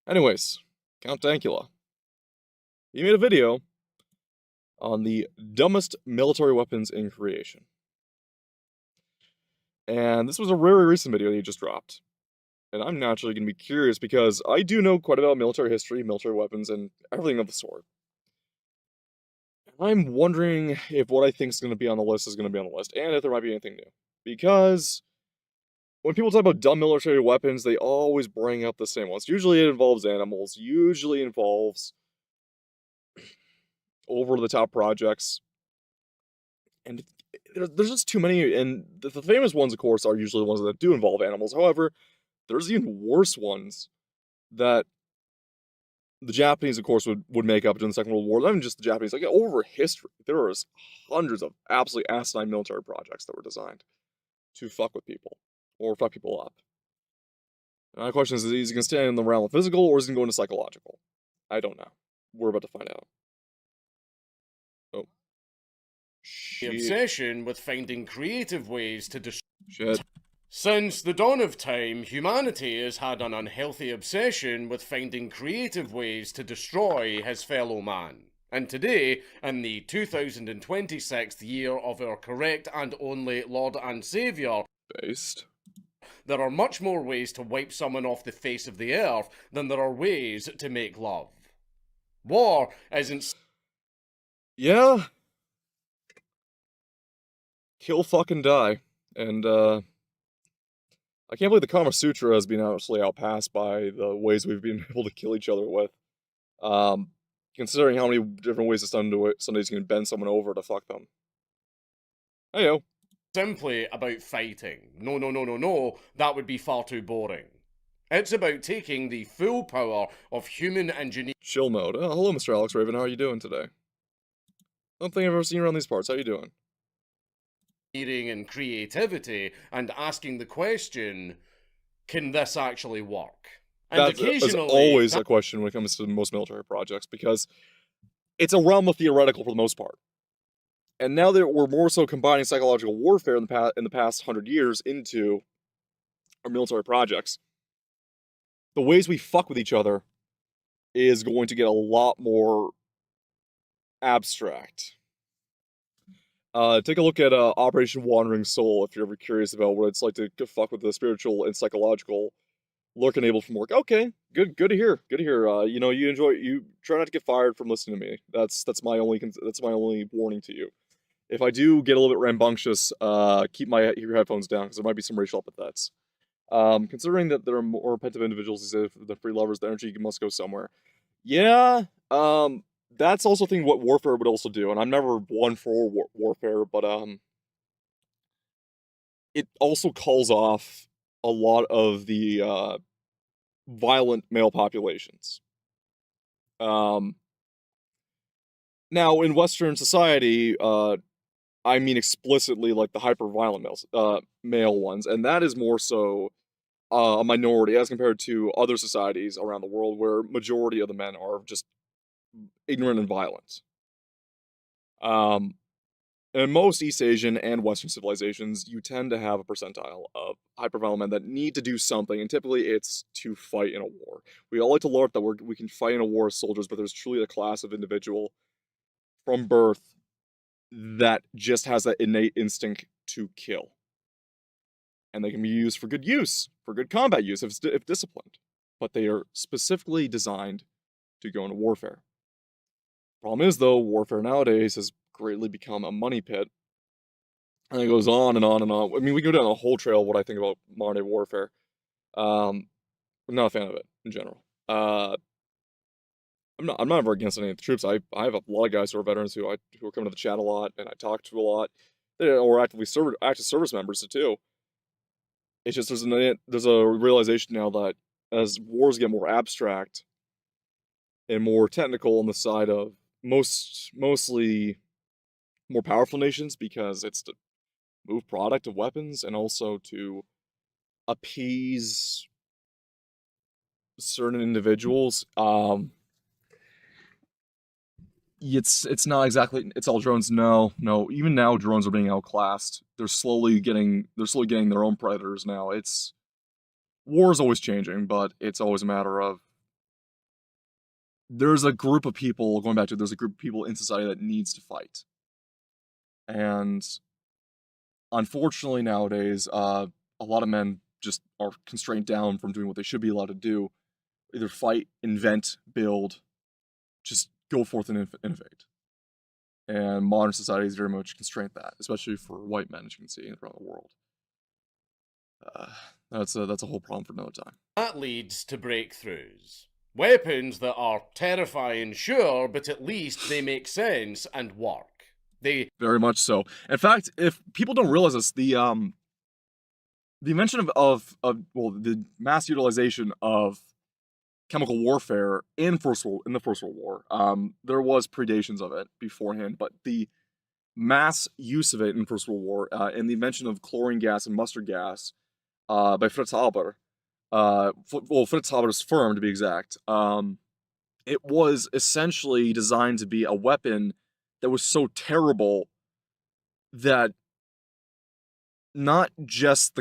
Anyways, Count Dankula. He made a video on the dumbest military weapons in creation. And this was a very recent video that he just dropped. And I'm naturally going to be curious because I do know quite about military history, military weapons, and everything of the sort. I'm wondering if what I think is going to be on the list is going to be on the list, and if there might be anything new. Because when people talk about dumb military weapons, they always bring up the same ones. Usually it involves animals, usually involves over-the-top projects, and there's just too many, and the famous ones, of course, are usually the ones that do involve animals. However, there's even worse ones that the Japanese, of course, would make up during the Second World War. Not even just the Japanese, like over history, there was hundreds of absolutely asinine military projects that were designed to fuck with people or fuck people up. And my question is he going to stay in the realm of physical or is he going to go into psychological? I don't know. We're about to find out. Oh. The Shit. obsession with finding creative ways to destroy. Shit. Since the dawn of time, humanity has had an unhealthy obsession with finding creative ways to destroy his fellow man. And today, in the 2026th year of our correct and only Lord and Saviour, Based. there are much more ways to wipe someone off the face of the earth than there are ways to make love. War isn't... Yeah. Kill, fucking die. And, I can't believe the Kama Sutra has been actually outpassed by the ways we've been able to kill each other with. Considering how many different ways somebody's gonna bend someone over to fuck them. Heyo. simply about fighting. No, that would be far too boring. It's about taking the full power of human engineering. Chill mode. Oh, hello, Mr. Alex Raven. How are you doing today? I don't think I've ever seen you around these parts. How you doing? And creativity and asking the question, can this actually work? And That's always a question when it comes to most military projects because it's a realm of theoretical for the most part. And now that we're more so combining psychological warfare in the past 100 years into our military projects, the ways we fuck with each other is going to get a lot more abstract. Take a look at Operation Wandering Soul if you're ever curious about what it's like to fuck with the spiritual and psychological lurk enabled from work. Okay, good to hear. Good to hear. You know, you try not to get fired from listening to me. That's my only warning to you. If I do get a little bit rambunctious, keep your headphones down because there might be some racial epithets. Considering that there are more repetitive individuals who say the free lovers, the energy must go somewhere. Yeah, that's also a thing what warfare would also do, and I'm never one for warfare, but it also calls off a lot of the violent male populations. Now in Western society, I mean explicitly like the hyper-violent male ones, and that is more so a minority as compared to other societies around the world where majority of the men are just ignorant and violent. In most East Asian and Western civilizations, you tend to have a percentile of hyper-violent men that need to do something, and typically it's to fight in a war. We all like to learn that we can fight in a war as soldiers, but there's truly a class of individual from birth that just has that innate instinct to kill. And they can be used for good combat use if disciplined. But they are specifically designed to go into warfare. Problem is, though, warfare nowadays has greatly become a money pit. And it goes on and on and on. I mean, we can go down a whole trail of what I think about modern day warfare. I'm not a fan of it in general. I'm not ever against any of the troops. I have a lot of guys who are veterans who are coming to the chat a lot and I talk to a lot. Or active service members too. It's just there's a realization now that as wars get more abstract and more technical on the side of mostly more powerful nations because it's to move product of weapons and also to appease certain individuals. It's not exactly it's all drones. No. Even now, drones are being outclassed. They're slowly getting their own predators now. War is always changing, but it's always a matter of there's a group of people, going back to, there's a group of people in society that needs to fight. And unfortunately nowadays, a lot of men just are constrained down from doing what they should be allowed to do. Either fight, invent, build, just go forth and innovate. And modern society is very much constrained that, especially for white men, as you can see around the world. Uh, that's a whole problem for another time. That leads to breakthroughs. Weapons that are terrifying, sure, but at least they make sense and work. They Very much so. In fact, if people don't realize this, the invention of well, the mass utilization of chemical warfare in the First World War, there was predations of it beforehand, but the mass use of it in First World War, and the invention of chlorine gas and mustard gas, by Fritz Haber, Fritz Haber's firm to be exact, it was essentially designed to be a weapon that was so terrible that not just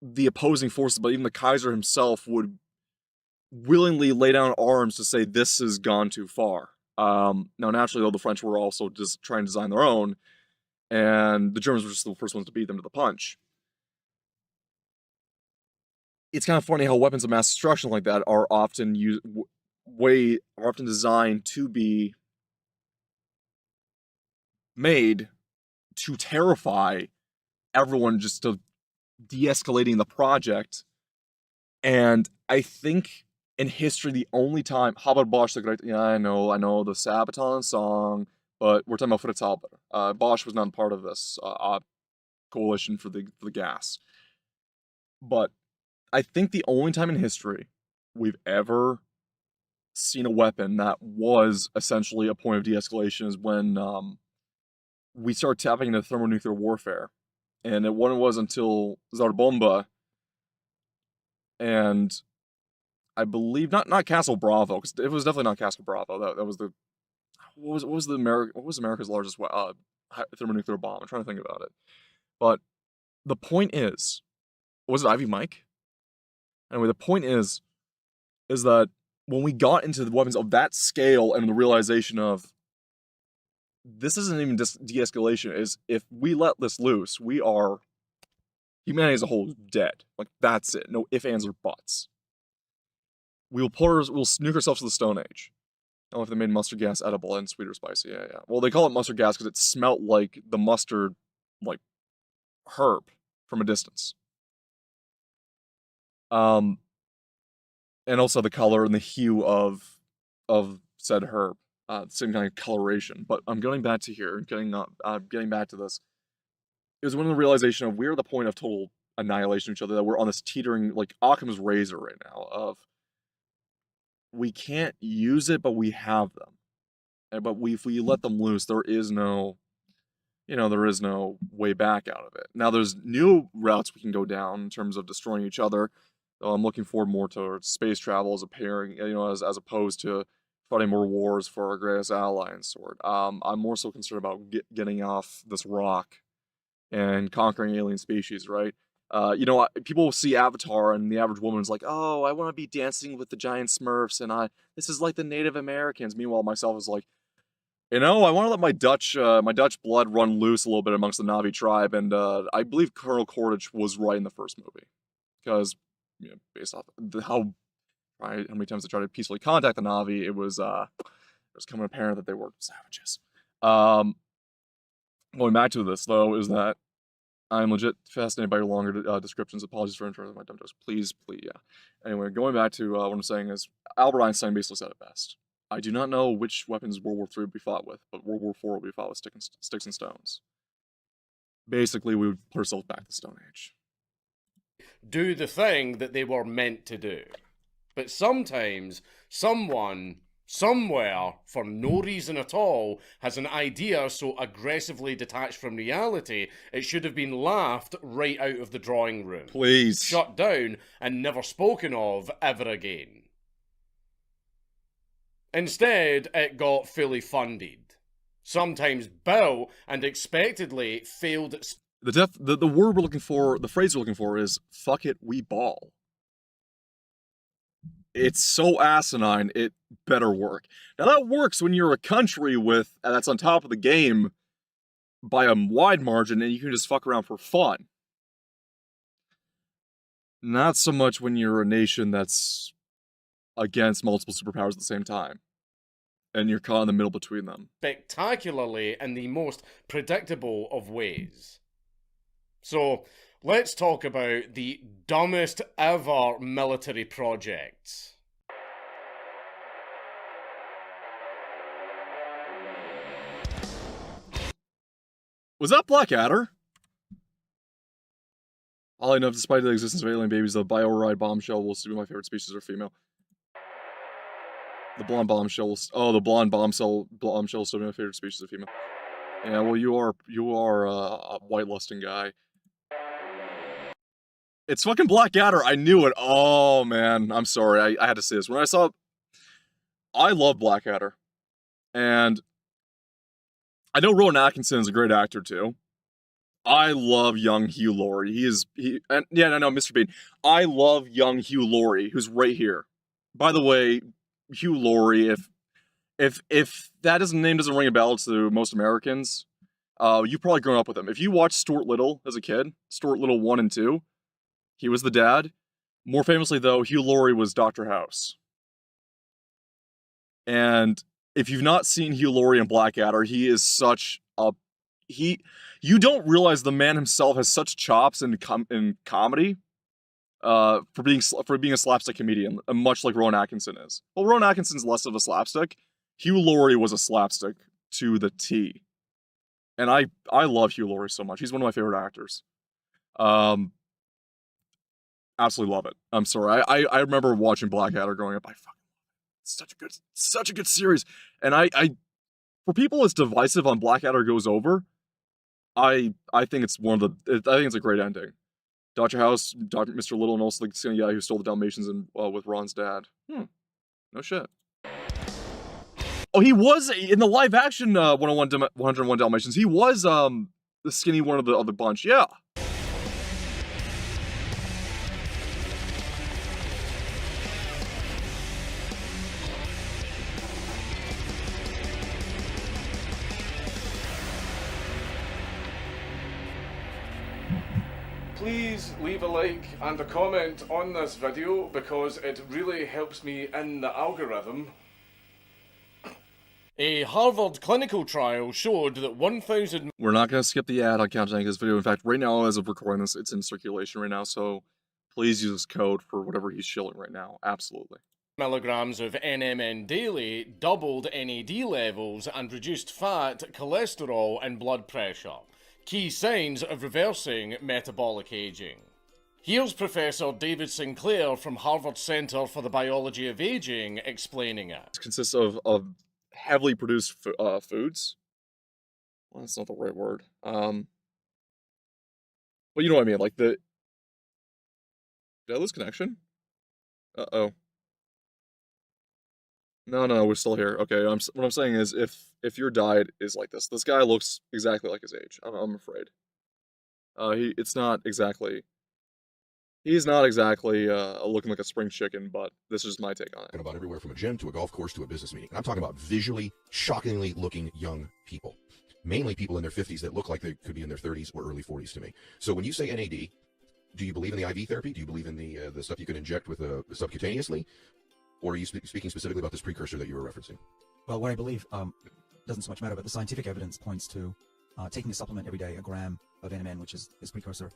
the opposing forces, but even the Kaiser himself would willingly lay down arms to say this has gone too far. Now, naturally, though, the French were also just trying to design their own, and the Germans were just the first ones to beat them to the punch. It's kind of funny how weapons of mass destruction like that are often are often designed to be made to terrify everyone, just to de-escalating the project. And I think in history, the only time Haber Bosch, yeah, I know the Sabaton song, but we're talking about Fritz Haber. Bosch was not part of this coalition for the gas. But I think the only time in history we've ever seen a weapon that was essentially a point of de-escalation is when we started tapping into thermonuclear warfare. And it wasn't until Zarbomba and I believe not Castle Bravo, because it was definitely not Castle Bravo. That was the what was America's largest thermonuclear bomb? I'm trying to think about it. But the point is, was it Ivy Mike? Anyway, the point is that when we got into the weapons of that scale and the realization of this isn't even just de-escalation, is if we let this loose, humanity as a whole is dead. Like, that's it. No ifs, ands, or buts. We'll nuke ourselves to the Stone Age. I don't know if they made mustard gas edible and sweet or spicy. Yeah, yeah. Well, they call it mustard gas because it smelt like the mustard, like, herb from a distance. And also the color and the hue of said herb, same kind of coloration. But I'm getting back to this. It was when the realization of we're at the point of total annihilation of each other, that we're on this teetering, like Occam's razor right now, of we can't use it, but we have them. But if we let them loose, there is no way back out of it. Now, there's new routes we can go down in terms of destroying each other. I'm looking forward more to space travel as opposed to fighting more wars for our greatest ally and sword. I'm more so concerned about getting off this rock and conquering alien species, right? People see Avatar and the average woman's like, oh, I want to be dancing with the giant Smurfs, and this is like the Native Americans. Meanwhile, myself is like, I want to let my Dutch blood run loose a little bit amongst the Na'vi tribe, and I believe Colonel Cordage was right in the first movie, because based off how many times they tried to peacefully contact the Na'vi, it was coming apparent that they were savages. Going back to this though, is that I'm legit fascinated by your longer descriptions. Apologies for interrupting my dumb jokes. Please, yeah. Anyway, going back to what I'm saying is, Albert Einstein basically said it best. I do not know which weapons World War III will be fought with, but World War IV will be fought with sticks and stones. Basically, we would put ourselves back to the Stone Age. do the thing that they were meant to do. But sometimes someone, somewhere, for no reason at all, has an idea so aggressively detached from reality, it should have been laughed right out of the drawing room. Please. Shut down and never spoken of ever again. Instead, it got fully funded. Sometimes built and expectedly failed. The word we're looking for, the phrase we're looking for is, fuck it, we ball. it's so asinine, it better work. Now that works when you're a country with that's on top of the game by a wide margin, and you can just fuck around for fun. Not so much when you're a nation that's against multiple superpowers at the same time, and you're caught in the middle between them. Spectacularly in the most predictable of ways. So, let's talk about the dumbest ever military projects. Was that Blackadder? Oddly enough, despite the existence of alien babies, the Bioride bombshell will still be my favorite species are female. The blonde bombshell will... Oh, the blonde bombshell will still be my favorite species of female. Yeah, well, you are a white-lusting guy. It's fucking Blackadder. I knew it. Oh, man. I'm sorry. I had to say this. When I saw... I love Blackadder. And I know Rowan Atkinson is a great actor, too. I love young Hugh Laurie. Mr. Bean. I love young Hugh Laurie, who's right here. By the way, Hugh Laurie, if that name doesn't ring a bell to most Americans, you've probably grown up with him. If you watched Stuart Little as a kid, Stuart Little 1 and 2, he was the dad. More famously, though, Hugh Laurie was Dr. House. And if you've not seen Hugh Laurie in Blackadder, he is such a... You don't realize the man himself has such chops in comedy for being a slapstick comedian, much like Rowan Atkinson is. Well, Rowan Atkinson's less of a slapstick. Hugh Laurie was a slapstick to the T. And I love Hugh Laurie so much. He's one of my favorite actors. Absolutely love it. I'm sorry. I remember watching Blackadder growing up. I fucking love it. It's such a good series. And I for people as divisive on Blackadder goes over, I think it's I think it's a great ending. Dr. House, Mr. Little, and also the same guy who stole the Dalmatians with Ron's dad. No shit. Oh, he was in the live action 101 Dalmatians. He was the skinny one of the bunch. Yeah. Please leave a like and a comment on this video because it really helps me in the algorithm. A Harvard clinical trial showed that 1,000... We're not going to skip the ad on counting this video. In fact, right now, as of recording this, it's in circulation right now, so please use this code for whatever he's shilling right now. Absolutely. Milligrams of NMN daily doubled NAD levels and reduced fat, cholesterol, and blood pressure. Key signs of reversing metabolic aging. Here's Professor David Sinclair from Harvard Center for the Biology of Aging explaining it. It consists of heavily produced foods. Well, that's not the right word. But you know what I mean, like the... Did I lose connection? Uh-oh. No, we're still here. Okay, what I'm saying is, if your diet is like this guy looks exactly like his age. I'm afraid. He's not exactly looking like a spring chicken, but this is my take on it. About everywhere from a gym to a golf course to a business meeting. And I'm talking about visually, shockingly looking young people. Mainly people in their 50s that look like they could be in their 30s or early 40s to me. So when you say NAD, do you believe in the IV therapy? Do you believe in the stuff you can inject with subcutaneously? Or are you speaking specifically about this precursor that you were referencing? Well, what I believe doesn't so much matter, but the scientific evidence points to taking a supplement every day, a gram of NMN, which is this precursor,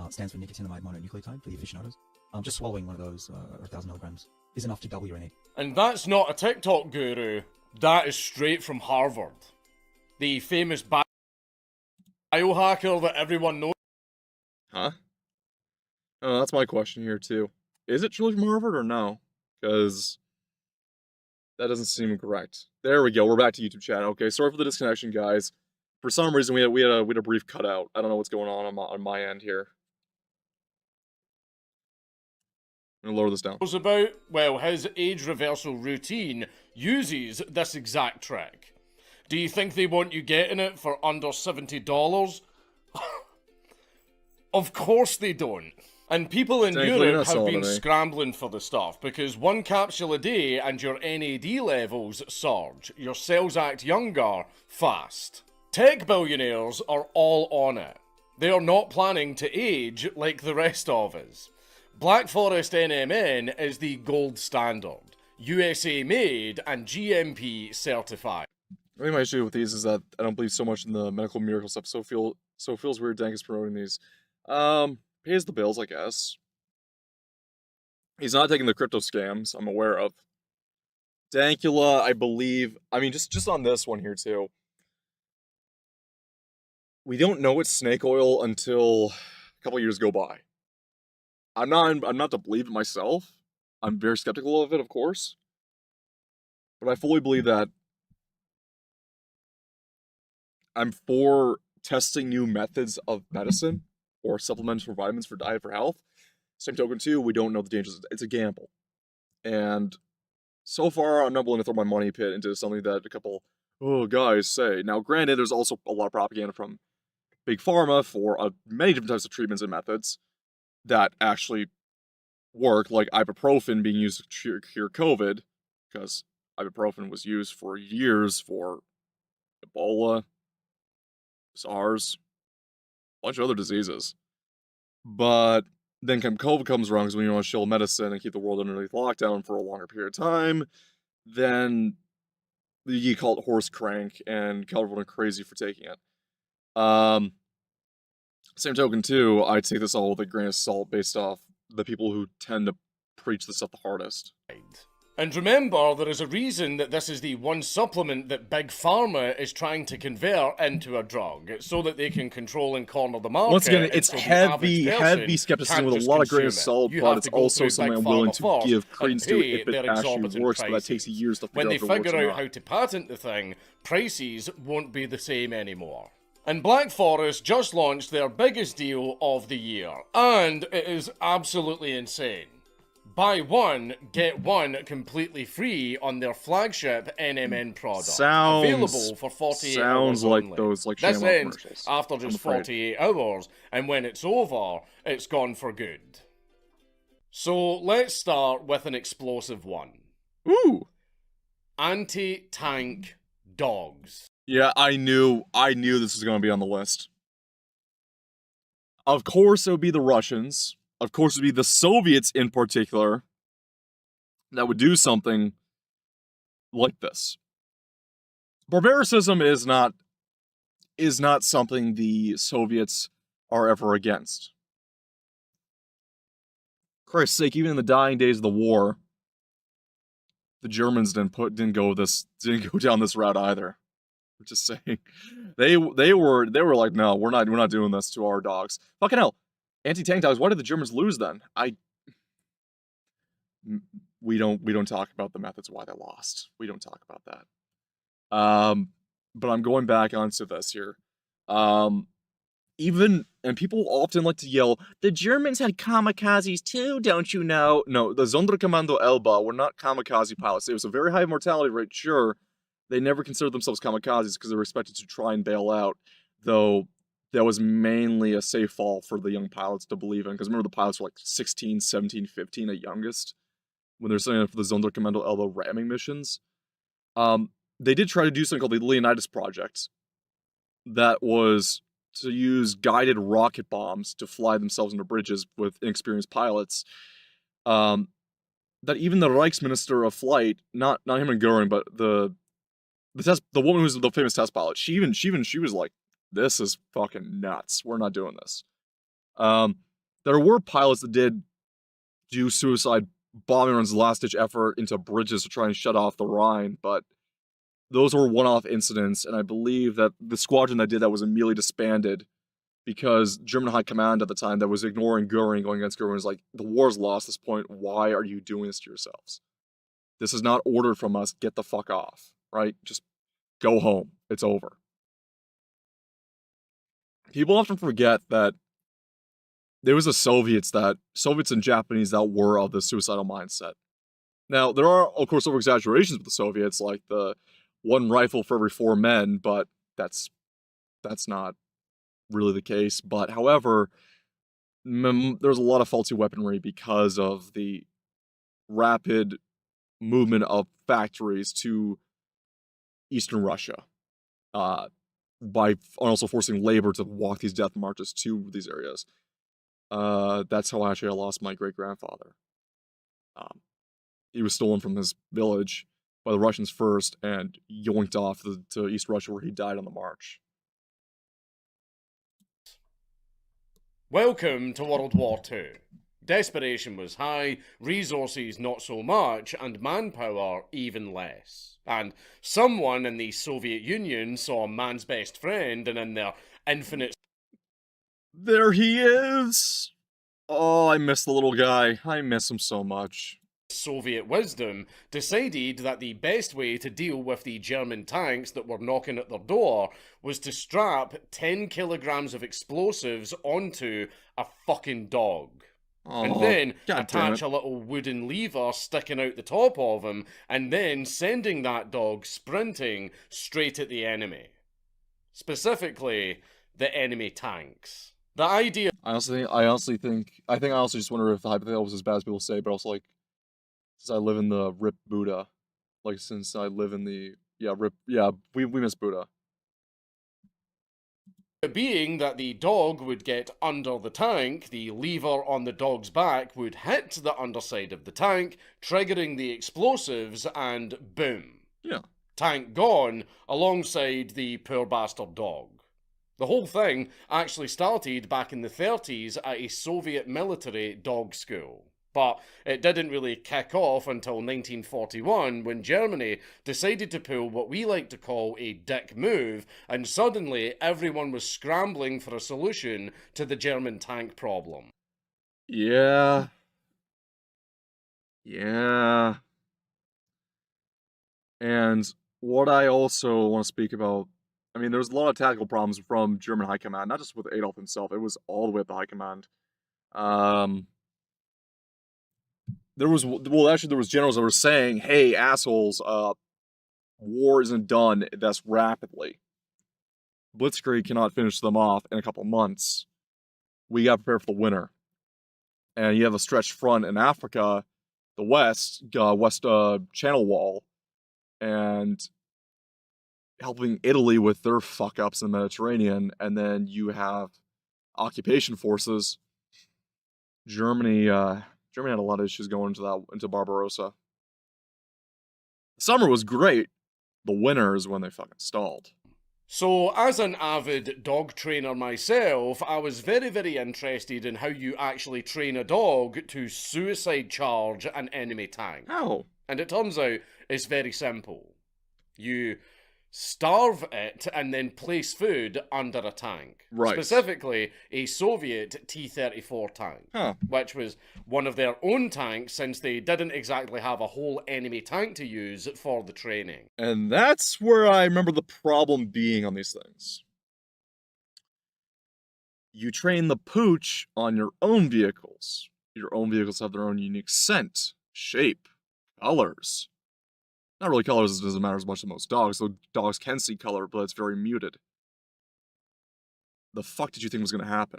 stands for nicotinamide mononucleotide for the aficionados. Just swallowing one of those, or 1,000 milligrams, is enough to double your NAD. And that's not a TikTok guru. That is straight from Harvard. The famous biohacker that everyone knows. Huh? Oh, that's my question here, too. Is it truly from Harvard or no? Because that doesn't seem correct. There we go. We're back to YouTube chat. Okay, sorry for the disconnection, guys. For some reason, we had a brief cutout. I don't know what's going on my end here. I'm gonna lower this down. About, well, his age reversal routine uses this exact trick. Do you think they want you getting it for under $70? Of course they don't. And people in Thankfully, you're Europe not have selling been to me. scrambling for the stuff because one capsule a day and your NAD levels surge. Your cells act younger, fast. Tech billionaires are all on it. They are not planning to age like the rest of us. Black Forest NMN is the gold standard. USA made and GMP certified. I think my issue with these is that I don't believe so much in the medical miracle stuff. So it feels weird Dank is promoting these. Pays the bills, I guess. He's not taking the crypto scams I'm aware of. Dankula, I believe. I mean, just on this one here too. We don't know it's snake oil until a couple years go by. I'm not to believe it myself. I'm very skeptical of it, of course. But I fully believe that I'm for testing new methods of medicine or supplemental vitamins for diet for health. Same token too, we don't know the dangers. It's a gamble. And so far, I'm not willing to throw my money pit into something that a couple guys say. Now, granted, there's also a lot of propaganda from Big Pharma for many different types of treatments and methods that actually work, like ibuprofen being used to cure COVID, because ibuprofen was used for years for Ebola, SARS, a bunch of other diseases. But then COVID comes around because when you want to shill medicine and keep the world underneath lockdown for a longer period of time, then you call it horse crank and call everyone crazy for taking it. Same token too, I take this all with a grain of salt based off the people who tend to preach this stuff the hardest. And remember, there is a reason that this is the one supplement that Big Pharma is trying to convert into a drug, so that they can control and corner the market. Once again, and it's so the heavy average skepticism person with a can't lot of just grain of consume it. salt, You but have it's to go also through something Big I'm willing Pharma to first give and credence to pay if it their actually exorbitant works, but that prices. takes years to When figure they out if it works figure or out not. how to patent the thing, prices won't be the same anymore. And Black Forest just launched their biggest deal of the year, and it is absolutely insane. Buy one, get one completely free on their flagship NMN product. Available for 48 hours sounds like only. those like This ShamWow ends commercials. after I'm just afraid. 48 hours, and when it's over, it's gone for good. So let's start with an explosive one. Ooh. Anti-tank dogs. Yeah, I knew this was gonna be on the list. Of course it would be the Russians. Of course it would be the Soviets in particular that would do something like this. Barbaricism is not something the Soviets are ever against. Christ's sake, even in the dying days of the war, the Germans didn't go down this route either. I'm just saying, they were like, no, we're not doing this to our dogs. Fucking hell, anti-tank dogs. Why did the Germans lose then? We don't talk about the methods why they lost. We don't talk about that. But I'm going back onto this here. And people often like to yell, the Germans had kamikazes too, don't you know? No, the Sonderkommando Elba were not kamikaze pilots. It was a very high mortality rate, sure. They never considered themselves kamikazes because they were expected to try and bail out, though that was mainly a safe fall for the young pilots to believe in. Because remember, the pilots were like 16, 17, 15 at youngest when they're signing up for the Sonderkommando Elba ramming missions. They did try to do something called the Leonidas Project. That was to use guided rocket bombs to fly themselves into bridges with inexperienced pilots. That even the Reichsminister of Flight, not him and Goering, but the woman who's the famous test pilot, she was like, this is fucking nuts. We're not doing this. There were pilots that did do suicide bombing runs, last-ditch effort into bridges to try and shut off the Rhine, but those were one-off incidents, and I believe that the squadron that did that was immediately disbanded because German high command at the time that was ignoring Goering, going against Goering, was like, the war's lost at this point. Why are you doing this to yourselves? This is not ordered from us. Get the fuck off, right? Just go home. It's over. People often forget that there was the Soviets and Japanese that were of the suicidal mindset. Now, there are, of course, over-exaggerations with the Soviets, like the one rifle for every 4 men, but that's not really the case. But however, there's a lot of faulty weaponry because of the rapid movement of factories to Eastern Russia, by also forcing labor to walk these death marches to these areas. That's how actually I lost my great-grandfather. He was stolen from his village by the Russians first and yoinked off to East Russia, where he died on the march. Welcome to World War II. Desperation was high, resources not so much, and manpower even less. And someone in the Soviet Union saw man's best friend, and in their infinite There he is! Oh, I miss the little guy. I miss him so much. Soviet wisdom, decided that the best way to deal with the German tanks that were knocking at their door was to strap 10 kilograms of explosives onto a fucking dog. And then attach a little wooden lever sticking out the top of him, and then sending that dog sprinting straight at the enemy. Specifically, the enemy tanks. The idea... I honestly just wonder if the hypothetical was as bad as people say, but also, like, since I live in the RIP Buddha, like, since I live in the, we miss Buddha. Being that the dog would get under the tank, the lever on the dog's back would hit the underside of the tank, triggering the explosives, and boom. Yeah. Tank gone, alongside the poor bastard dog. The whole thing actually started back in the 30s at a Soviet military dog school. But it didn't really kick off until 1941, when Germany decided to pull what we like to call a dick move, and suddenly everyone was scrambling for a solution to the German tank problem. Yeah. Yeah. And what I also want to speak about, I mean, there's a lot of tactical problems from German high command, not just with Adolf himself, it was all the way up the high command. There was generals that were saying, hey, assholes, war isn't done thus rapidly. Blitzkrieg cannot finish them off in a couple months. We gotta prepare for the winter. And you have a stretched front in Africa, the west Channel Wall, and helping Italy with their fuck-ups in the Mediterranean, and then you have occupation forces. Germany had a lot of issues going into Barbarossa. The summer was great. The winter is when they fucking stalled. So, as an avid dog trainer myself, I was very, very interested in how you actually train a dog to suicide charge an enemy tank. How? And it turns out it's very simple. You starve it and then place food under a tank. Right. Specifically, a Soviet T-34 tank. Huh. Which was one of their own tanks, since they didn't exactly have a whole enemy tank to use for the training. And that's where I remember the problem being on these things. You train the pooch on your own vehicles. Your own vehicles have their own unique scent, shape, colors. Not really colors, it doesn't matter as much to most dogs, though dogs can see color, but it's very muted. The fuck did you think was gonna happen?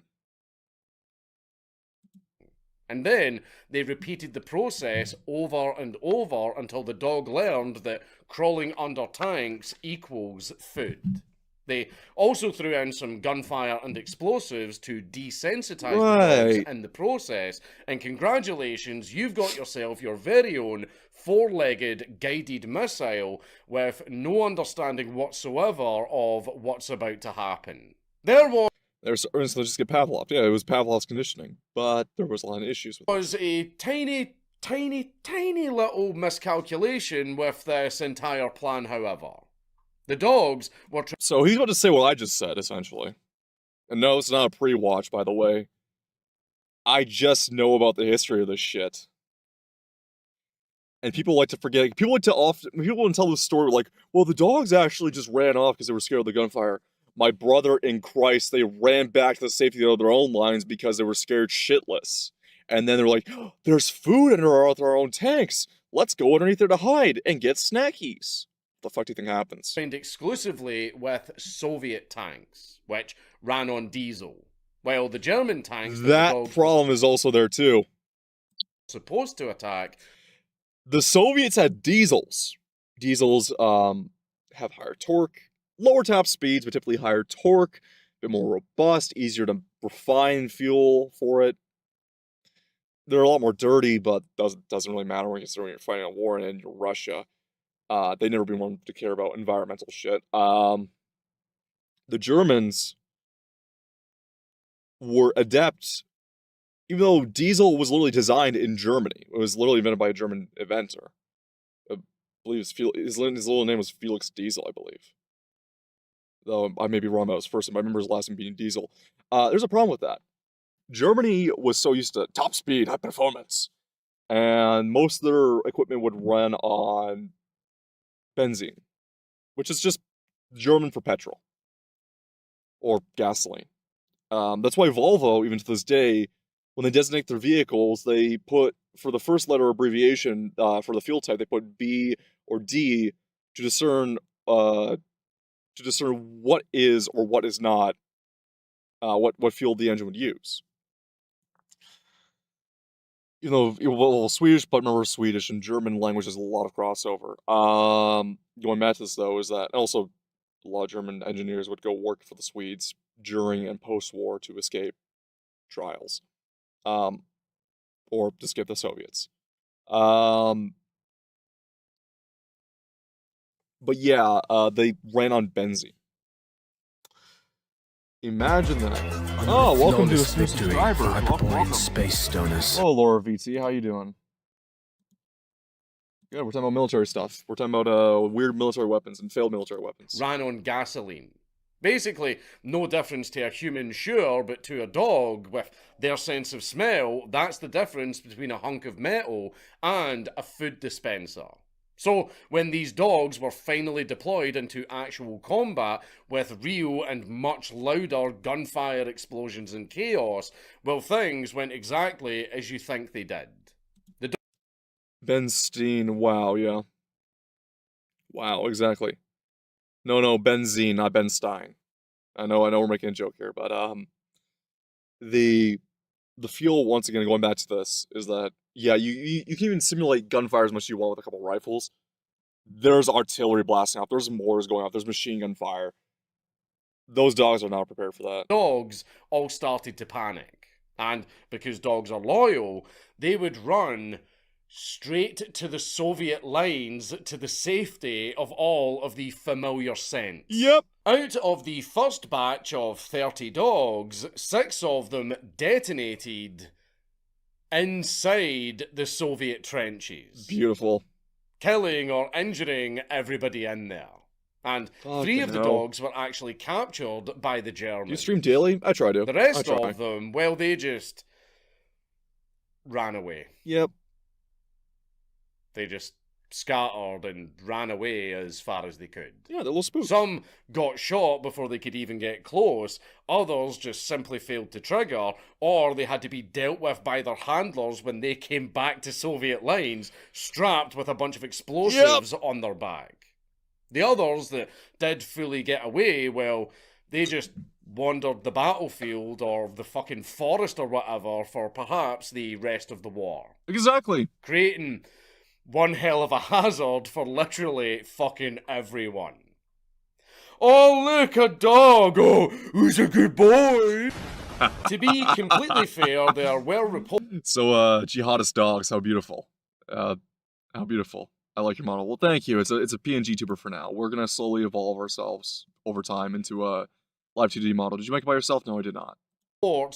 And then they repeated the process over and over until the dog learned that crawling under tanks equals food. They also threw in some gunfire and explosives to desensitize the dogs in the process. And congratulations, you've got yourself your very own four-legged guided missile with no understanding whatsoever of what's about to happen. There's just get Pavloved. Yeah, it was Pavlov's conditioning, but there was a lot of issues with it. Was a tiny little miscalculation with this entire plan, however. The dogs were... So he's about to say what I just said, essentially. And no, it's not a pre-watch, by the way. I just know about the history of this shit. And people like to forget. People want to tell this story like, well, the dogs actually just ran off because they were scared of the gunfire. My brother in Christ, they ran back to the safety of their own lines because they were scared shitless. And then they're like, oh, there's food under our own tanks. Let's go underneath there to hide and get snackies. What the fuck do you think happens? Trained exclusively with Soviet tanks, which ran on diesel. while the German tanks That the dogs problem is also there too. were supposed to attack. The Soviets had diesels. Diesels have higher torque, lower top speeds, but typically higher torque, a bit more robust, easier to refine fuel for it. They're a lot more dirty, but doesn't really matter when you're fighting a war in Russia. They never been one to care about environmental shit. The Germans were adept, even though diesel was literally designed in Germany. It was literally invented by a German inventor. I believe his little name was Felix Diesel, I believe. Though I may be wrong about his first name. I remember his last name being Diesel. There's a problem with that. Germany was so used to top speed, high performance, and most of their equipment would run on benzene, which is just German for petrol or gasoline. That's why Volvo, even to this day, when they designate their vehicles, they put, for the first letter abbreviation for the fuel type, they put B or D to discern what is or what is not what fuel the engine would use. You know, well, Swedish, but remember Swedish and German language has a lot of crossover. Going back to this though is that also a lot of German engineers would go work for the Swedes during and post-war to escape trials, or to escape the Soviets. But yeah, they ran on benzene. Imagine that. Oh, welcome to a subscriber. Welcome. Space stoners. Hello, Laura VT. How you doing? Good. We're talking about military stuff. We're talking about weird military weapons and failed military weapons. Ran on gasoline. Basically, no difference to a human, sure, but to a dog with their sense of smell, that's the difference between a hunk of metal and a food dispenser. So, when these dogs were finally deployed into actual combat with real and much louder gunfire explosions and chaos, well, things went exactly as you think they did. Ben Steen, wow, yeah. Wow, exactly. No, benzene, not Ben Stein. I know we're making a joke here, but the fuel, once again, going back to this, is that yeah, you can even simulate gunfire as much as you want with a couple rifles. There's artillery blasting off, there's mortars going off, there's machine gun fire. Those dogs are not prepared for that. Dogs all started to panic, and because dogs are loyal, they would run straight to the Soviet lines to the safety of all of the familiar scents. Yep. Out of the first batch of 30 dogs, 6 of them detonated inside the Soviet trenches. Beautiful. Killing or injuring everybody in there. And 3 of the dogs were actually captured by the Germans. You stream daily? I try to. The rest of them, well, they just ran away. Yep. They just scattered and ran away as far as they could. Yeah, they're little spooks. Some got shot before they could even get close, others just simply failed to trigger, or they had to be dealt with by their handlers when they came back to Soviet lines, strapped with a bunch of explosives on their back. The others that did fully get away, well, they just wandered the battlefield or the fucking forest or whatever for perhaps the rest of the war. Exactly. Creating one hell of a hazard for literally fucking everyone. Oh, look, a dog! Oh, who's a good boy? To be completely fair, there were reports. So, jihadist dogs, how beautiful. How beautiful. I like your model. Well, thank you. It's a PNG tuber for now. We're gonna slowly evolve ourselves over time into a live 2D model. Did you make it by yourself? No, I did not. Of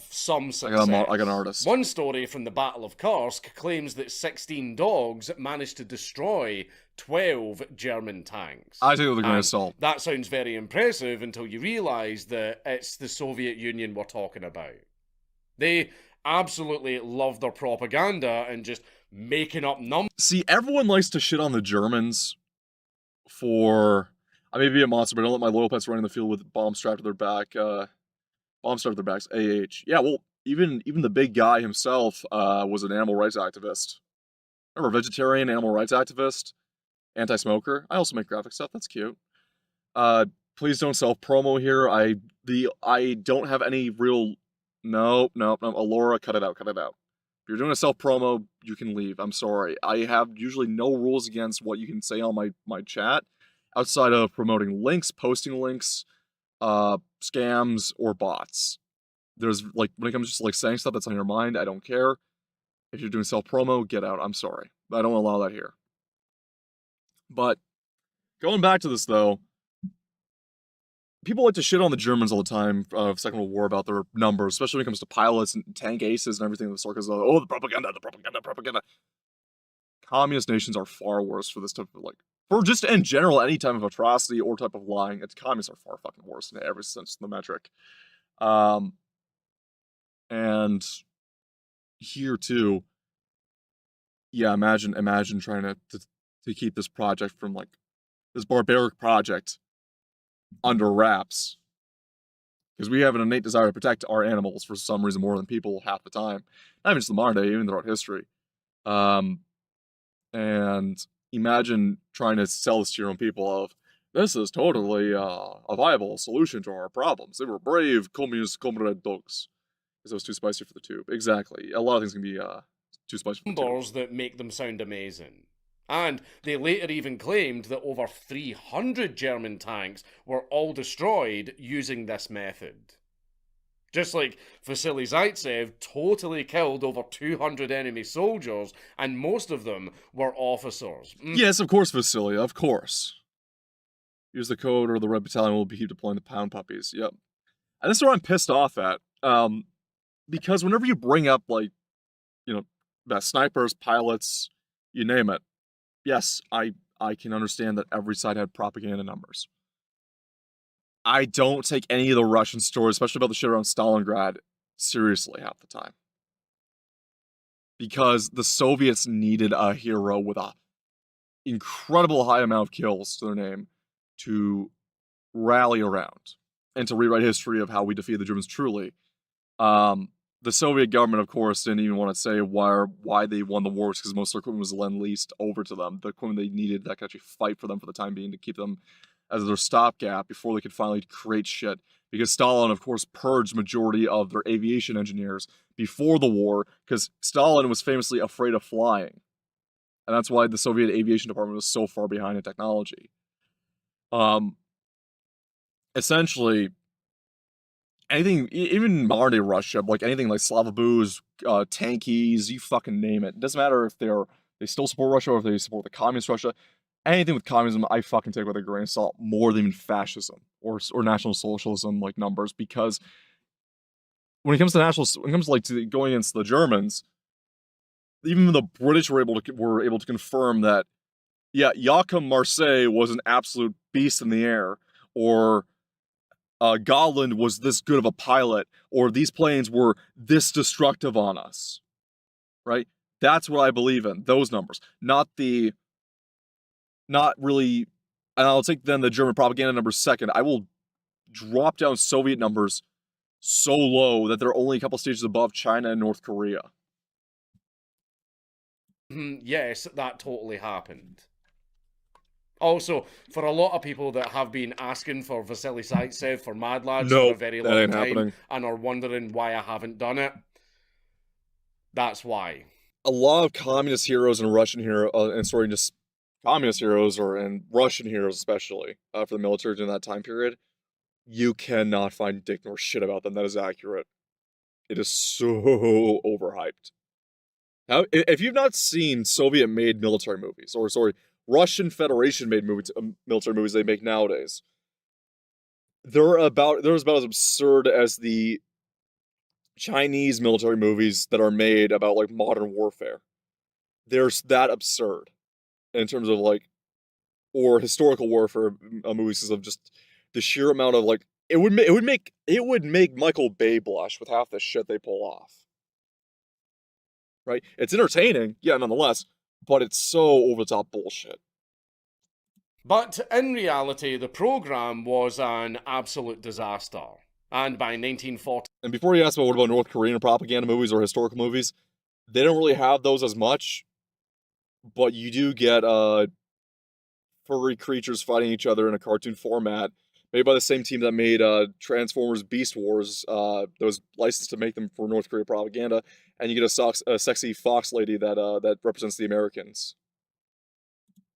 some success. I got an artist. One story from the Battle of Kursk claims that 16 dogs managed to destroy 12 German tanks. I take it with a grain of salt. That sounds very impressive until you realise that it's the Soviet Union we're talking about. They absolutely love their propaganda and just making up numbers. See, everyone likes to shit on the Germans for... I may be a monster, but I don't let my loyal pets run in the field with bombs strapped to their back. Bombs strapped to their backs. AH. Yeah, well, even the big guy himself was an animal rights activist. Remember, vegetarian, animal rights activist, anti-smoker. I also make graphic stuff. That's cute. please don't self-promo here. I don't have any real... No. Alora, cut it out. If you're doing a self-promo, you can leave. I'm sorry. I have usually no rules against what you can say on my chat, outside of promoting links, posting links, scams, or bots. There's, like, when it comes to just, like, saying stuff that's on your mind, I don't care. If you're doing self-promo, get out. I'm sorry. I don't allow that here. But, going back to this, though, people like to shit on the Germans all the time of Second World War about their numbers, especially when it comes to pilots and tank aces and everything of the sort, because, the propaganda. Communist nations are far worse for this type of, like, for just in general, any type of atrocity or type of lying. Communists are far fucking worse in every sense of the metric. And here too, yeah, imagine trying to keep this project from, like, this barbaric project under wraps, because we have an innate desire to protect our animals for some reason more than people half the time. Not even just the modern day, even throughout history. And imagine trying to sell this to your own people of, this is totally a viable solution to our problems. They were brave communist comrade dogs. Because it was too spicy for the tube. Exactly. A lot of things can be too spicy for the tube. Numbers that make them sound amazing. And they later even claimed that over 300 German tanks were all destroyed using this method. Just like Vasily Zaitsev totally killed over 200 enemy soldiers, and most of them were officers. Yes, of course, Vasily, of course. Use the code or the Red Battalion will be deploying the pound puppies. Yep. And this is what I'm pissed off at. Because whenever you bring up, like, snipers, pilots, you name it, yes, I can understand that every side had propaganda numbers. I don't take any of the Russian stories, especially about the shit around Stalingrad, seriously half the time. Because the Soviets needed a hero with a incredible high amount of kills to their name to rally around and to rewrite history of how we defeated the Germans truly. The Soviet government, of course, didn't even want to say why they won the wars, because most of their equipment was lend-leased over to them. The equipment they needed that could actually fight for them for the time being, to keep them as their stopgap before they could finally create shit. Because Stalin, of course, purged majority of their aviation engineers before the war, because Stalin was famously afraid of flying. And that's why the Soviet aviation department was so far behind in technology. Essentially, anything, even modern day Russia, like anything like Slava Booze, tankies, you fucking name it. It doesn't matter if they still support Russia or if they support the communist Russia. Anything with communism, I fucking take with a grain of salt more than even fascism or National Socialism, like, numbers, because when it comes to going against the Germans, even the British were able to confirm that, yeah, Joachim Marseille was an absolute beast in the air, or Gotland was this good of a pilot, or these planes were this destructive on us, right? That's what I believe in, those numbers, not really, and I'll take then the German propaganda numbers second. I will drop down Soviet numbers so low that they're only a couple stages above China and North Korea. Yes, that totally happened. Also, for a lot of people that have been asking for Vasily Zaitsev for Mad Lads for a very long time happening. And are wondering why I haven't done it, that's why. A lot of communist heroes and Russian heroes, communist heroes and Russian heroes especially, for the military during that time period, you cannot find dick nor shit about them that is accurate. It is so overhyped. Now, if you've not seen Soviet-made military movies, Russian Federation-made military movies they make nowadays, they're about as absurd as the Chinese military movies that are made about, like, modern warfare. They're that absurd in terms of, like, or historical warfare movies, of just the sheer amount of, like, it would make Michael Bay blush with half the shit they pull off. Right? It's entertaining, yeah, nonetheless, but it's so over-the-top bullshit. But in reality, the program was an absolute disaster. And by 1940... And before you ask about what about North Korean propaganda movies or historical movies, they don't really have those as much, but you do get furry creatures fighting each other in a cartoon format, Made by the same team that made Transformers Beast Wars. That was licensed to make them for North Korea propaganda, and you get a sexy fox lady that that represents the Americans.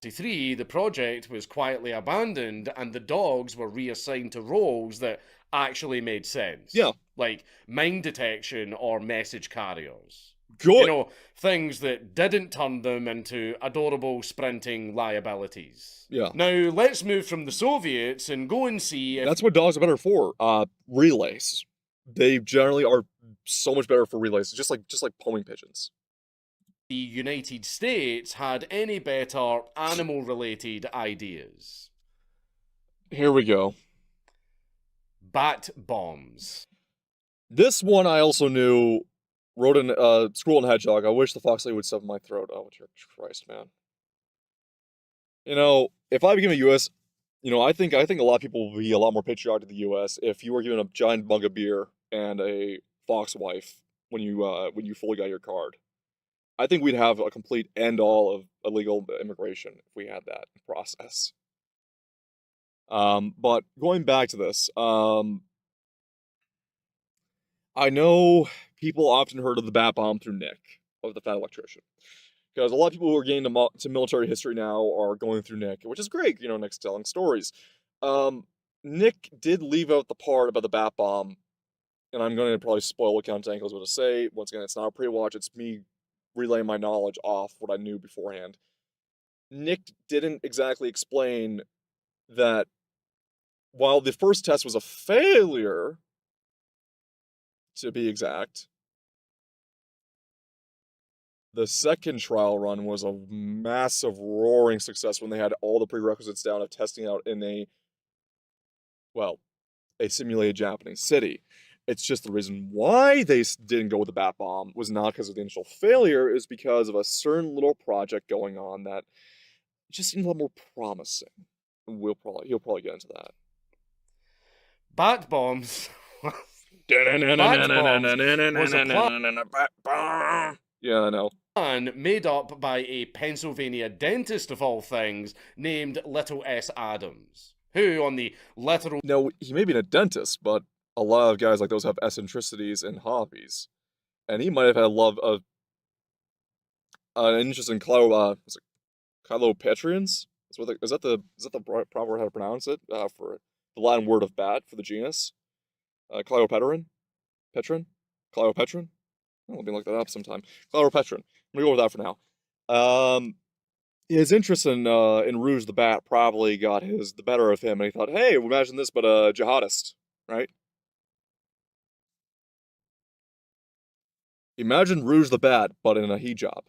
1993, the project was quietly abandoned and the dogs were reassigned to roles that actually made sense. Yeah. Like mind detection or message carriers. Good. You know, things that didn't turn them into adorable sprinting liabilities. Yeah. Now, let's move from the Soviets and go and see if That's what dogs are better for. Relays. They generally are so much better for relays, just like homing pigeons. the United States had any better animal-related ideas. Here we go. Bat bombs. This one I also knew. Rodent, squirrel and hedgehog. I wish the fox lady would stuff in my throat. Oh, dear Christ, man. You know, if I became a U.S., you know, I think a lot of people would be a lot more patriotic to the U.S. if you were given a giant mug of beer and a fox wife when you fully got your card. I think we'd have a complete end all of illegal immigration if we had that process. But going back to this, I know people often heard of the bat bomb through Nick, of the fat electrician. Because a lot of people who are getting to military history now are going through Nick, which is great, you know, Nick's telling stories. Nick did leave out the part about the bat bomb, and I'm going to probably spoil what Count Dankula was going to say. Once again, it's not a pre-watch, it's me relaying my knowledge off what I knew beforehand. Nick didn't exactly explain that while the first test was a failure, to be exact, the second trial run was a massive, roaring success when they had all the prerequisites down of testing out in a simulated Japanese city. It's just the reason why they didn't go with the bat bomb was not because of the initial failure, is because of a certain little project going on that just seemed a lot more promising. He'll probably get into that. Bat bombs. Yeah, I know. Plan made up by a Pennsylvania dentist of all things named Little S. Adams, who on the literal Now, he may be a dentist, but a lot of guys like those have eccentricities and hobbies. And he might have had a love of an interest in Chilopetrians? Is that the proper word how to pronounce it? For the Latin word of bat for the genus? Chiropetrin? Petrin? Chiropetrin? Oh, let me look that up sometime. Chiropetrin. I'm gonna go with that for now. His interest in Rouge the Bat probably got the better of him, and he thought, hey, imagine this, but a jihadist, right? Imagine Rouge the Bat, but in a hijab.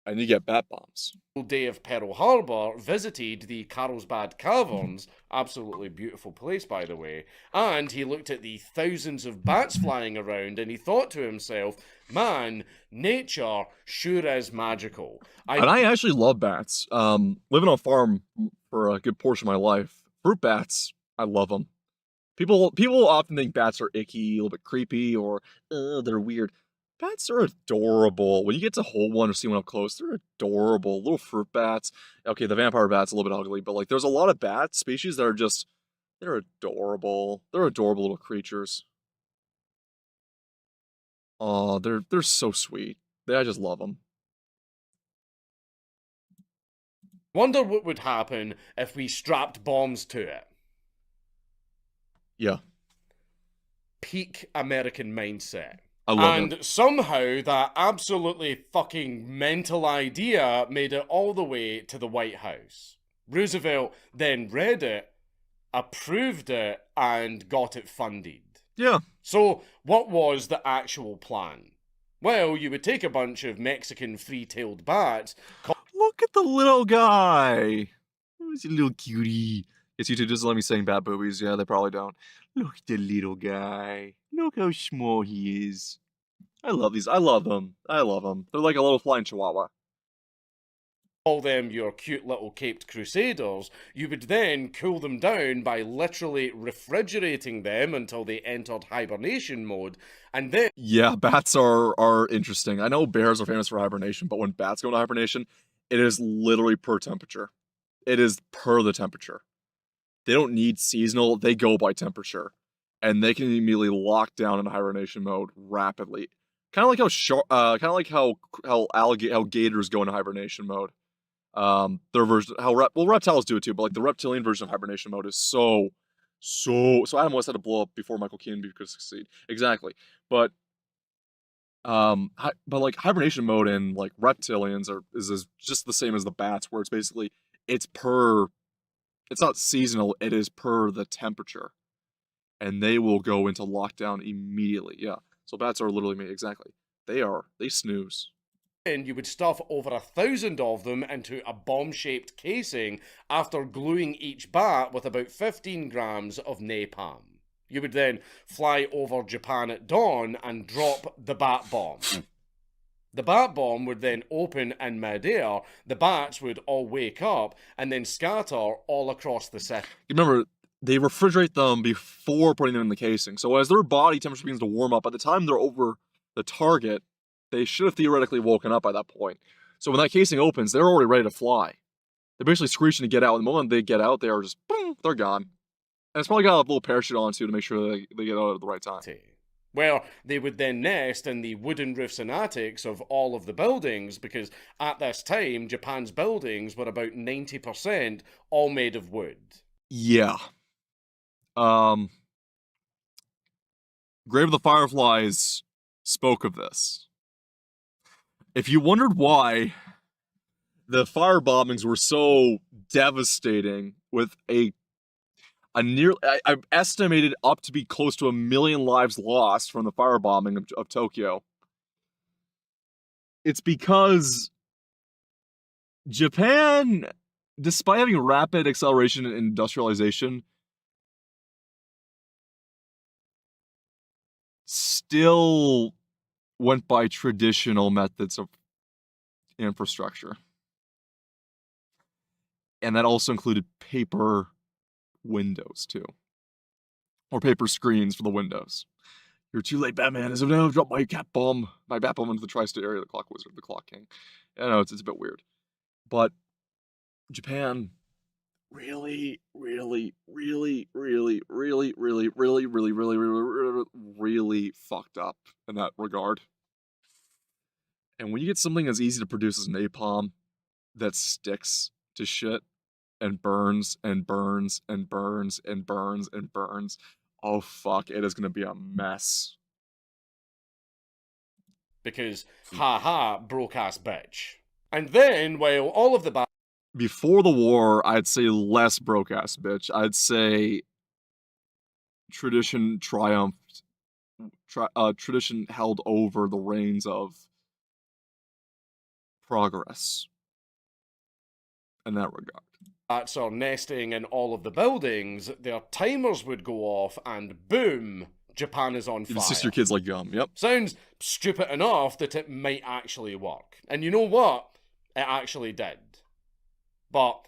And you get bat bombs. day of Pearl Harbor visited the Carlsbad Caverns, absolutely beautiful place by the way, and he looked at the thousands of bats flying around and he thought to himself, man, nature sure is magical. And I actually love bats. Living on a farm for a good portion of my life, fruit bats, I love them. People often think bats are icky, a little bit creepy, or they're weird. Bats are adorable. When you get to hold one or see one up close, they're adorable. Little fruit bats. Okay, the vampire bat's a little bit ugly, but like there's a lot of bat species that are just, they're adorable. They're adorable little creatures. Oh, they're so sweet. I just love them. Wonder what would happen if we strapped bombs to it. Yeah. Peak American mindset. I love and it. somehow that absolutely fucking mental idea made it all the way to the White House. Roosevelt then read it, approved it, and got it funded. Yeah. So, what was the actual plan? Well, you would take a bunch of Mexican three-tailed bats. Look at the little guy. He's a little cutie. Yes, YouTube doesn't let me sing bat boobies. Yeah, they probably don't. Look at the little guy. Look how small he is. I love these. I love them. They're like a little flying chihuahua. Call them your cute little caped crusaders. You would then cool them down by literally refrigerating them until they entered hibernation mode, and then... Yeah, bats are interesting. I know bears are famous for hibernation, but when bats go into hibernation, it is literally per temperature. It is per the temperature. they don't need seasonal, they go by temperature. And they can immediately lock down in hibernation mode rapidly. Kind of like how gators go into hibernation mode. Their version, reptiles do it too, but like the reptilian version of hibernation mode is so Adam West had to blow up before Michael Keaton could succeed. Exactly. But like hibernation mode and like reptilians is just the same as the bats, where it's basically it's not seasonal, it is per the temperature. And they will go into lockdown immediately. Yeah. So bats are literally me, exactly. They snooze. And you would stuff over 1,000 of them into a bomb-shaped casing after gluing each bat with about 15 grams of napalm. You would then fly over Japan at dawn and drop the bat bomb. The bat bomb would then open in mid-air, the bats would all wake up, and then scatter all across the city. Remember, they refrigerate them before putting them in the casing. So as their body temperature begins to warm up, by the time they're over the target, they should have theoretically woken up by that point. So when that casing opens, they're already ready to fly. They're basically screeching to get out. And the moment they get out, they are just, boom, they're gone. And it's probably got a little parachute on too to make sure they get out at the right time. Where they would then nest in the wooden roofs and attics of all of the buildings, because at this time, Japan's buildings were about 90% all made of wood. Yeah. Grave of the Fireflies spoke of this. If you wondered why the fire bombings were so devastating, with I've estimated up to be close to 1 million lives lost from the firebombing of Tokyo, it's because Japan, despite having rapid acceleration and industrialization, still went by traditional methods of infrastructure. And that also included paper windows, too. Or paper screens for the windows. You're too late, Batman. As of now, I've dropped my bat bomb into the tri-state area, the Clock Wizard, the Clock King. I know, it's a bit weird. But Japan really fucked up in that regard. And when you get something as easy to produce as napalm that sticks to shit and burns and burns and burns and burns and burns, oh fuck, it is gonna be a mess. Because, haha, broke-ass bitch. And then, while all of the before the war, I'd say less broke-ass bitch. I'd say tradition triumphed. Tradition held over the reins of progress in that regard. Bats are nesting in all of the buildings, their timers would go off, and boom, Japan is on fire. You insist your kids like gum, yep. Sounds stupid enough that it might actually work. And you know what? It actually did. But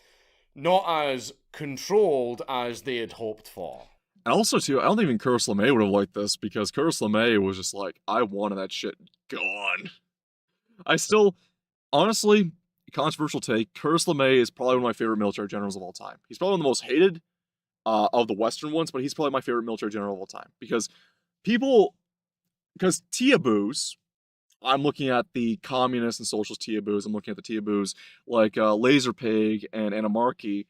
not as controlled as they had hoped for. And also, too, I don't think even Curtis LeMay would have liked this, because Curtis LeMay was just like, I wanted that shit gone. Honestly, controversial take, Curtis LeMay is probably one of my favorite military generals of all time. He's probably one of the most hated of the Western ones, but he's probably my favorite military general of all time. Because Tiaboos, I'm looking at the communist and socialist Tiaboos, I'm looking at the Tiaboos like Laserpig and Anamarchy,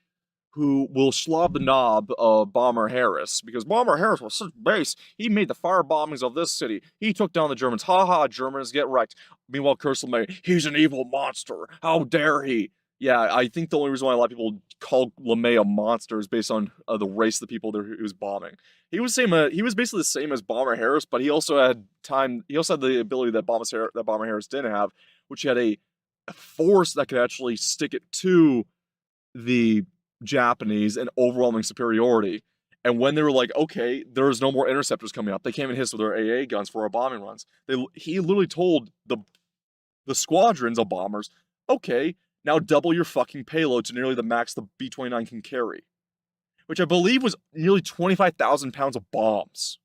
who will slob the knob of Bomber Harris, because Bomber Harris was such base. He made the fire bombings of this city. He took down the Germans. Ha ha, Germans, get wrecked. Meanwhile, Curtis LeMay, he's an evil monster. How dare he? Yeah, I think the only reason why a lot of people call LeMay a monster is based on the race of the people he was bombing. He was basically the same as Bomber Harris, but he also had the ability that Bomber Harris didn't have, which he had a force that could actually stick it to the Japanese and overwhelming superiority. And when they were like, okay, there's no more interceptors coming up, they came and hit us with their AA guns for our bombing runs. He literally told the squadrons of bombers, okay, now double your fucking payload to nearly the max the B-29 can carry, which I believe was nearly 25,000 pounds of bombs.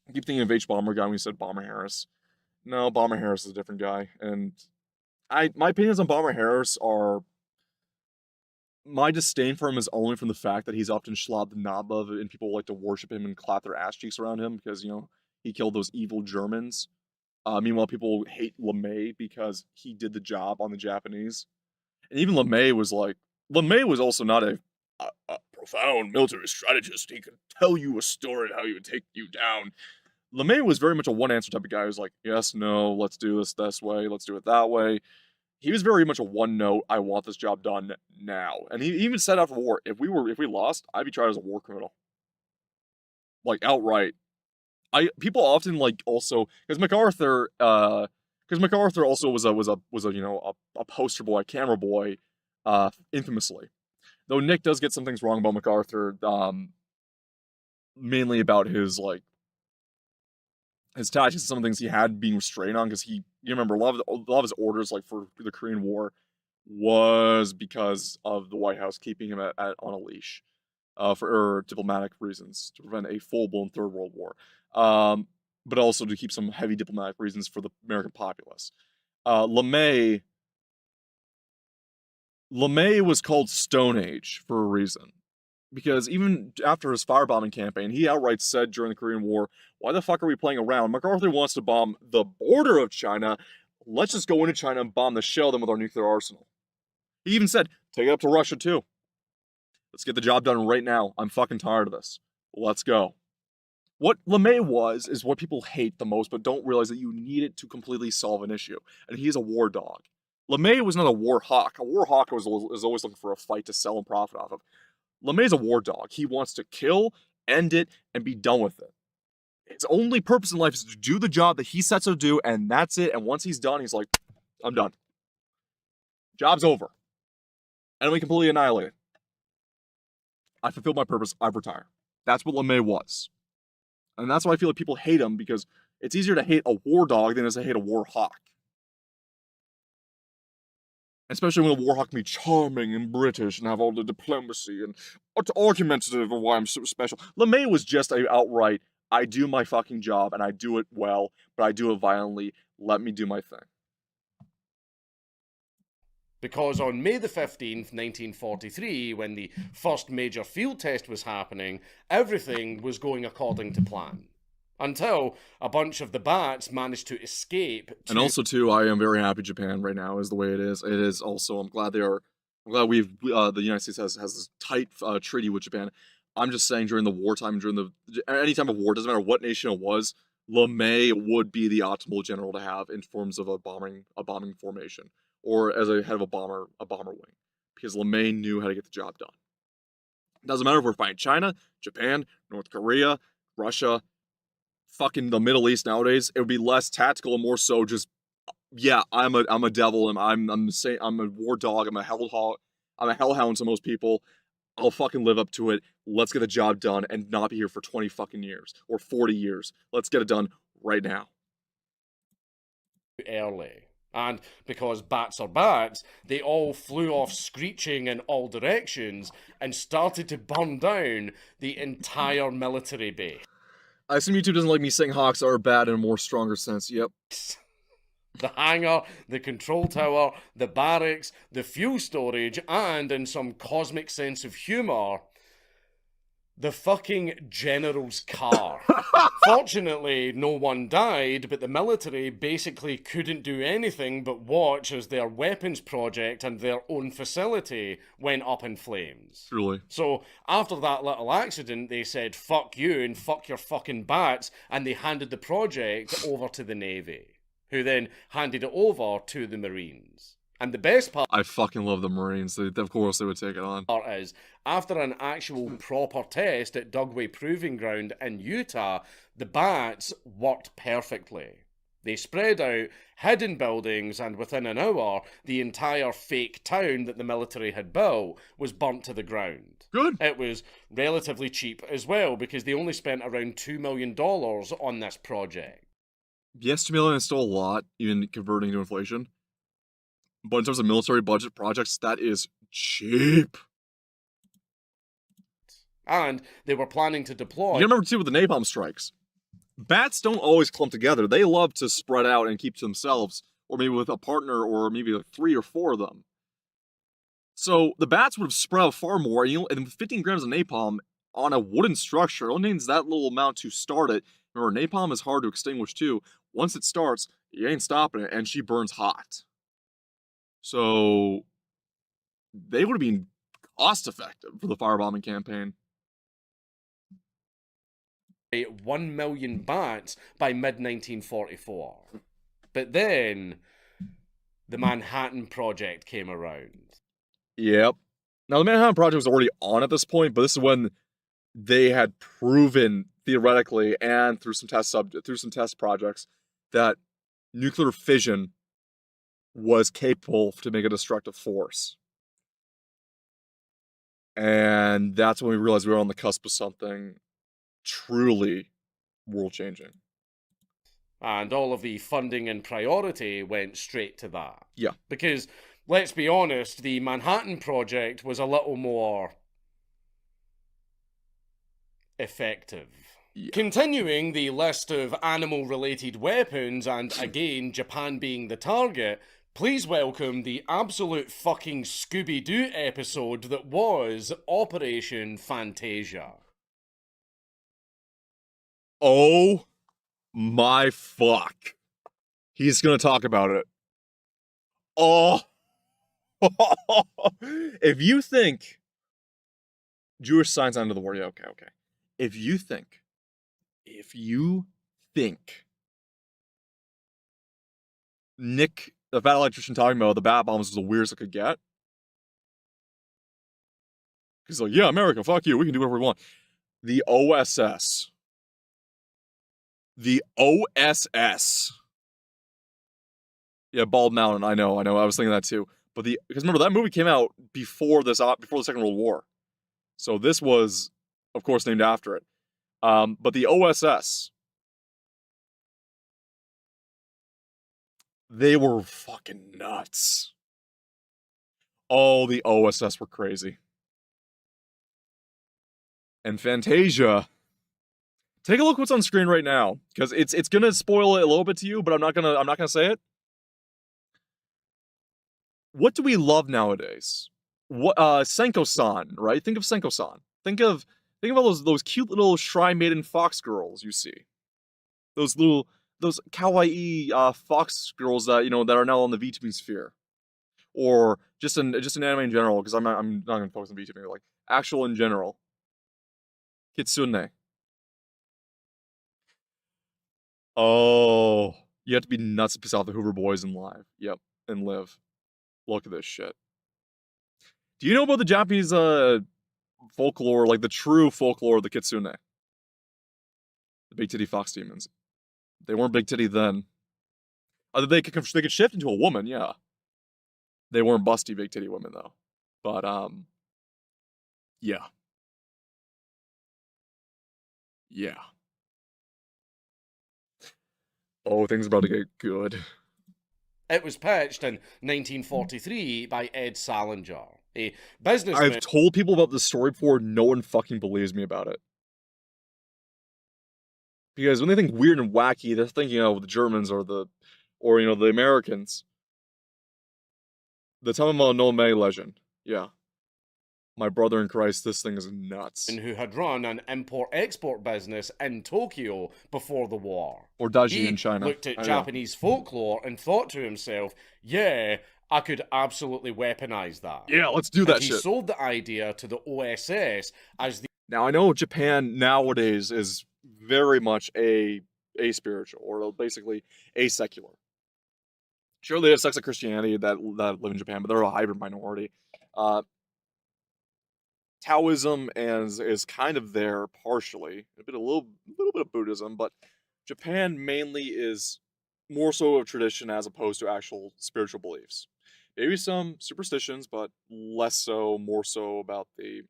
I keep thinking of H-Bomber guy when you said Bomber Harris. No, Bomber Harris is a different guy, and my opinions on Bomber Harris are my disdain for him is only from the fact that he's often Schlab Nabov, and people like to worship him and clap their ass cheeks around him because, you know, he killed those evil Germans. Meanwhile, people hate LeMay because he did the job on the Japanese. And even LeMay was like, LeMay was also not a profound military strategist. He could tell you a story of how he would take you down. LeMay was very much a one-answer type of guy who's like, yes, no, let's do this way, let's do it that way. He was very much a one-note, I want this job done now. And he even said after war, if we lost, I'd be tried as a war criminal. Like, outright. People often, like, also, because MacArthur also was a you know, a poster boy, camera boy, infamously. Though Nick does get some things wrong about MacArthur, mainly about his, like, his tactics and some of the things he had being restrained on, because you remember, a lot of his orders, like, for the Korean War, was because of the White House keeping him on a leash, for diplomatic reasons, to prevent a full-blown Third World War. But also to keep some heavy diplomatic reasons for the American populace. LeMay was called Stone Age for a reason. Because even after his firebombing campaign, he outright said during the Korean War, why the fuck are we playing around? MacArthur wants to bomb the border of China. Let's just go into China and bomb the shell them with our nuclear arsenal. He even said, take it up to Russia too. Let's get the job done right now. I'm fucking tired of this. Let's go. What LeMay is what people hate the most, but don't realize that you need it to completely solve an issue. And he is a war dog. LeMay was not a war hawk. A war hawk is always looking for a fight to sell and profit off of. LeMay's a war dog. He wants to kill, end it, and be done with it. His only purpose in life is to do the job that he sets to do, and that's it. And once he's done, he's like, I'm done. Job's over. And we completely annihilate it. I fulfilled my purpose. I retire. That's what LeMay was. And that's why I feel like people hate him, because it's easier to hate a war dog than it is to hate a war hawk. Especially when a war hawk can be charming and British and have all the diplomacy and argumentative of why I'm so special. LeMay was just a outright, I do my fucking job and I do it well, but I do it violently. Let me do my thing. Because on May the 15th, 1943, when the first major field test was happening, everything was going according to plan. Until a bunch of the bats managed to escape. And also, too, I am very happy Japan right now is the way it is. It is also, I'm glad the United States has this tight treaty with Japan. I'm just saying during the wartime, any time of war, doesn't matter what nation it was, LeMay would be the optimal general to have in forms of a bombing formation, or as a head of a bomber wing, because LeMay knew how to get the job done. It doesn't matter if we're fighting China, Japan, North Korea, Russia, fucking the Middle East nowadays. It would be less tactical and more so just, yeah, I'm a devil, and I'm a war dog, I'm a hellhound to most people. I'll fucking live up to it. Let's get the job done and not be here for 20 fucking years or 40 years. Let's get it done right now. Early. And because bats are bats, they all flew off screeching in all directions and started to burn down the entire military base. I assume YouTube doesn't like me saying hawks are bad in a more stronger sense. Yep. The hangar, the control tower, the barracks, the fuel storage, and, in some cosmic sense of humour, the fucking general's car. Fortunately, no one died, but the military basically couldn't do anything but watch as their weapons project and their own facility went up in flames. Truly. So, after that little accident, they said, fuck you and fuck your fucking bats, and they handed the project over to the Navy, who then handed it over to the Marines. And the best part... I fucking love the Marines. Of course they would take it on. ...is, after an actual proper test at Dugway Proving Ground in Utah, the bats worked perfectly. They spread out, hid in buildings, and within an hour, the entire fake town that the military had built was burnt to the ground. Good. It was relatively cheap as well, because they only spent around $2 million on this project. Yes, $2 million is still a lot, even converting to inflation. But in terms of military budget projects, that is cheap. And they were planning to deploy... You remember, too, with the napalm strikes. Bats don't always clump together. They love to spread out and keep to themselves, or maybe with a partner, or maybe like 3 or 4 of them. So the bats would have spread out far more, and 15 grams of napalm on a wooden structure only needs that little amount to start it. Remember, napalm is hard to extinguish too. Once it starts, you ain't stopping it, and she burns hot. So they would have been cost effective for the firebombing campaign. 1 million bats by mid-1944. But then, the Manhattan Project came around. Yep. Now the Manhattan Project was already on at this point, but this is when they had proven theoretically and through some test projects that nuclear fission was capable to make a destructive force. And that's when we realized we were on the cusp of something truly world-changing. And all of the funding and priority went straight to that. Yeah. Because, let's be honest, the Manhattan Project was a little more effective. Yeah. Continuing the list of animal-related weapons, and again, Japan being the target, please welcome the absolute fucking Scooby-Doo episode that was Operation Fantasia. Oh my fuck. He's gonna talk about it. Oh. If you think Jewish science under the war, yeah, okay. If you think Nick, the fat electrician, talking about the bat bombs was the weirdest it could get, he's like, yeah, America, fuck you, we can do whatever we want. The OSS. Yeah, Bald Mountain, I know, I was thinking that too. But because remember, that movie came out before the Second World War. So this was, of course, named after it. But the OSS, they were fucking nuts. Oh, the OSS were crazy. And Fantasia, take a look what's on screen right now, because it's gonna spoil it a little bit to you, but I'm not gonna say it. What do we love nowadays? What Senko-san, right? Think of Senko-san. Think of all those cute little Shrine Maiden fox girls you see. Those kawaii fox girls that that are now on the VTubing sphere, or just an anime in general. Because I'm not gonna focus on VTubing, like actual in general. Kitsune. Oh, you have to be nuts to piss off the Hoover boys and live. Look at this shit. Do you know about the Japanese folklore, like the true folklore of the Kitsune? The big titty fox demons. They weren't big titty then. They could shift into a woman, yeah. They weren't busty big titty women though. But yeah. Yeah. Oh, things are about to get good. It was pitched in 1943 by Ed Salinger, a businessman. I've told people about this story before, no one fucking believes me about it. Because when they think weird and wacky, they're thinking of the Germans or the Americans. The Tamamo no Mae legend. Yeah. My brother in Christ, this thing is nuts. Who had run an import-export business in Tokyo before the war. Or Daji in China. He looked at Japanese folklore and thought to himself, yeah, I could absolutely weaponize that. Yeah, let's do that shit. He sold the idea to the OSS as the... Now, I know Japan nowadays is very much spiritual, or basically secular. Sure, they have sects of Christianity that live in Japan, but they're a hybrid minority. Taoism is kind of there partially, a little bit of Buddhism, but Japan mainly is more so of tradition as opposed to actual spiritual beliefs. Maybe some superstitions, but less so, more so about the,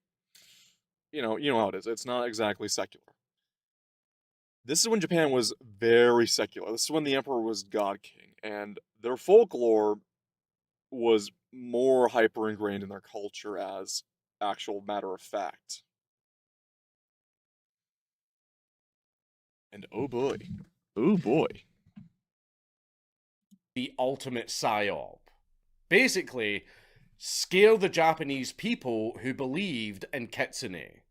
you know how it is. It's not exactly secular. This is when Japan was very secular. This is when the emperor was God King, and their folklore was more hyper ingrained in their culture as actual matter of fact. And oh boy. The ultimate psyop. Basically, scare the Japanese people who believed in kitsune.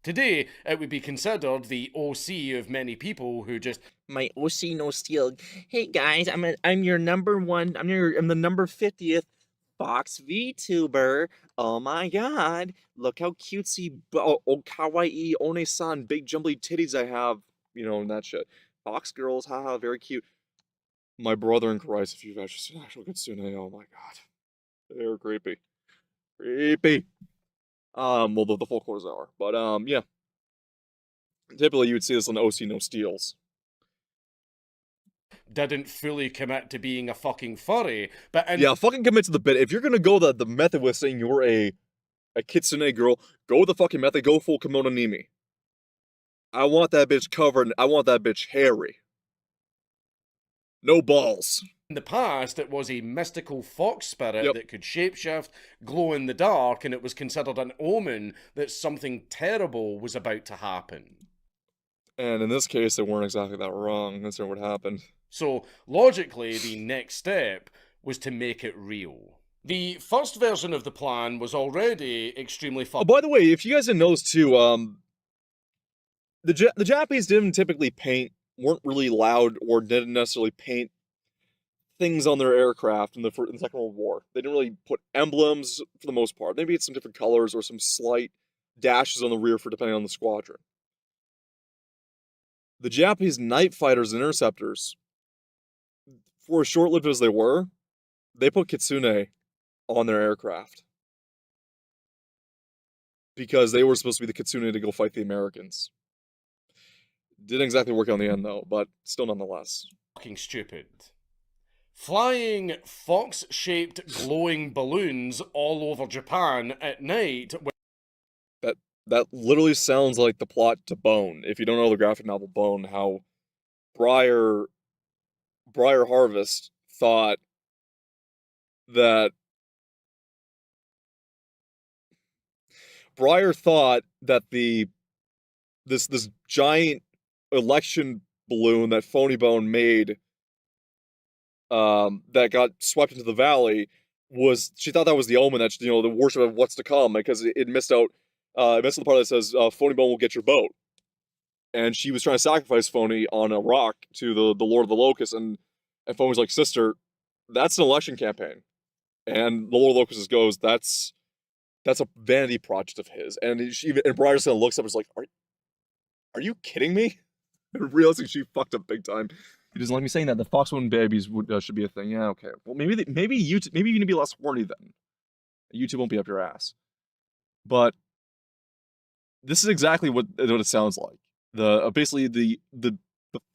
Today, it would be considered the OC of many people who just My OC no steel. Hey guys, I'm your number one. I'm the number 50th Fox VTuber. Oh my god, look how cutesy, kawaii one-san big jumbly titties I have. You know, and that shit. Fox girls, haha, very cute. My brother in Christ, if you've actually seen actual Kitsune, oh my god. They're creepy. Creepy. Well, the folklores are. But, yeah. Typically, you would see this on OC No Steals. didn't fully commit to being a fucking furry, but in Yeah, fucking commit to the bit. If you're gonna go the method with saying you're a Kitsune girl, go the fucking method, go full kimono Nimi. I want that bitch covered, I want that bitch hairy. No balls. the past, it was a mystical fox spirit Yep. that could shapeshift, glow in the dark, and it was considered an omen that something terrible was about to happen. And in this case, they weren't exactly that wrong. That's not what happened. So, logically, the next step was to make it real. The first version of the plan was already extremely Oh, by the way, if you guys didn't know this too, the Japanese didn't typically weren't really loud, or didn't necessarily paint things on their aircraft in the Second World War. They didn't really put emblems for the most part. Maybe it's some different colors or some slight dashes on the rear for depending on the squadron. The Japanese night fighters and interceptors, for as short-lived as they were, they put kitsune on their aircraft. Because they were supposed to be the kitsune to go fight the Americans. Didn't exactly work out in the end, though, but still nonetheless. fucking stupid. Flying fox-shaped glowing balloons all over Japan at night. That literally sounds like the plot to Bone. If you don't know the graphic novel Bone, how Briar Harvest thought that this giant election balloon that Phony Bone made, that got swept into the valley, she thought that was the omen, that, you know, the worship of what's to come, because it missed out. It missed the part that says, Phony Bone will get your boat. And she was trying to sacrifice Phony on a rock to the Lord of the Locusts, and Phony was like, sister, that's an election campaign. And the Lord of the Locusts goes, that's a vanity project of his. And Briar just kind of looks up and is like, are you kidding me? And realizing she fucked up big time. He doesn't like me saying that. The Foxwoman babies should be a thing. Yeah, okay. Well, maybe you need to be less horny then. YouTube won't be up your ass. But this is exactly what it sounds like. Basically the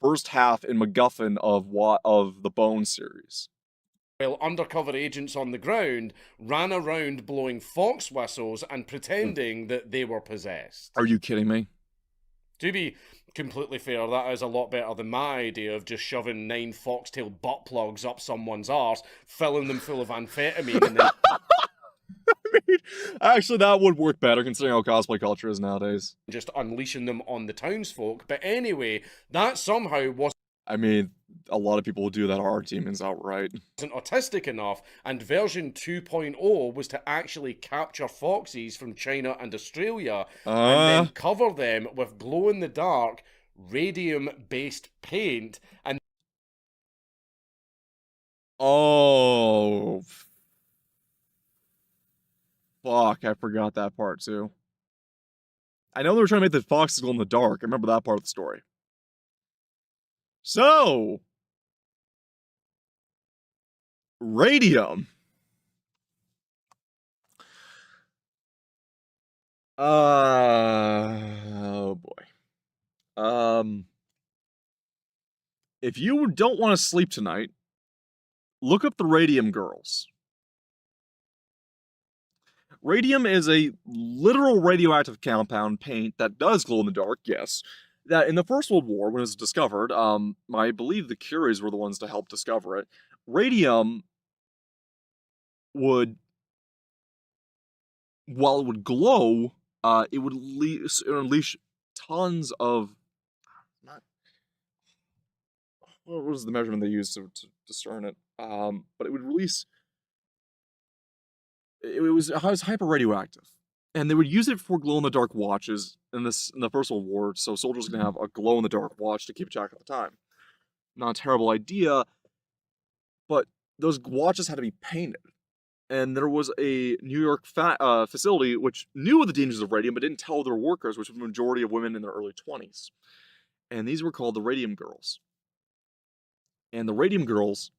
first half in MacGuffin of the Bone series. While undercover agents on the ground ran around blowing fox whistles and pretending that they were possessed. Are you kidding me? To be completely fair, that is a lot better than my idea of just shoving 9 foxtail butt plugs up someone's arse, filling them full of amphetamine, and then I mean, actually, that would work better considering how cosplay culture is nowadays. just unleashing them on the townsfolk. But anyway, that somehow wasn't I mean, a lot of people will do that to our demons outright. autistic enough, and version 2.0 was to actually capture foxes from China and Australia and then cover them with glow-in-the-dark radium-based paint, and Oh, fuck, I forgot that part too. I know they were trying to make the foxes glow in the dark. I remember that part of the story. So, radium. Oh boy. If you don't want to sleep tonight, look up the Radium Girls. Radium is a literal radioactive compound paint that does glow in the dark, yes. That in the First World War, when it was discovered, I believe the Curies were the ones to help discover it. Radium would, while it would glow, it would unleash tons of, what was the measurement they used to discern it? But it would release it was hyper radioactive, and they would use it for glow in the dark watches in the First World War. So soldiers can have a glow in the dark watch to keep track of the time. Not a terrible idea, but those watches had to be painted. And there was a New York facility which knew of the dangers of radium but didn't tell their workers, which was the majority of women in their early 20s. And these were called the Radium Girls. And the Radium Girls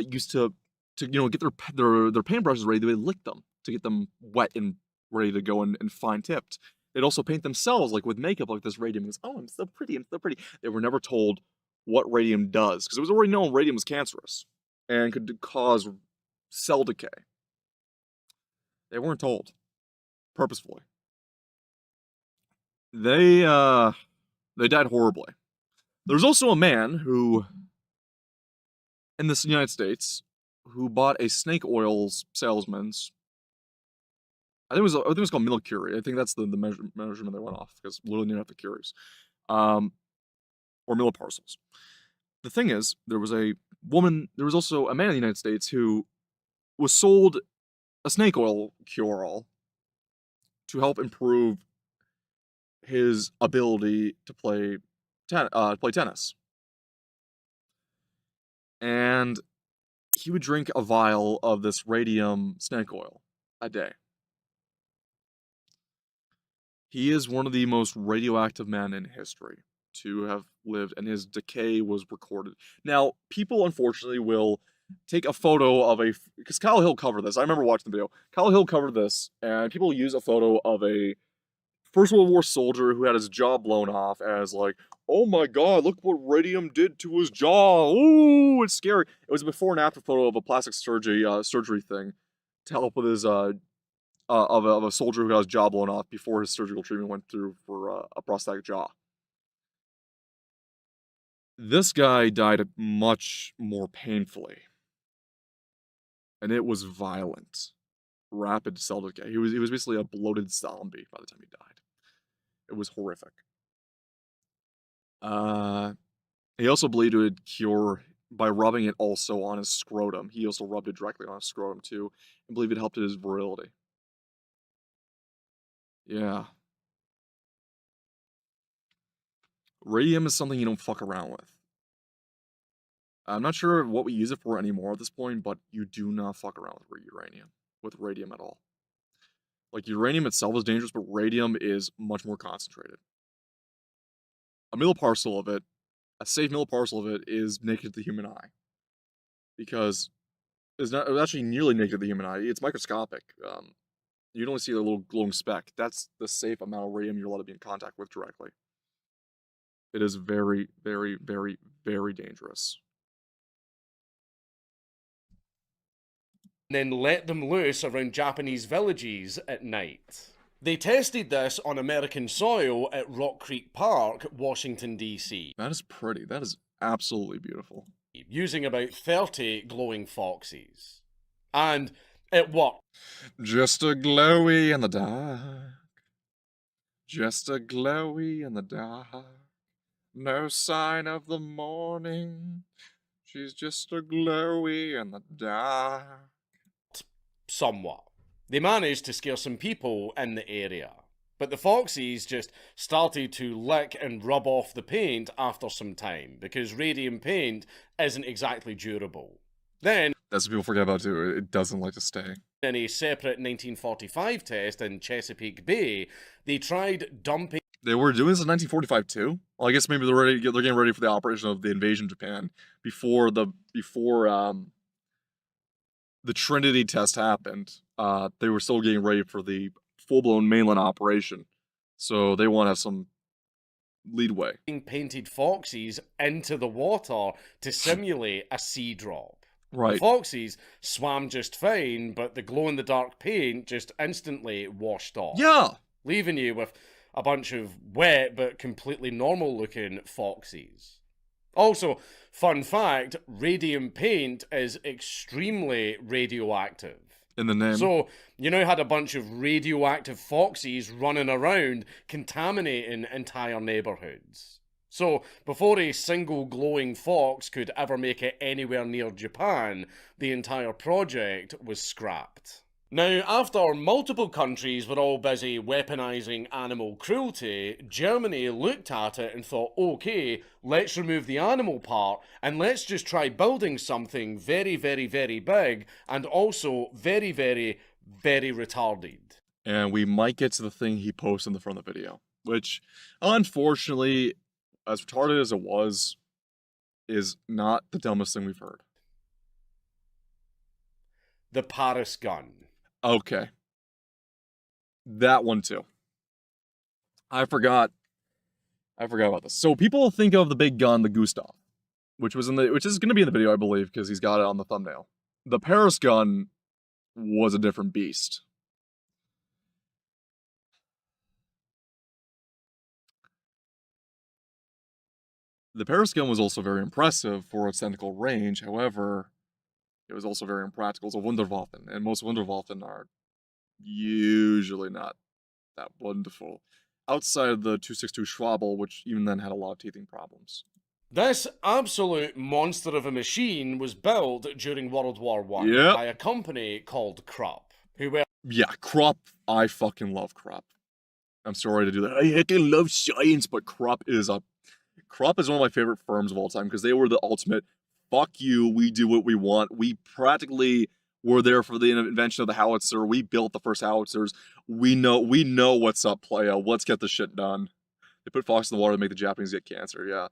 used to get their paintbrushes ready. They would lick them to get them wet and ready to go and fine tipped. They'd also paint themselves like with makeup like this radium. Goes, oh, I'm so pretty, I'm so pretty. They were never told what radium does because it was already known radium was cancerous and could cause cell decay. They weren't told purposefully. They died horribly. There's also a man who, in the United States, who bought a snake oil salesman's. I think it was called millicuri. I think that's the measurement they went off because literally named after curies, or milliparcels. The thing is, there was also a man in the United States who was sold a snake oil cure-all to help improve his ability to play tennis. And he would drink a vial of this radium snake oil a day. He is one of the most radioactive men in history to have lived, and his decay was recorded. Now, people unfortunately will take a photo of because Kyle Hill covered this. I remember watching the video. Kyle Hill covered this, and people use a photo of a First World War soldier who had his jaw blown off as like, oh my god, look what radium did to his jaw. Ooh, it's scary. It was a before and after photo of a plastic surgery thing to help with his of a soldier who got his jaw blown off before his surgical treatment went through for a prosthetic jaw. This guy died much more painfully. And it was violent. Rapid cell decay. He was basically a bloated zombie by the time he died. It was horrific. He also believed it would cure by rubbing it also on his scrotum. He also rubbed it directly on his scrotum too, and believed it helped his virility. Yeah. Radium is something you don't fuck around with. I'm not sure what we use it for anymore at this point, but you do not fuck around with radium at all. Like, uranium itself is dangerous, but radium is much more concentrated. A milliparcel of it, a safe milliparcel of it, is naked to the human eye. Because it's actually nearly naked to the human eye. It's microscopic. You'd only see a little glowing speck. That's the safe amount of radium you're allowed to be in contact with directly. It is very, very, very, very dangerous. Then let them loose around Japanese villages at night. They tested this on American soil at Rock Creek Park, Washington, D.C. That is pretty. That is absolutely beautiful. Using about 30 glowing foxes. And it worked. Just a glowy in the dark. Just a glowy in the dark. No sign of the morning. She's just a glowy in the dark. Somewhat. They managed to scare some people in the area. But the foxes just started to lick and rub off the paint after some time, because radium paint isn't exactly durable. Then, that's what people forget about too, it doesn't like to stay. In a separate 1945 test in Chesapeake Bay, they tried dumping... They were doing this in 1945 too? Well, I guess maybe they're getting ready for the operation of the invasion of Japan before the Trinity test happened. They were still getting ready for the full-blown mainland operation, so they want to have some leadway. Painted foxes into the water to simulate a sea drop. Right. The foxes swam just fine, but the glow-in-the-dark paint just instantly washed off. Yeah! Leaving you with a bunch of wet but completely normal-looking foxes. Also, fun fact, radium paint is extremely radioactive. In the name. So, you now had a bunch of radioactive foxes running around, contaminating entire neighborhoods. So, before a single glowing fox could ever make it anywhere near Japan, the entire project was scrapped. Now, after multiple countries were all busy weaponizing animal cruelty, Germany looked at it and thought, okay, let's remove the animal part and let's just try building something very, very, very big and also very, very, very retarded. And we might get to the thing he posted in the front of the video, which, unfortunately, as retarded as it was, is not the dumbest thing we've heard. The Paris gun. Okay. That one too. I forgot about this. So people think of the big gun, the Gustav, which is going to be in the video, I believe, because he's got it on the thumbnail. The Paris gun was a different beast. The Paris gun was also very impressive for its technical range. However, it was also very impractical. It's a Wunderwaffen, and most Wunderwaffen are usually not that wonderful. Outside of the 262 Schwabel, which even then had a lot of teething problems. This absolute monster of a machine was built during World War I Yep. by a company called Krupp, who were Yeah, Krupp. I fucking love Krupp. I'm sorry to do that. I fucking love science, but Krupp is one of my favorite firms of all time because they were the ultimate fuck you, we do what we want. We practically were there for the invention of the howitzer. We built the first howitzers. We know what's up, playa. Let's get the shit done. They put Fox in the water to make the Japanese get cancer, yeah.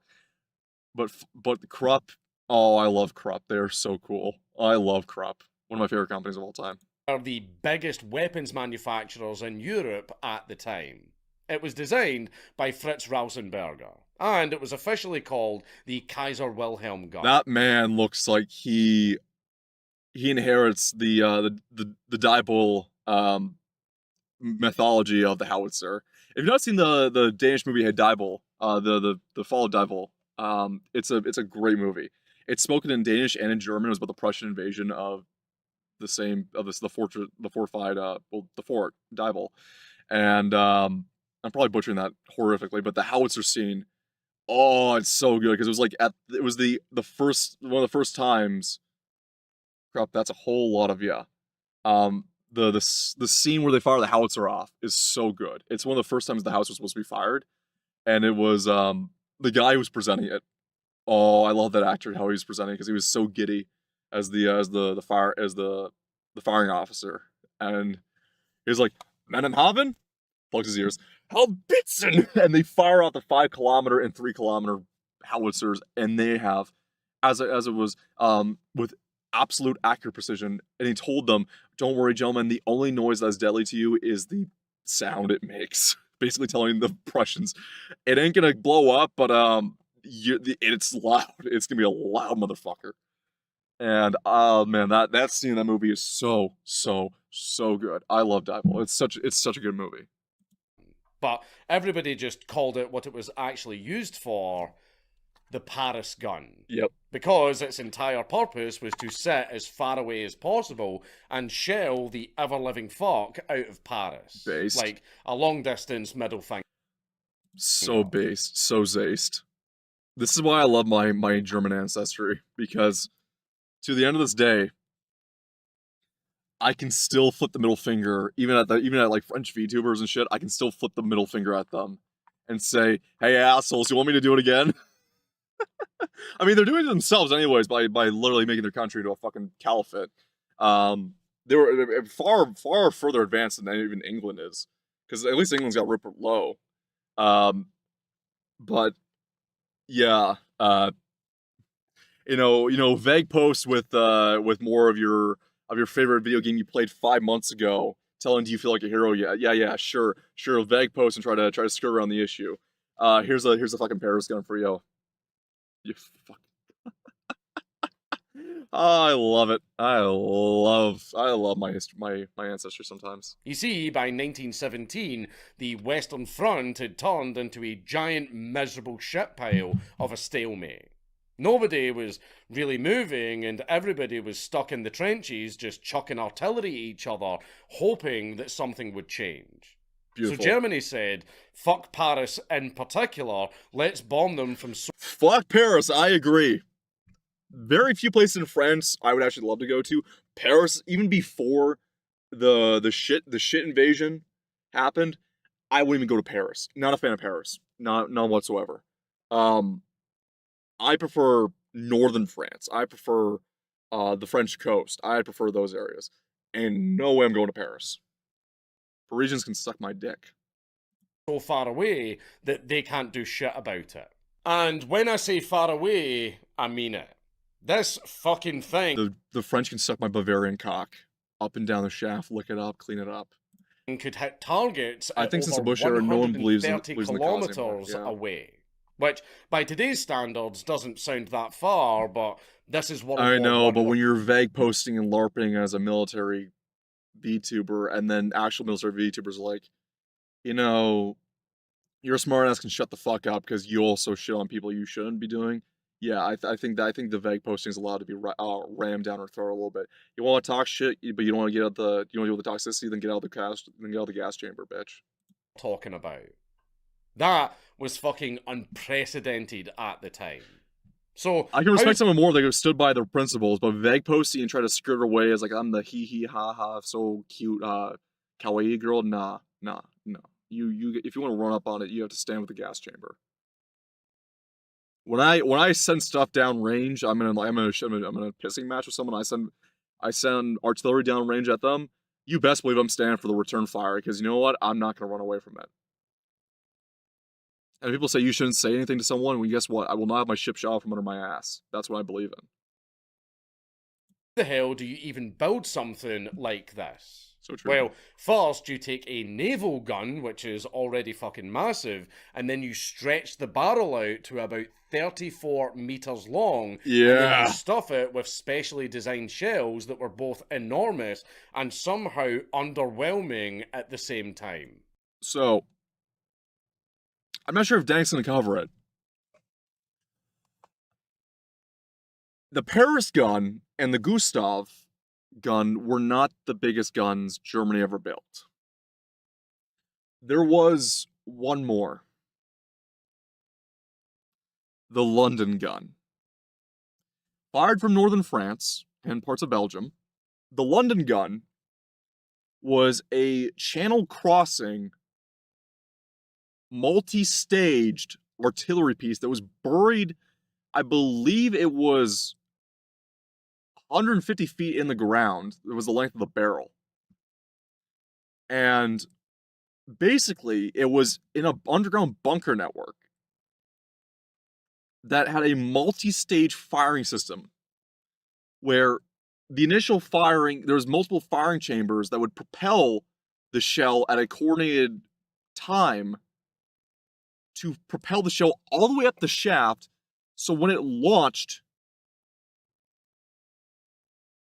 But Krupp, oh, I love Krupp. They're so cool. I love Krupp. One of my favorite companies of all time. the biggest weapons manufacturers in Europe at the time. It was designed by Fritz Rausenberger, and it was officially called the Kaiser Wilhelm gun. That man looks like he inherits the Diebel mythology of the howitzer. If you've not seen the Danish movie Diebel, the Fall of Diebel, it's a great movie. It's spoken in Danish and in German. It was about the Prussian invasion of the fort Diebel, and I'm probably butchering that horrifically, but the howitzer scene, oh, it's so good because it was like it was the first one of the first times. Crap, that's a whole lot of yeah. The scene where they fire the howitzer off is so good. It's one of the first times the howitzer was supposed to be fired, and it was the guy who was presenting it. Oh, I love that actor how he was presenting because he was so giddy as the firing officer, and he was like, "Menenhaven," plugs his ears, "Halbitzen," and they fire out the 5 kilometer and 3 kilometer howitzers, and they have, as it was, with absolute accurate precision. And he told them, "Don't worry, gentlemen. The only noise that's deadly to you is the sound it makes." Basically telling the Prussians, "It ain't gonna blow up, but it's loud. It's gonna be a loud motherfucker." And oh man, that scene in that movie is so good. I love Diebel. It's such a good movie. But everybody just called it what it was actually used for, the Paris gun. Yep. Because its entire purpose was to sit as far away as possible and shell the ever-living fuck out of Paris. Based. Like a long-distance middle finger. So based, so zaced. This is why I love my German ancestry, because to the end of this day, I can still flip the middle finger, even at like French VTubers and shit. I can still flip the middle finger at them and say, "Hey assholes, you want me to do it again?" I mean, they're doing it themselves anyways by literally making their country into a fucking caliphate. They were far further advanced than even England is, because at least England's got Rupert Lowe. But yeah, vague posts with more of your favorite video game you played 5 months ago, telling, "Do you feel like a hero yet?" Yeah, sure. Vague post and try to skirt around the issue. Here's a fucking Paris gun for you. You fuck. I love it. I love my ancestry sometimes. You see, by 1917, the Western Front had turned into a giant, miserable shit pile of a stalemate. Nobody was really moving, and everybody was stuck in the trenches just chucking artillery at each other, hoping that something would change. Beautiful. So Germany said, fuck Paris in particular, let's bomb them from... Fuck Paris, I agree. Very few places in France I would actually love to go to. Paris, even before the shit invasion happened, I wouldn't even go to Paris. Not a fan of Paris. None whatsoever. I prefer northern France. I prefer the French coast. I prefer those areas. And no way I'm going to Paris. Parisians can suck my dick. So far away that they can't do shit about it. And when I say far away, I mean it. This fucking thing The French can suck my Bavarian cock. Up and down the shaft, lick it up, clean it up. could hit targets I at think since the over Bush era, no one believes in 130 the cause anymore. kilometers Yeah. away. Which, by today's standards, doesn't sound that far, but this is World I War know, One. but when you're vague posting and LARPing as a military VTuber, and then actual military VTubers are like, you know, you're a smart ass, can shut the fuck up because you also shit on people you shouldn't be doing. Yeah, I think the vague posting is allowed to be rammed down her throat a little bit. You want to talk shit, but you don't want to get out the you don't deal with the toxicity, then get out of the gas chamber, bitch. talking about. That was fucking unprecedented at the time. So I can respect someone more that have stood by their principles, but vague posting and try to skirt away as like I'm the hee hee ha ha so cute kawaii girl. Nah. You if you want to run up on it, you have to stand with the gas chamber. When I send stuff down range, I'm in a pissing match with someone. I send artillery down range at them. You best believe I'm standing for the return fire because you know what? I'm not gonna run away from it. And people say you shouldn't say anything to someone. Well, guess what? I will not have my ship shot from under my ass. That's what I believe in. the hell do you even build something like this? So true. Well, first you take a naval gun, which is already fucking massive, and then you stretch the barrel out to about 34 meters long. And then Yeah. you stuff it with specially designed shells that were both enormous and somehow underwhelming at the same time. So I'm not sure if Dank's gonna cover it. The Paris gun and the Gustav gun were not the biggest guns Germany ever built. There was one more. The London gun. Fired from northern France and parts of Belgium, the London gun was a channel crossing, multi-staged artillery piece that was buried, I believe it was 150 feet in the ground. It was the length of the barrel. And basically, it was in an underground bunker network that had a multi-stage firing system where the initial firing, there was multiple firing chambers that would propel the shell at a coordinated time to propel the shell all the way up the shaft, so when it launched,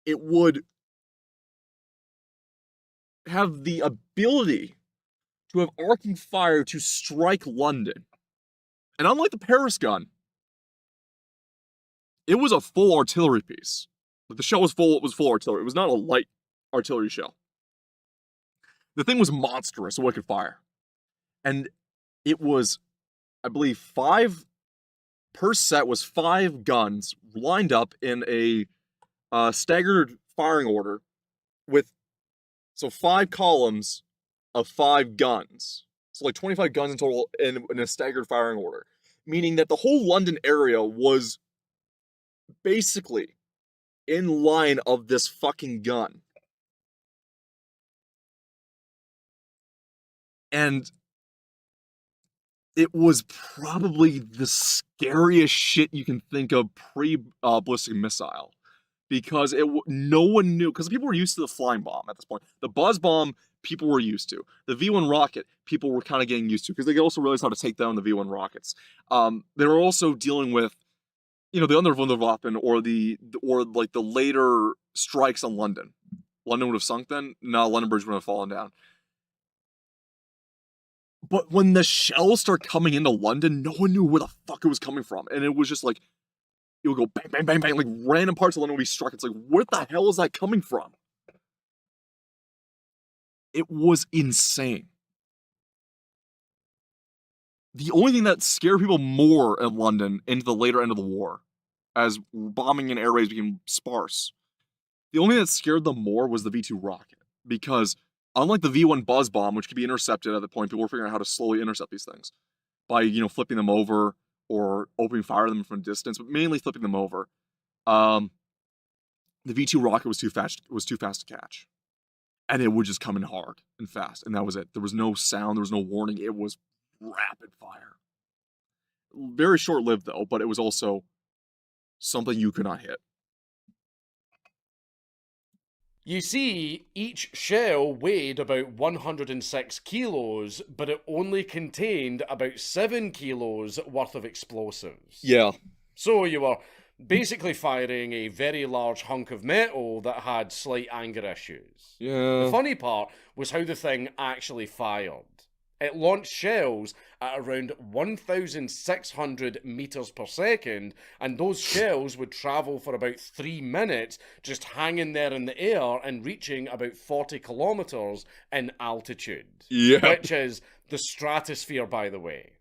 it would have the ability to have arcing fire to strike London. And unlike the Paris gun, it was a full artillery piece. Like the shell was full artillery. It was not a light artillery shell. The thing was monstrous, so it could fire. And it was, I believe, 5 per set was 5 guns lined up in a staggered firing order with 5 columns of 5 guns. So like 25 guns in total in a staggered firing order. Meaning that the whole London area was basically in line of this fucking gun. And it was probably the scariest shit you can think of pre-ballistic missile. Because no one knew, because people were used to the flying bomb at this point. The buzz bomb, people were used to. The V1 rocket, people were kind of getting used to, because they also realized how to take down the V1 rockets. They were also dealing with, the Underwunderwaffen or like the later strikes on London. London would have sunk then. No, London Bridge would have fallen down. But when the shells start coming into London, no one knew where the fuck it was coming from, and it was just like, it would go bang, bang, bang, bang, like random parts of London would be struck. It's like, where the hell is that coming from? It was insane. The only thing that scared people more in London into the later end of the war, as bombing and air raids became sparse, the only thing that scared them more was the V2 rocket. because unlike the V1 buzz bomb, which could be intercepted at the point, people were figuring out how to slowly intercept these things by, flipping them over or opening fire on them from a distance, but mainly flipping them over. The V2 rocket was too fast to catch. And it would just come in hard and fast, and that was it. There was no sound, there was no warning. It was rapid fire. Very short-lived, though, but it was also something you could not hit. You see, each shell weighed about 106 kilos, but it only contained about 7 kilos worth of explosives. Yeah. So you were basically firing a very large hunk of metal that had slight anger issues. Yeah. The funny part was how the thing actually fired. It launched shells at around 1,600 meters per second, and those shells would travel for about 3 minutes, just hanging there in the air and reaching about 40 kilometers in altitude. Yeah. Which is the stratosphere, by the way.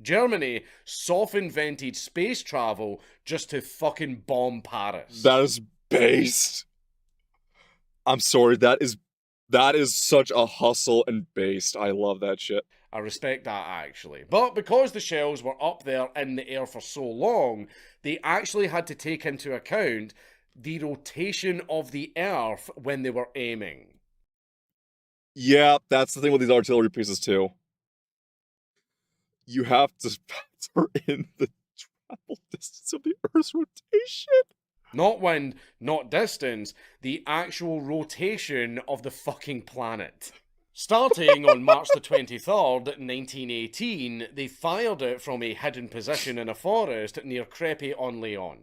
Germany soft-invented space travel just to fucking bomb Paris. That is based. I'm sorry, that is such a hustle and based. I love that shit. I respect that, actually. But because the shells were up there in the air for so long, they actually had to take into account the rotation of the Earth when they were aiming. Yeah, that's the thing with these artillery pieces, too. You have to factor in the travel distance of the Earth's rotation. Not wind, not distance, the actual rotation of the fucking planet. Starting on March the 23rd, 1918, they fired it from a hidden position in a forest near Crépy-en-Léon.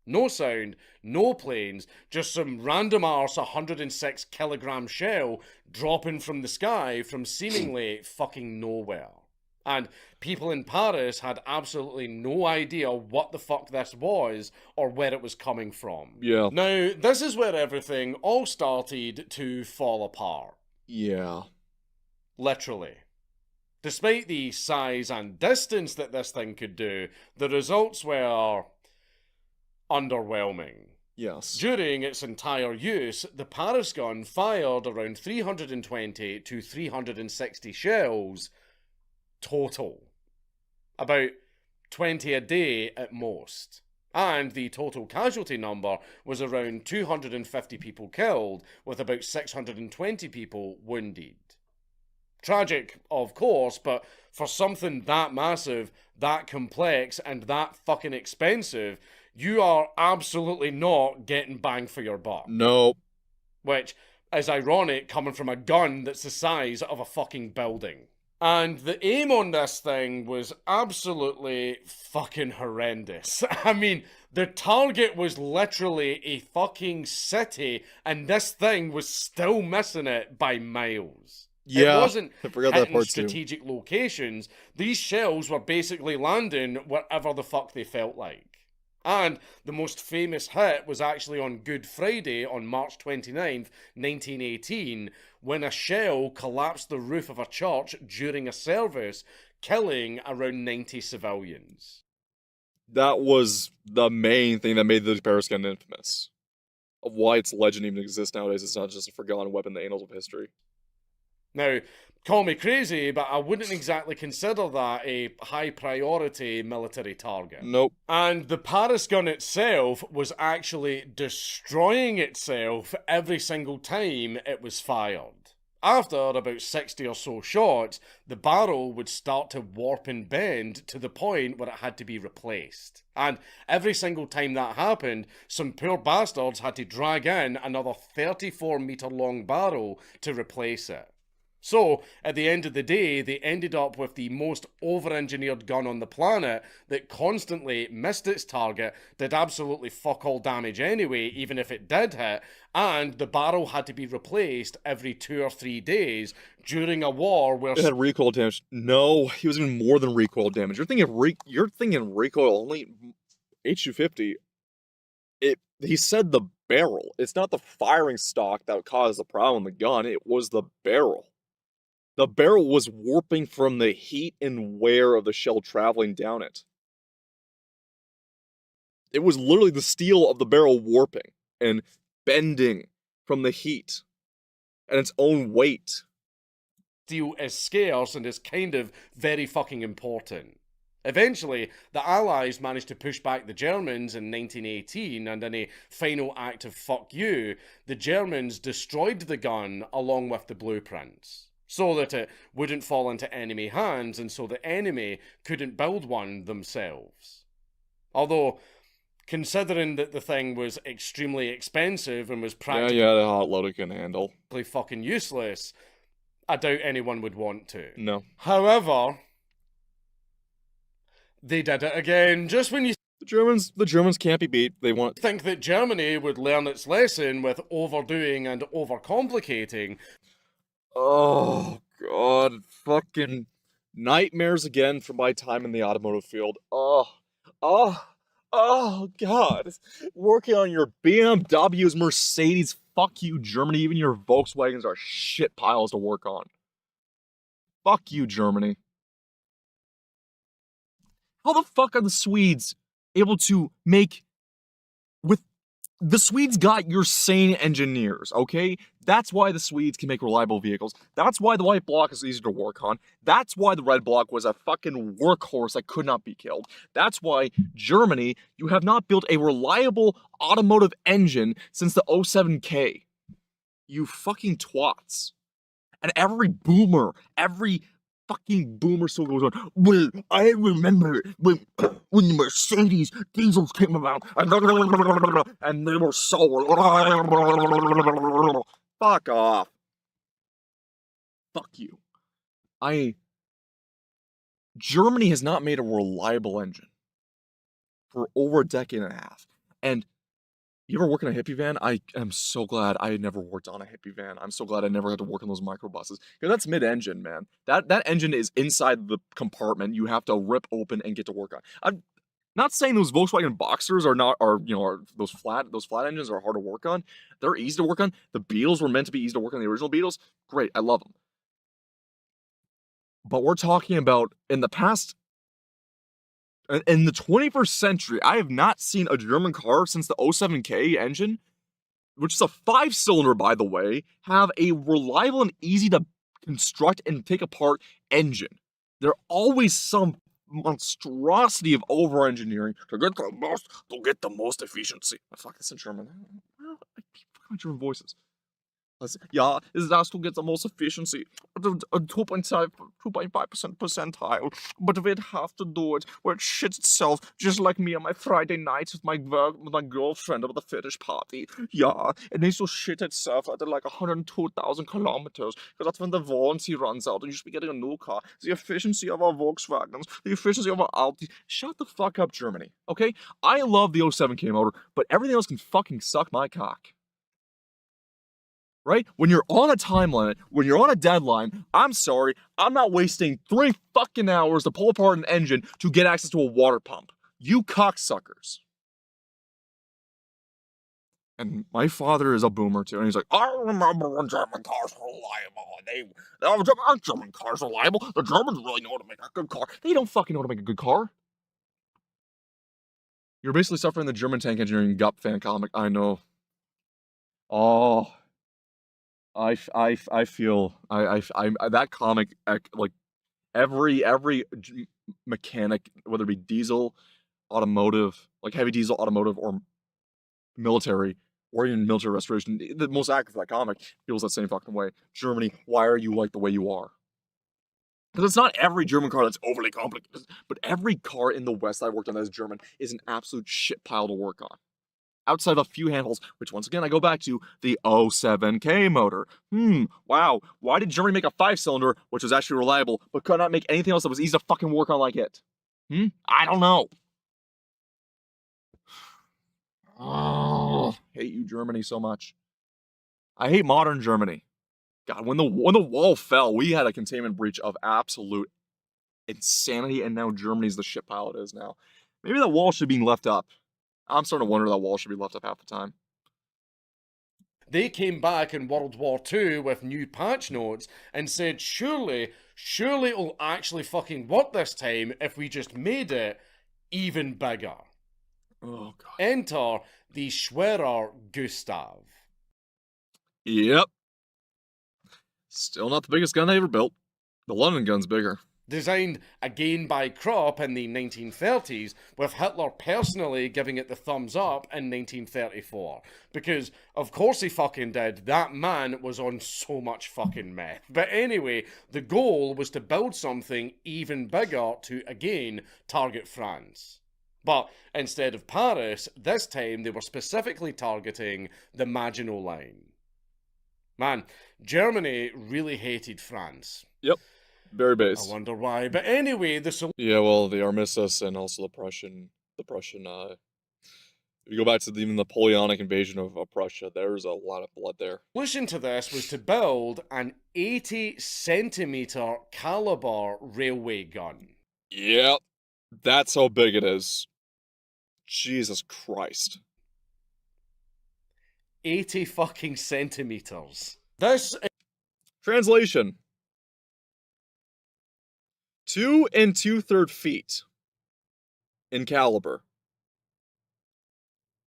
No sound, no planes, just some random arse 106 kilogram shell dropping from the sky from seemingly fucking nowhere. And people in Paris had absolutely no idea what the fuck this was or where it was coming from. Yeah. Now, this is where everything all started to fall apart. Yeah. Literally. Despite the size and distance that this thing could do, the results were underwhelming. Yes. During its entire use, the Paris gun fired around 320 to 360 shells total. About 20 a day at most. And the total casualty number was around 250 people killed, with about 620 people wounded. Tragic, of course, but for something that massive, that complex, and that fucking expensive, you are absolutely not getting bang for your buck. Nope. Which is ironic coming from a gun that's the size of a fucking building. And the aim on this thing was absolutely fucking horrendous. I mean, the target was literally a fucking city, and this thing was still missing it by miles. Yeah, It wasn't I forgot that hitting part too. strategic locations. These shells were basically landing wherever the fuck they felt like. And the most famous hit was actually on Good Friday on March 29th, 1918, when a shell collapsed the roof of a church during a service, killing around 90 civilians. That was the main thing that made the Paris gun infamous. Of why its legend even exists nowadays. It's not just a forgotten weapon in the annals of history. Now, call me crazy, but I wouldn't exactly consider that a high priority military target. Nope. And the Paris gun itself was actually destroying itself every single time it was fired. After about 60 or so shots, the barrel would start to warp and bend to the point where it had to be replaced. And every single time that happened, some poor bastards had to drag in another 34-meter long barrel to replace it. So, at the end of the day, they ended up with the most over-engineered gun on the planet that constantly missed its target, did absolutely fuck all damage anyway, even if it did hit, and the barrel had to be replaced every 2 or 3 days during a war where... It had recoil damage. No, he was even more than recoil damage. You're thinking recoil only. H250. He said the barrel. It's not the firing stock that caused the problem with the gun. It was the barrel. The barrel was warping from the heat and wear of the shell traveling down it. It was literally the steel of the barrel warping and bending from the heat. and its own weight. Steel is scarce and is kind of very fucking important. Eventually, the Allies managed to push back the Germans in 1918, and in a final act of fuck you, the Germans destroyed the gun along with the blueprints, so that it wouldn't fall into enemy hands, and so the enemy couldn't build one themselves. Although, considering that the thing was extremely expensive and was practically Yeah, the hot load it can handle. fucking useless, I doubt anyone would want to. No. However, they did it again just when you The Germans can't be beat. They want think that Germany would learn its lesson with overdoing and overcomplicating. Oh god, fucking nightmares again from my time in the automotive field. Oh god. Working on your BMWs, Mercedes, fuck you, Germany. Even your Volkswagens are shit piles to work on. Fuck you, Germany. How the fuck are the Swedes able to make with the Swedes got your sane engineers, okay? That's why the Swedes can make reliable vehicles. That's why the white bloc is easy to work on. That's why the red bloc was a fucking workhorse that could not be killed. That's why Germany, you have not built a reliable automotive engine since the 07K. You fucking twats. And every fucking boomer still goes on, well, I remember when the Mercedes diesels came about, and they were so... Fuck off. Fuck you. Germany has not made a reliable engine for over a decade and a half. And you ever work in a hippie van? I am so glad I never worked on a hippie van. I'm so glad I never had to work on those microbuses. Because that's mid-engine, man. That engine is inside the compartment. You have to rip open and get to work on. I'm not saying those Volkswagen Boxers are those flat engines are hard to work on. They're easy to work on. The Beetles were meant to be easy to work on. The original Beetles, great. I love them. But we're talking about in the 21st century, I have not seen a German car since the 07K engine, which is a 5-cylinder, by the way, have a reliable and easy to construct and take apart engine. There's always some monstrosity of over-engineering to get the most efficiency. Fuck this in German. I keep fucking my German voices. Ja, es das to get the most efficiency, a 2.5% percentile, but we'd have to do it where it shits itself, just like me on my Friday nights with my girlfriend at the fetish party. Yeah, it needs to shit itself at like 102,000 kilometers, because that's when the warranty runs out and you should be getting a new car. The efficiency of our Volkswagens, the efficiency of our Audi. Shut the fuck up, Germany, okay? I love the 07K motor, but everything else can fucking suck my cock. Right? When you're on a time limit, when you're on a deadline, I'm sorry, I'm not wasting 3 fucking hours to pull apart an engine to get access to a water pump. You cocksuckers. And my father is a boomer too, and he's like, I remember when German cars were reliable. German cars are reliable. The Germans really know how to make a good car. They don't fucking know how to make a good car. You're basically suffering the German tank engineering gut fan comic. I know. Oh. I feel that comic, like every mechanic, whether it be diesel, automotive, like heavy diesel, automotive, or military, or even military restoration, the most active for that comic feels that same fucking way. Germany, why are you like the way you are? Because it's not every German car that's overly complicated, but every car in the West I worked on that is German is an absolute shit pile to work on. Outside of a few handfuls, which once again I go back to the 07K motor. Wow, why did Germany make a 5-cylinder, which was actually reliable, but could not make anything else that was easy to fucking work on like it? I don't know. Oh, hate you, Germany, so much. I hate modern Germany. God, when the wall fell, we had a containment breach of absolute insanity, and now Germany's the shit pile it is now. Maybe that wall should be left up. I'm starting to wonder that wall should be left up half the time. They came back in World War II with new patch notes and said, surely it'll actually fucking work this time if we just made it even bigger. Oh, God. Enter the Schwerer Gustav. Yep. Still not the biggest gun they ever built. The London gun's bigger. Designed again by Krupp in the 1930s, with Hitler personally giving it the thumbs up in 1934. Because, of course he fucking did, that man was on so much fucking meth. But anyway, the goal was to build something even bigger to, again, target France. But instead of Paris, this time they were specifically targeting the Maginot Line. Man, Germany really hated France. Yep. Very I based. wonder why. But anyway, the Yeah, well, the armistice and also the Prussian, if you go back to even the Napoleonic invasion of Prussia, there's a lot of blood there. solution to this was to build an 80 centimeter caliber railway gun. Yep. That's how big it is. Jesus Christ. 80 fucking centimeters. This Translation. 2 2/3 feet in caliber.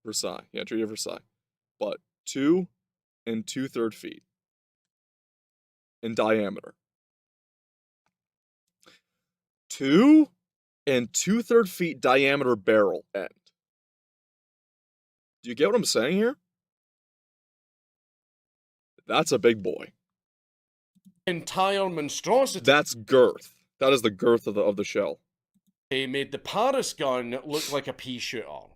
Versailles. Yeah, Treaty of Versailles. But 2 2/3 feet in diameter. 2 2/3 feet diameter barrel end. Do you get what I'm saying here? That's a big boy. entire monstrosity That's girth. That is the girth of the shell. made the Paris gun look like a pea shooter.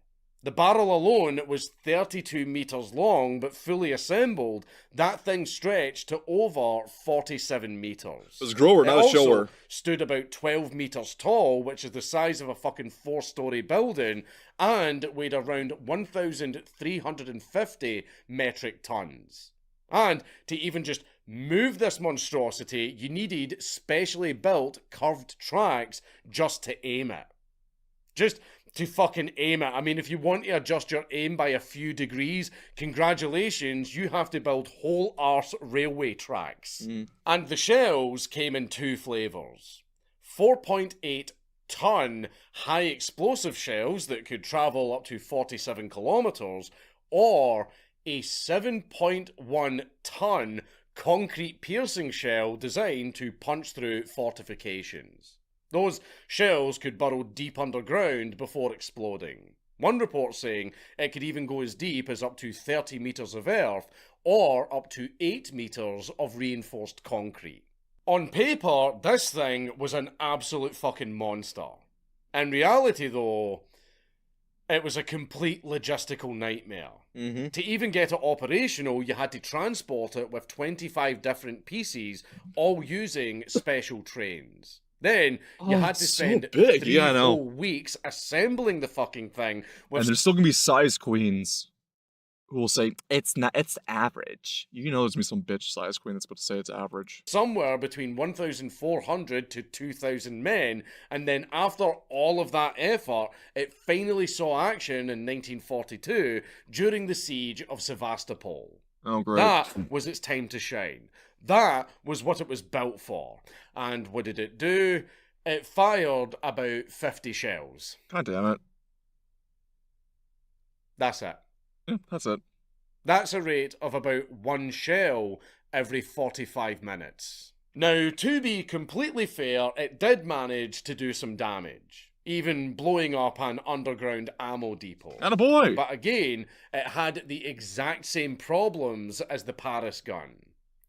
The barrel alone was 32 meters long, but fully assembled, that thing stretched to over 47 meters. It was a grower, It not a also shower. stood about 12 meters tall, which is the size of a fucking 4-story building, and weighed around 1,350 metric tons. And to even just move this monstrosity, you needed specially built curved tracks just to aim it. Just to fucking aim it. I mean, if you want to adjust your aim by a few degrees, congratulations, you have to build whole arse railway tracks. And the shells came in 2 flavours. 4.8 ton high explosive shells that could travel up to 47 kilometres, or a 7.1 ton concrete piercing shell designed to punch through fortifications. Those shells could burrow deep underground before exploding. One report saying it could even go as deep as up to 30 metres of earth or up to 8 metres of reinforced concrete. On paper, this thing was an absolute fucking monster. In reality, though, it was a complete logistical nightmare. To even get it operational, you had to transport it with 25 different pieces, all using special trains. Then you had to it's so spend big. 3 Yeah, I know. full weeks assembling the fucking thing with And there's still gonna be size queens who will say, it's average. You know there's gonna be some bitch size queen that's about to say it's average. somewhere between 1,400 to 2,000 men, and then after all of that effort, it finally saw action in 1942 during the siege of Sevastopol. Oh, great. That was its time to shine. That was what it was built for. And what did it do? It fired about 50 shells. God damn it. That's it. Yeah, that's it. That's a rate of about 1 shell every 45 minutes. Now, to be completely fair, it did manage to do some damage, even blowing up an underground ammo depot. And a boy. But again, it had the exact same problems as the Paris gun.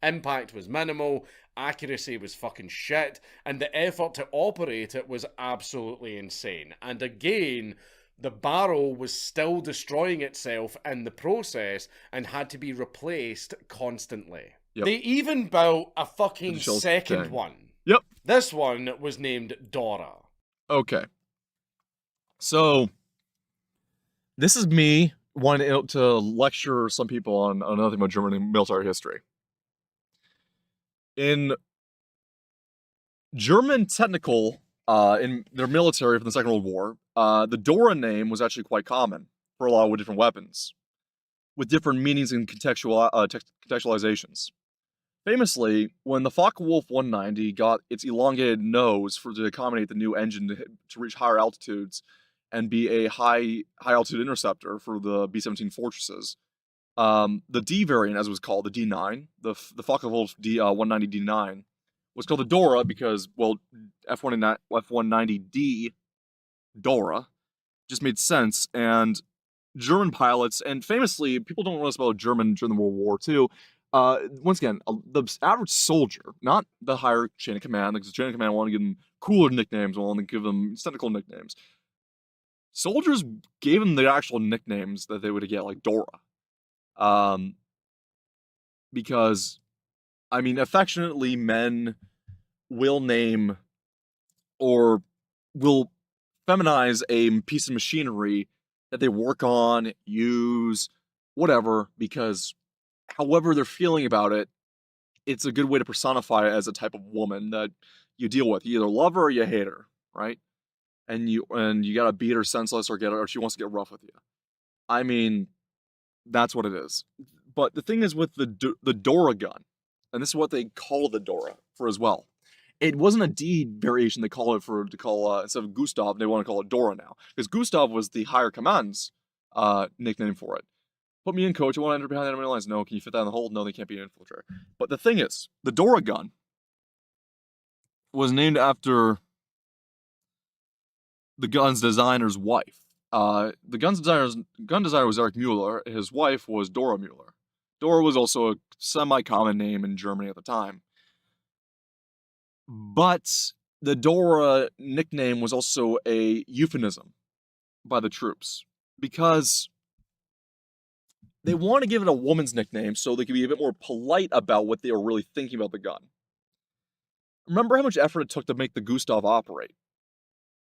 Impact was minimal, accuracy was fucking shit, and the effort to operate it was absolutely insane. And again, the barrel was still destroying itself in the process and had to be replaced constantly. Yep. They even built a fucking Additional second thing. one. Yep. This one was named Dora. Okay. So, this is me wanting to lecture some people on another thing about German military history. In German technical, in their military from the Second World War, the Dora name was actually quite common for a lot of different weapons, with different meanings and contextualizations. Famously, when the Focke-Wulf 190 got its elongated nose to accommodate the new engine to reach higher altitudes and be a high altitude interceptor for the B-17 Fortresses, The D variant, as it was called, the D9, the Focke-Wulf D 190 D9, was called the Dora because, well, F190D Dora just made sense, and German pilots, and famously, people don't know this about German during the World War II. Once again, the average soldier, not the higher chain of command, because the chain of command want to give them cooler nicknames, want to give them technical nicknames. Soldiers gave them the actual nicknames that they would get, like Dora. Because, I mean, affectionately, men will name or will feminize a piece of machinery that they work on, use, whatever, because however they're feeling about it, it's a good way to personify it as a type of woman that you deal with. You either love her or you hate her, right? And you gotta beat her senseless or or she wants to get rough with you. I mean, that's what it is. But the thing is with the Dora gun, and this is what they call the Dora for as well. It wasn't a D variation they call it instead of Gustav, they want to call it Dora now. Because Gustav was the higher command's nickname for it. Put me in, coach. I want to enter behind the enemy lines. No, can you fit that in the hole? No, they can't be an infiltrator. But the thing is, the Dora gun was named after the gun's designer's wife. The gun designer was Erich Mueller. His wife was Dora Mueller. Dora was also a semi-common name in Germany at the time. But the Dora nickname was also a euphemism by the troops because they want to give it a woman's nickname so they can be a bit more polite about what they were really thinking about the gun. Remember how much effort it took to make the Gustav operate?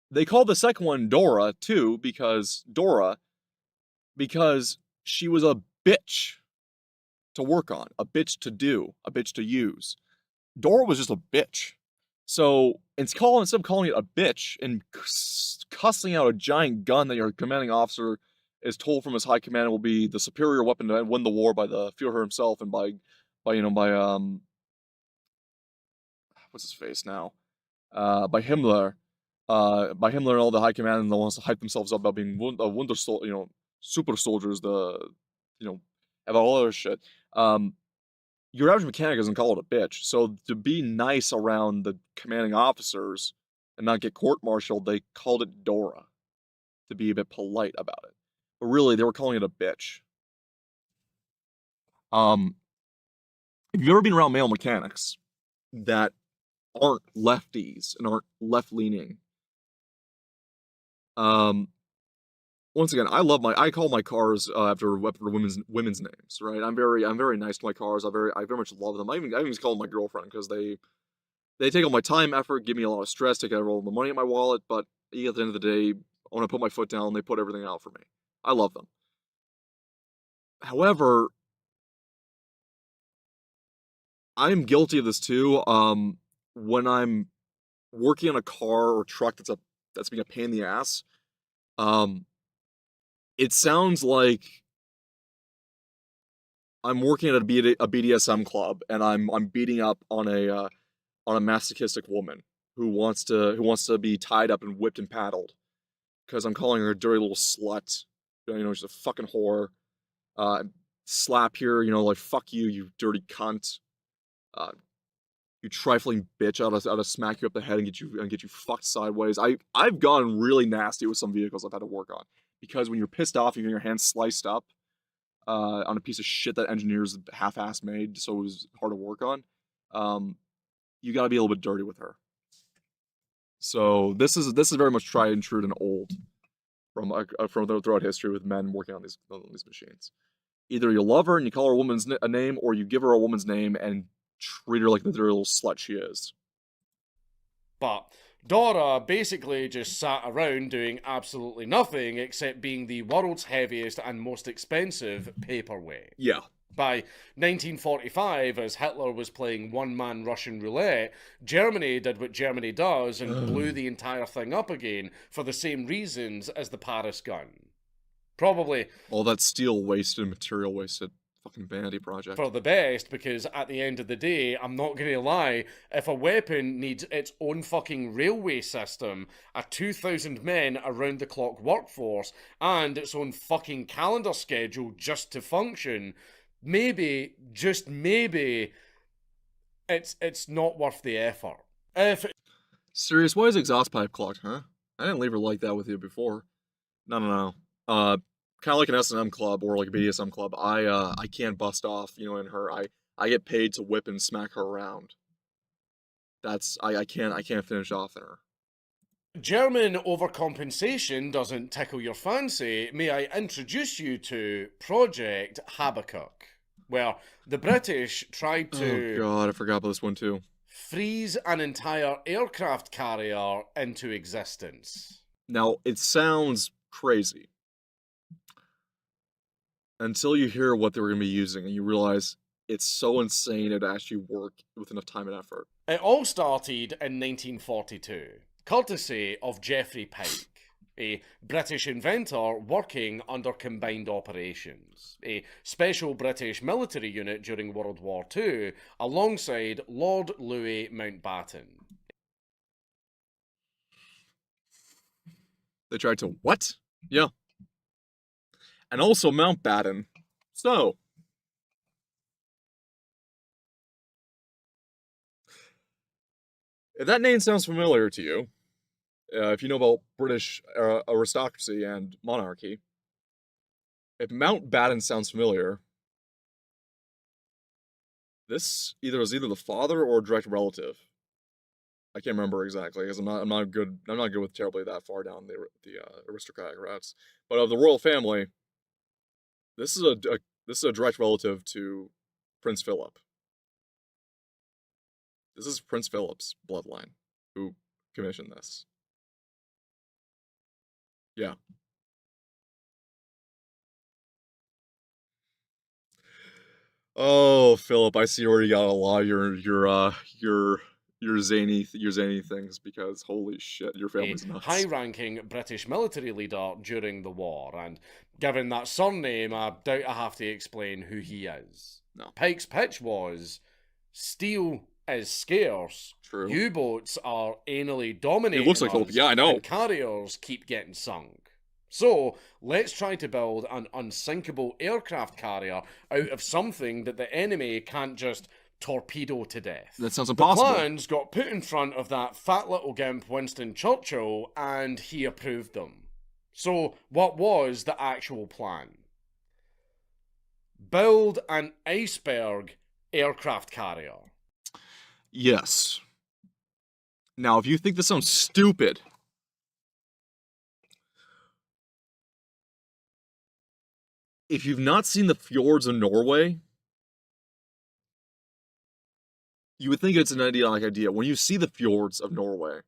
They called the second one Dora, too, because she was a bitch to work on, a bitch to do, a bitch to use. Dora was just a bitch. So, instead of calling it a bitch and cussing out a giant gun that your commanding officer is told from his high command will be the superior weapon to win the war by the Führer himself and by what's his face now? By Himmler. By Himmler and all the high command and the ones to hype themselves up about being wonder super soldiers, about all other shit. Your average mechanic doesn't call it a bitch. So to be nice around the commanding officers and not get court-martialed, they called it Dora to be a bit polite about it. But really, they were calling it a bitch. If you've ever been around male mechanics that aren't lefties and aren't left-leaning, once again, I call my cars after women's names, right? I'm very nice to my cars. I very much love them. I even call them my girlfriend because they take all my time, effort, give me a lot of stress, take out all the money in my wallet, but at the end of the day, when I put my foot down, they put everything out for me. I love them. However, I'm guilty of this too. When I'm working on a car or truck that's being a pain in the ass, it sounds like I'm working at a BDSM club and I'm beating up on a masochistic woman who wants to be tied up and whipped and paddled because I'm calling her a dirty little slut. She's a fucking whore. Slap here, like fuck you, you dirty cunt. You trifling bitch. I'll smack you up the head and get you fucked sideways. I've gone really nasty with some vehicles I've had to work on because when you're pissed off, you're getting your hands sliced up on a piece of shit that engineers half-assed made, so it was hard to work on. You got to be a little bit dirty with her. So this is very much tried and true and old from throughout history with men working on these machines. Either you love her and you call her a name, or you give her a woman's name and treat her like the dirty little slut she is. But Dora basically just sat around doing absolutely nothing except being the world's heaviest and most expensive paperweight. Yeah. By 1945, as Hitler was playing one-man Russian roulette, Germany did what Germany does and blew the entire thing up again for the same reasons as the Paris gun. Probably all that steel wasted, material wasted. Fucking vanity project. For the best, because at the end of the day, I'm not going to lie, if a weapon needs its own fucking railway system, a 2,000 men around the clock workforce, and its own fucking calendar schedule just to function, maybe, just maybe, it's not worth the effort. If Sirius, why is exhaust pipe clogged, huh? I didn't leave her like that with you before. No. Kind of like an S&M club or like a BDSM club. I can't bust off, you know, in her. I get paid to whip and smack her around. I can't finish off in her. German overcompensation doesn't tickle your fancy, may I introduce you to Project Habakkuk, where the British tried to Oh god, I forgot about this one too. freeze an entire aircraft carrier into existence. Now, it sounds crazy. Until you hear what they were going to be using and you realize it's so insane it'd actually work with enough time and effort. It all started in 1942, courtesy of Geoffrey Pike, a British inventor working under combined operations, a special British military unit during World War II, alongside Lord Louis Mountbatten. They tried to what? Yeah. And also Mountbatten. So, if that name sounds familiar to you, if you know about British aristocracy and monarchy, if Mountbatten sounds familiar, this was either the father or a direct relative. I can't remember exactly because I'm not good with terribly that far down the aristocratic routes. But of the royal family, this is a direct relative to Prince Philip. This is Prince Philip's bloodline who commissioned this. Yeah. Oh, Philip, I see you already got a lot of your zany things because holy shit, your family's nuts. High-ranking British military leader during the war, and given that surname, I doubt I have to explain who he is. No. Pike's pitch was, steel is scarce, True. U-boats are anally dominating It looks like us, yeah, I know. and carriers keep getting sunk. So, let's try to build an unsinkable aircraft carrier out of something that the enemy can't just torpedo to death. That sounds impossible. The plans got put in front of that fat little gimp Winston Churchill, and he approved them. So, what was the actual plan? Build an iceberg aircraft carrier. Yes. Now, if you think this sounds stupid, if you've not seen the fjords of Norway, you would think it's an idiotic idea. When you see the fjords of Norway,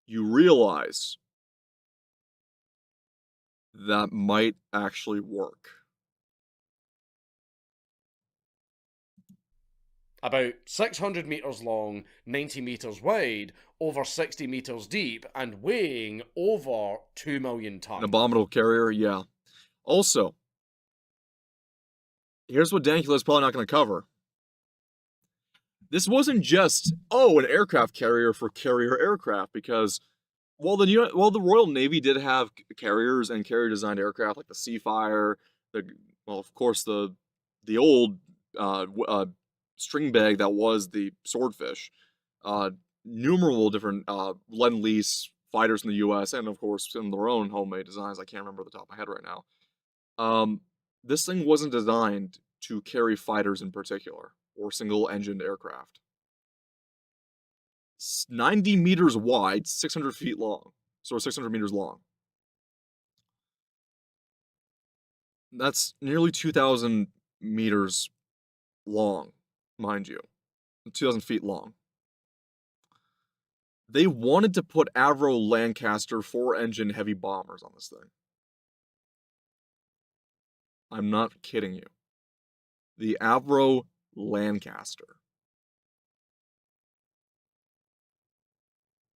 you realize that might actually work. About 600 metres long, 90 metres wide, over 60 metres deep, and weighing over 2 million tonnes. An abominable carrier, yeah. Also, here's what Dankula is probably not going to cover. This wasn't just, an aircraft carrier for carrier aircraft, because while the Royal Navy did have carriers and carrier-designed aircraft like the Seafire, of course the old string bag that was the Swordfish, numerable different Lend-Lease fighters in the U.S. and of course in their own homemade designs. I can't remember the top of my head right now. This thing wasn't designed to carry fighters in particular or single-engined aircraft. 90 meters wide, 600 feet long, so 600 meters long. That's nearly 2,000 meters long, mind you. 2,000 feet long. They wanted to put Avro Lancaster 4-engine heavy bombers on this thing. I'm not kidding you. The Avro Lancaster.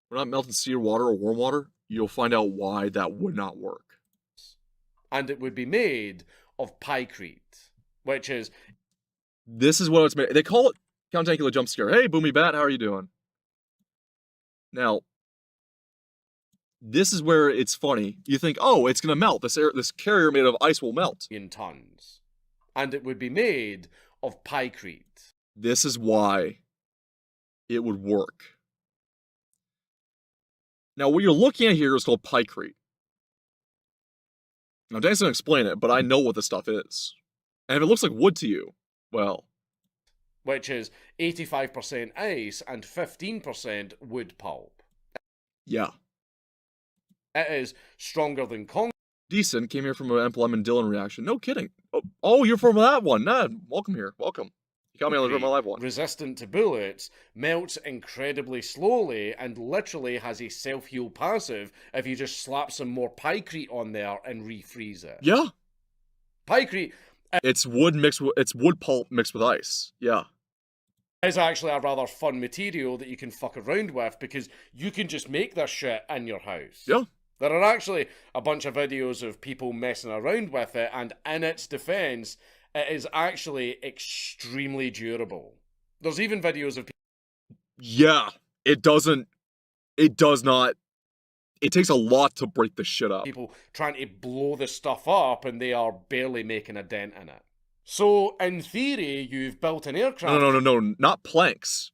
We're not melting sea or water or warm water. You'll find out why that would not work. And it would be made of pykrete. which is This is what it's made. They call it Count Dankula jump scare. Hey, Boomy Bat, how are you doing? Now, this is where it's funny. You think, oh, it's gonna melt. This carrier made of ice will melt. in tons, and it would be made of pykrete. This is why it would work. Now, what you're looking at here is called pykrete. Now, Dan's gonna explain it, but I know what this stuff is. And if it looks like wood to you, well, Which is 85% ice and 15% wood pulp. yeah. It is stronger than concrete. Decent. Came here from an Emplem and Dylan reaction. No kidding. Oh, you're from that one. Nah, welcome here. Welcome. You caught me on the my live one. Resistant to bullets, melts incredibly slowly, and literally has a self-heal passive if you just slap some more pykrete on there and refreeze it. Yeah. Pykrete It's wood pulp mixed with ice. Yeah. is actually a rather fun material that you can fuck around with because you can just make this shit in your house. Yeah. There are actually a bunch of videos of people messing around with it, and in its defense, it is actually extremely durable. There's even videos of Yeah. It does not. It takes a lot to break this shit up. people trying to blow the stuff up, and they are barely making a dent in it. So, in theory, you've built an aircraft. No, not planks.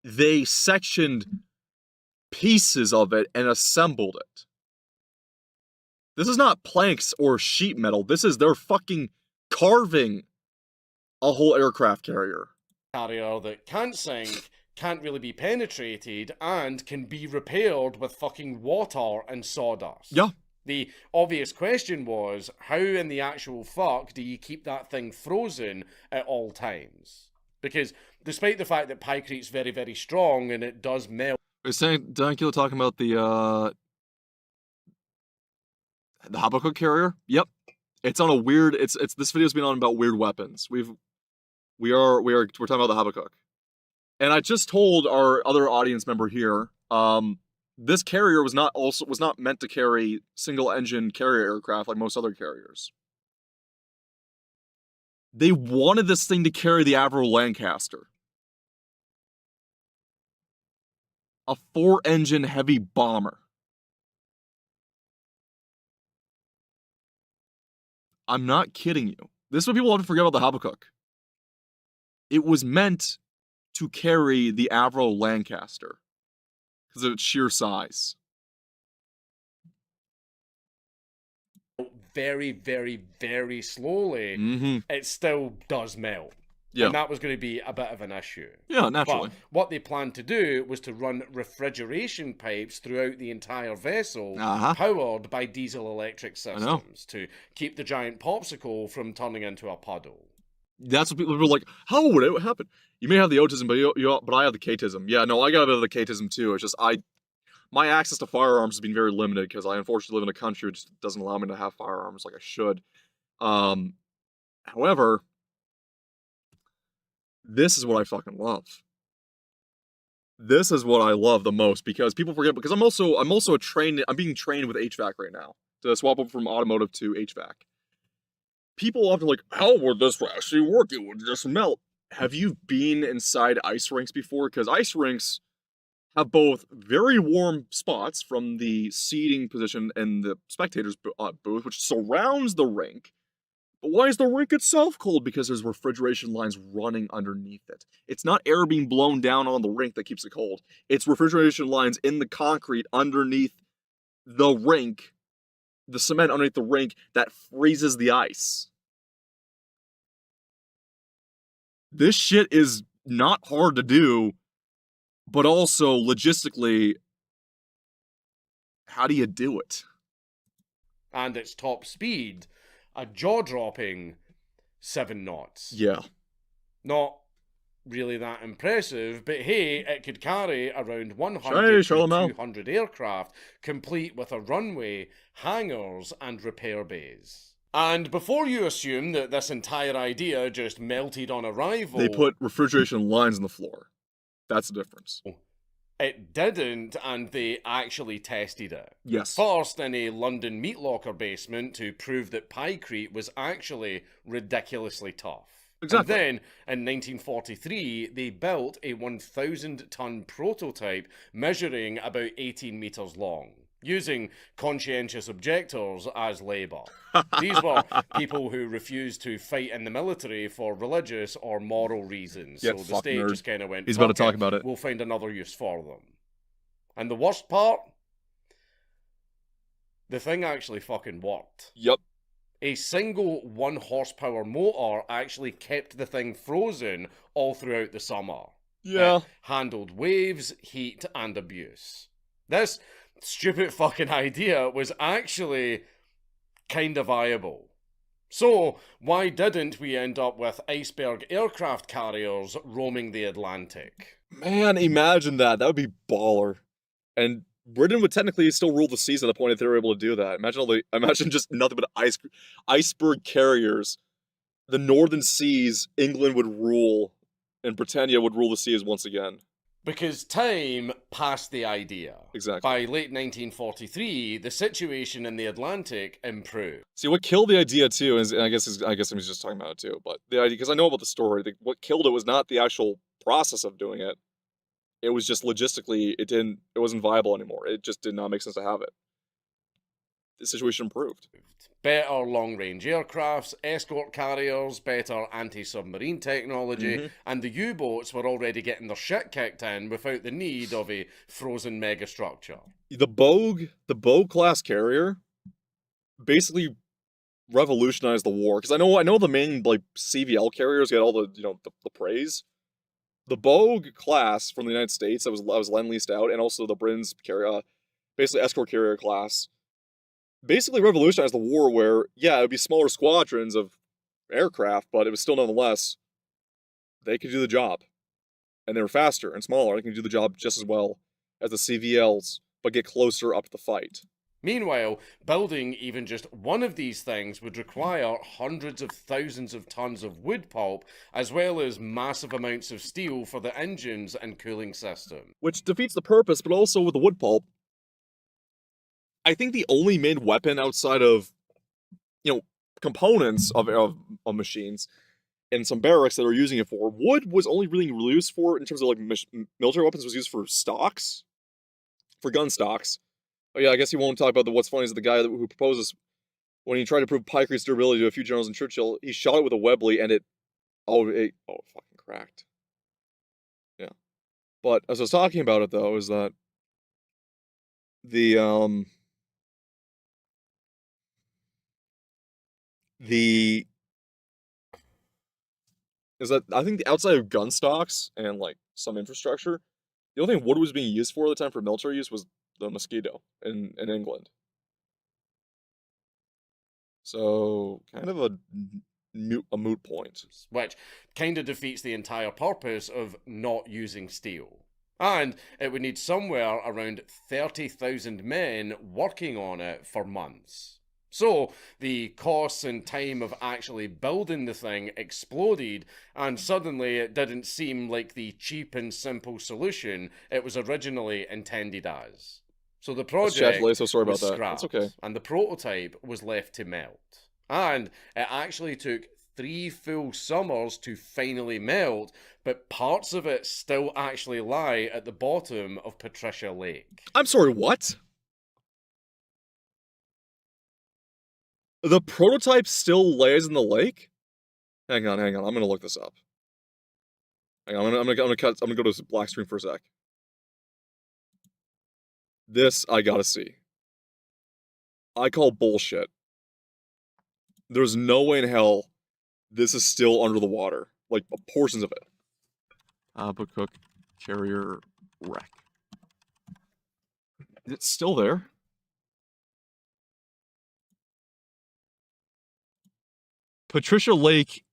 They sectioned pieces of it and assembled it. This is not planks or sheet metal. They're fucking carving a whole aircraft carrier. Carrier that can't sink, can't really be penetrated, and can be repaired with fucking water and sawdust. Yeah. The obvious question was, how in the actual fuck do you keep that thing frozen at all times? Because despite the fact that pycrete's very, very strong and it does melt. Is Dankula talking about the Habakkuk carrier? Yep. It's on a weird. It's this video's been on about weird weapons. We're talking about the Habakkuk, and I just told our other audience member here. This carrier was not meant to carry single engine carrier aircraft like most other carriers. They wanted this thing to carry the Avro Lancaster, a 4-engine heavy bomber. I'm not kidding you. This is what people often forget about the Habakkuk. It was meant to carry the Avro Lancaster because of its sheer size. Very, very, very slowly, Mm-hmm. it still does melt. Yeah. And that was going to be a bit of an issue. Yeah, naturally. But what they planned to do was to run refrigeration pipes throughout the entire vessel, powered by diesel-electric systems, to keep the giant popsicle from turning into a puddle. That's what people were like, how would it happen? You may have the autism, but I have the K-tism. Yeah, no, I got a bit of the K-tism too. It's just my access to firearms has been very limited because I unfortunately live in a country which doesn't allow me to have firearms like I should. However, this is what I fucking love. This is what I love the most because people forget, because I'm being trained with HVAC right now to swap over from automotive to HVAC. People often like, how would this actually work? It would just melt. Have you been inside ice rinks before? Because ice rinks have both very warm spots from the seating position and the spectators' booth, which surrounds the rink. But why is the rink itself cold? Because there's refrigeration lines running underneath it. It's not air being blown down on the rink that keeps it cold. It's refrigeration lines in the concrete underneath the rink, the cement underneath the rink that freezes the ice. This shit is not hard to do, but also logistically, how do you do it? And its top speed, a jaw-dropping 7 knots. Yeah. Not really that impressive, but hey, it could carry around 100 to 200 aircraft, complete with a runway, hangars, and repair bays. And before you assume that this entire idea just melted on arrival... They put refrigeration lines on the floor. That's the difference. It didn't, and they actually tested it. Yes. First, in a London meat locker basement to prove that pykrete was actually ridiculously tough. Exactly. And then, in 1943, they built a 1,000-ton prototype measuring about 18 metres long, using conscientious objectors as labour. These were people who refused to fight in the military for religious or moral reasons. Get So the fucked, state nerd. just kind of went, He's about to "Fuck talk about it. We'll find another use for them." And the worst part? The thing actually fucking worked. Yep. A single 1 horsepower motor actually kept the thing frozen all throughout the summer. Yeah. It handled waves, heat, and abuse. This stupid fucking idea was actually kinda viable. So, why didn't we end up with iceberg aircraft carriers roaming the Atlantic? Man, imagine that. That would be baller. And Britain would technically still rule the seas at the point if they were able to do that. Imagine just nothing but iceberg carriers. The northern seas, England would rule, and Britannia would rule the seas once again. Because time passed the idea. Exactly. By late 1943, the situation in the Atlantic improved. See, what killed the idea too is, and I guess I'm just talking about it too, but the idea, because I know about the story, what killed it was not the actual process of doing it. It was just logistically, it wasn't viable anymore. It just did not make sense to have it. The situation improved. Better long-range aircrafts, escort carriers, better anti-submarine technology, and the U-boats were already getting their shit kicked in without the need of a frozen megastructure. The Bogue class carrier basically revolutionized the war, because I know the main like CVL carriers get all the the praise. The Bogue class from the United States that was lend-leased out, and also the Britain's carrier, basically escort carrier class, basically revolutionized the war. Where it would be smaller squadrons of aircraft, but it was still nonetheless they could do the job, and they were faster and smaller. They can do the job just as well as the CVLs, but get closer up to the fight. Meanwhile, building even just one of these things would require hundreds of thousands of tons of wood pulp, as well as massive amounts of steel for the engines and cooling system. Which defeats the purpose, but also with the wood pulp, I think the only main weapon outside of, components of machines and some barracks that are using it for, wood was only really used for, in terms of like military weapons, was used for stocks, for gun stocks. Oh yeah, I guess he won't talk about what's funny is the guy who proposes, when he tried to prove Pikrete's durability to a few generals in Churchill, he shot it with a Webley and it fucking cracked. Yeah. But as I was talking about it though, is that I think the outside of gun stocks and like some infrastructure, the only thing wood was being used for at the time for military use was the Mosquito in England. So kind of a moot point. Which kind of defeats the entire purpose of not using steel. And it would need somewhere around 30,000 men working on it for months. So the costs and time of actually building the thing exploded, and suddenly it didn't seem like the cheap and simple solution it was originally intended as. So the project So sorry was about that. scrapped, That's okay. and the prototype was left to melt. And it actually took 3 full summers to finally melt, but parts of it still actually lie at the bottom of Patricia Lake. I'm sorry, what? The prototype still lays in the lake? Hang on. I'm gonna look this up. Hang on, I'm gonna go to black screen for a sec. This I gotta see. I call bullshit. There's no way in hell this is still under the water. Like, portions of it. Habakkuk carrier wreck. It's still there. Patricia Lake,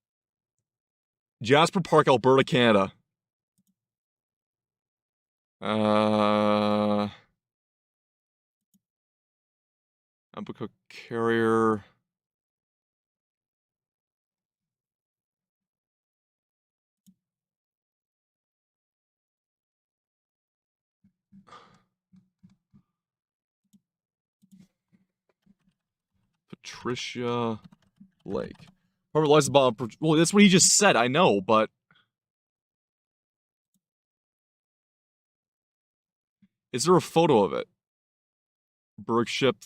Jasper Park, Alberta, Canada. Habakkuk carrier. Patricia Lake. Probably lies about. Well, that's what he just said. I know, but is there a photo of it? Berg ship,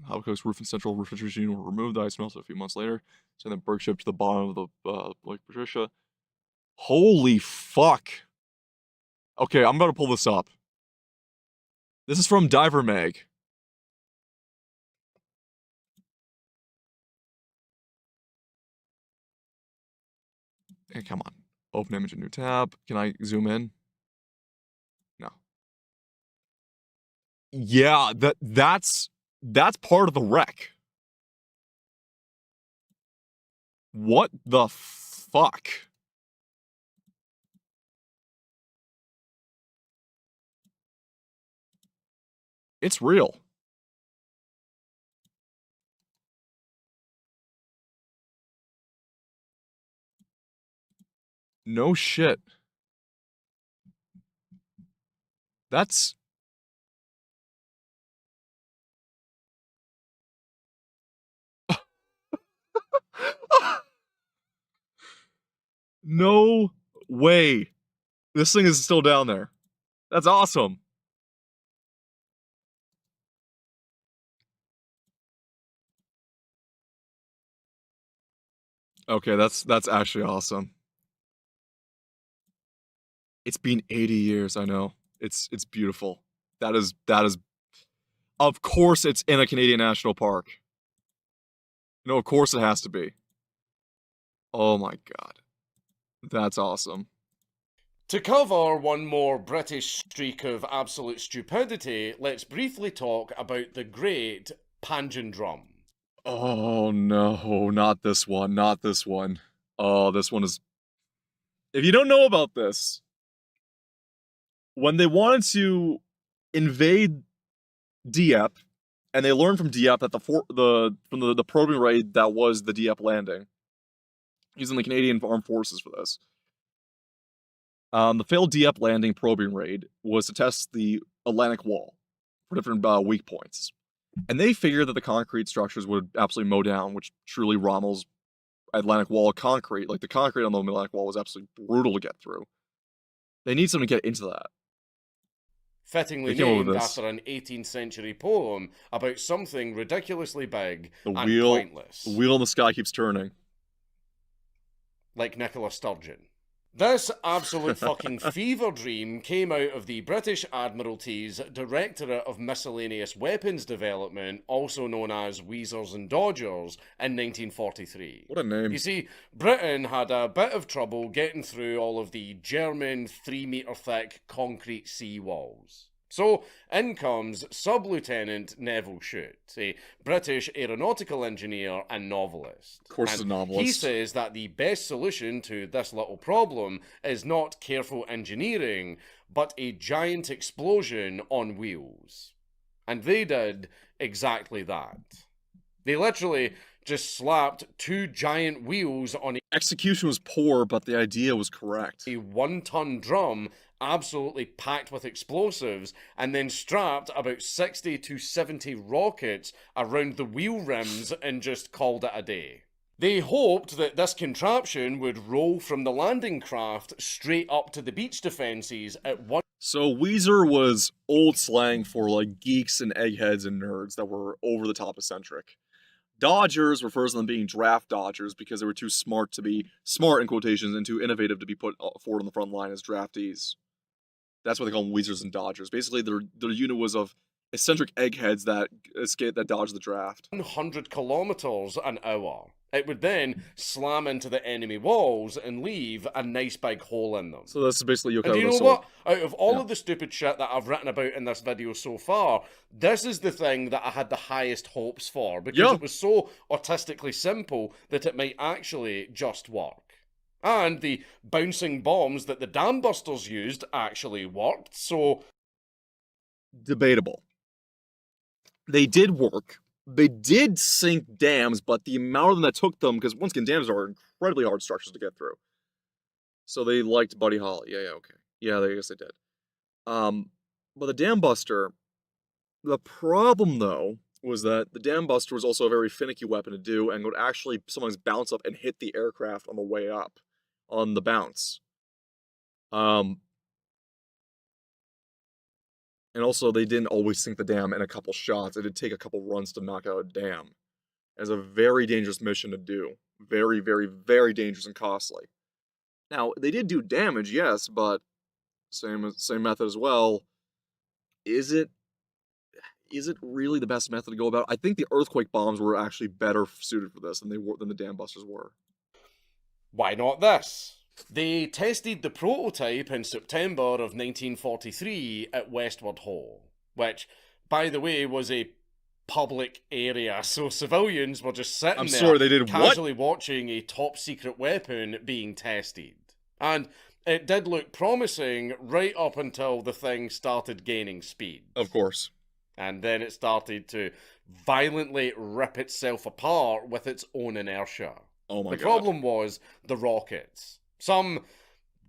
Halco's roof and central refrigeration unit were removed. The ice melted a few months later. Send the Berg ship to the bottom of the Lake Patricia. Holy fuck! Okay, I'm about to pull this up. This is from Diver Mag. Hey, come on. Open image in new tab. Can I zoom in? No. Yeah, that's part of the wreck. What the fuck? It's real. No shit. That's... No way. This thing is still down there. That's awesome. Okay, that's actually awesome. It's been 80 years, I know. It's beautiful. That is of course it's in a Canadian National Park. No, of course it has to be. Oh my god. That's awesome. To cover one more British streak of absolute stupidity, let's briefly talk about the great Panjin Drum. Oh no, not this one, not this one. Oh, this one is... If you don't know about this, when they wanted to invade Dieppe, and they learned from Dieppe that the probing raid that was the Dieppe landing, using the Canadian Armed Forces for this. The failed Dieppe landing probing raid was to test the Atlantic Wall for different weak points. And they figured that the concrete structures would absolutely mow down, which truly Rommel's Atlantic Wall concrete, like the concrete on the Atlantic Wall was absolutely brutal to get through. They need something to get into that. Fittingly named after an 18th century poem about something ridiculously big and pointless. The wheel in the sky keeps turning. Like Nicola Sturgeon. This absolute fucking fever dream came out of the British Admiralty's Directorate of Miscellaneous Weapons Development, also known as Weasers and Dodgers, in 1943. What a name. You see, Britain had a bit of trouble getting through all of the German 3-metre thick concrete sea walls. So, in comes Sub-Lieutenant Neville Shute, a British aeronautical engineer and novelist. Of course, he's a novelist. He says that the best solution to this little problem is not careful engineering, but a giant explosion on wheels. And they did exactly that. They literally just slapped 2 giant wheels on Execution was poor, but the idea was correct. a 1-ton drum absolutely packed with explosives, and then strapped about 60 to 70 rockets around the wheel rims and just called it a day. They hoped that this contraption would roll from the landing craft straight up to the beach defences at one. So Weezer was old slang for like geeks and eggheads and nerds that were over the top eccentric. Dodgers refers to them being draft dodgers because they were too smart to be smart in quotations and too innovative to be put forward on the front line as draftees. That's why they call them Weezers and Dodgers. Basically, their unit was of eccentric eggheads that dodged the draft. 100 kilometers an hour. It would then slam into the enemy walls and leave a nice big hole in them. So this is basically And do you know what? Out of all of the stupid shit that I've written about in this video so far, this is the thing that I had the highest hopes for, because it was so artistically simple that it might actually just work. And the bouncing bombs that the dam busters used actually worked, so... Debatable. They did work. They did sink dams, but the amount of them that took them, because once again, dams are incredibly hard structures to get through. So they liked Buddy Holly. Yeah, okay. Yeah, I guess they did. But the Dam Buster, the problem though, was that the Dam Buster was also a very finicky weapon to do and would actually sometimes bounce up and hit the aircraft on the way up, on the bounce. And also they didn't always sink the dam in a couple shots. It did take a couple runs to knock out a dam. It's a very dangerous mission to do. Very, very, very dangerous and costly. Now, they did do damage, yes, but same method as well. Is it really the best method to go about? I think the earthquake bombs were actually better suited for this than the dam busters were. Why not this? They tested the prototype in September of 1943 at Westward Ho, which, by the way, was a public area, so civilians were just sitting there sorry, they did casually watching a top secret weapon being tested. And it did look promising right up until the thing started gaining speed. Of course. And then it started to violently rip itself apart with its own inertia. Oh my god. The problem was the rockets. Some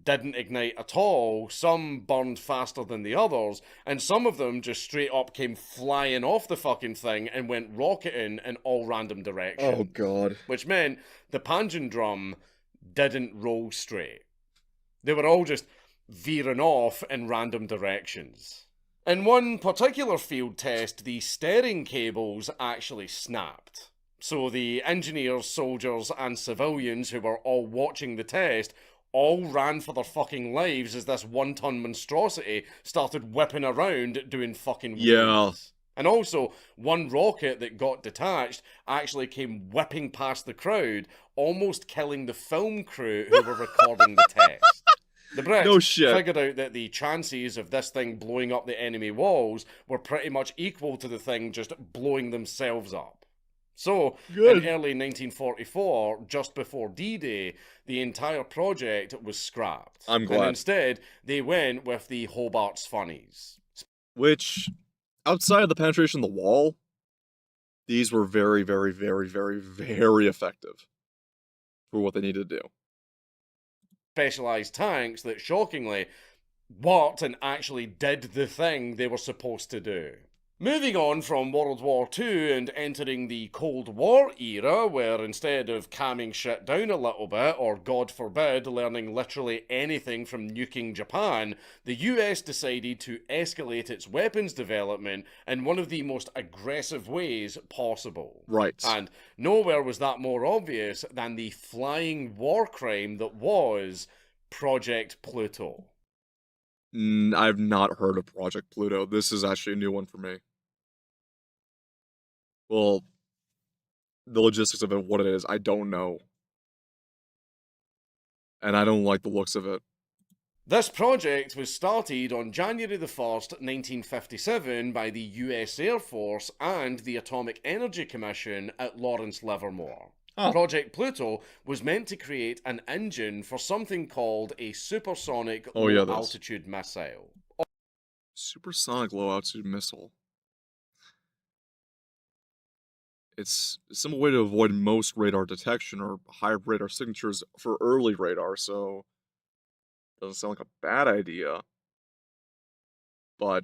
didn't ignite at all, some burned faster than the others, and some of them just straight up came flying off the fucking thing and went rocketing in all random directions. Oh god. Which meant the panjandrum didn't roll straight. They were all just veering off in random directions. In one particular field test, the steering cables actually snapped. So the engineers, soldiers, and civilians who were all watching the test all ran for their fucking lives as this one-ton monstrosity started whipping around doing fucking Yeah. wheels. And also, one rocket that got detached actually came whipping past the crowd, almost killing the film crew who were recording the test. The Brits No shit. figured out that the chances of this thing blowing up the enemy walls were pretty much equal to the thing just blowing themselves up. So, Good. in early 1944, just before D-Day, the entire project was scrapped. I'm glad. And instead, they went with the Hobart's Funnies. Which, outside of the penetration of the wall, these were very, very, very, very, very effective for what they needed to do. Specialized tanks that, shockingly, worked and actually did the thing they were supposed to do. Moving on from World War II and entering the Cold War era, where instead of calming shit down a little bit, or God forbid, learning literally anything from nuking Japan, the US decided to escalate its weapons development in one of the most aggressive ways possible. Right. And nowhere was that more obvious than the flying war crime that was Project Pluto. I've not heard of Project Pluto. This is actually a new one for me. Well, the logistics of it, what it is, I don't know. And I don't like the looks of it. This project was started on January the 1st, 1957 by the US Air Force and the Atomic Energy Commission at Lawrence Livermore. Oh. Project Pluto was meant to create an engine for something called a supersonic Oh, yeah, low-altitude missile. Supersonic low-altitude missile. It's a simple way to avoid most radar detection or high radar signatures for early radar, so doesn't sound like a bad idea. But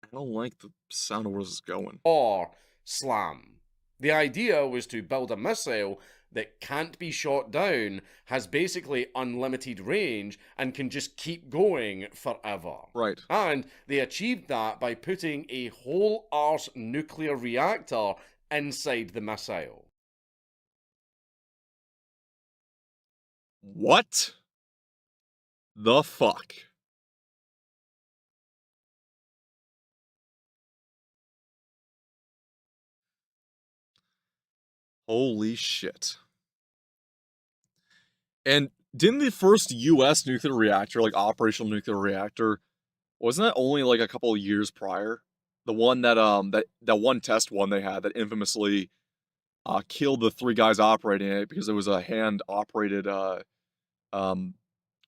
I don't like the sound of where this is going. Or SLAM. The idea was to build a missile that can't be shot down, has basically unlimited range, and can just keep going forever. Right. And they achieved that by putting a whole arse nuclear reactor inside the missile. What the fuck? Holy shit. And didn't the first US nuclear reactor, like operational nuclear reactor, wasn't that only like a couple of years prior? The one that that one test one they had that infamously killed the 3 guys operating it because it was a hand operated what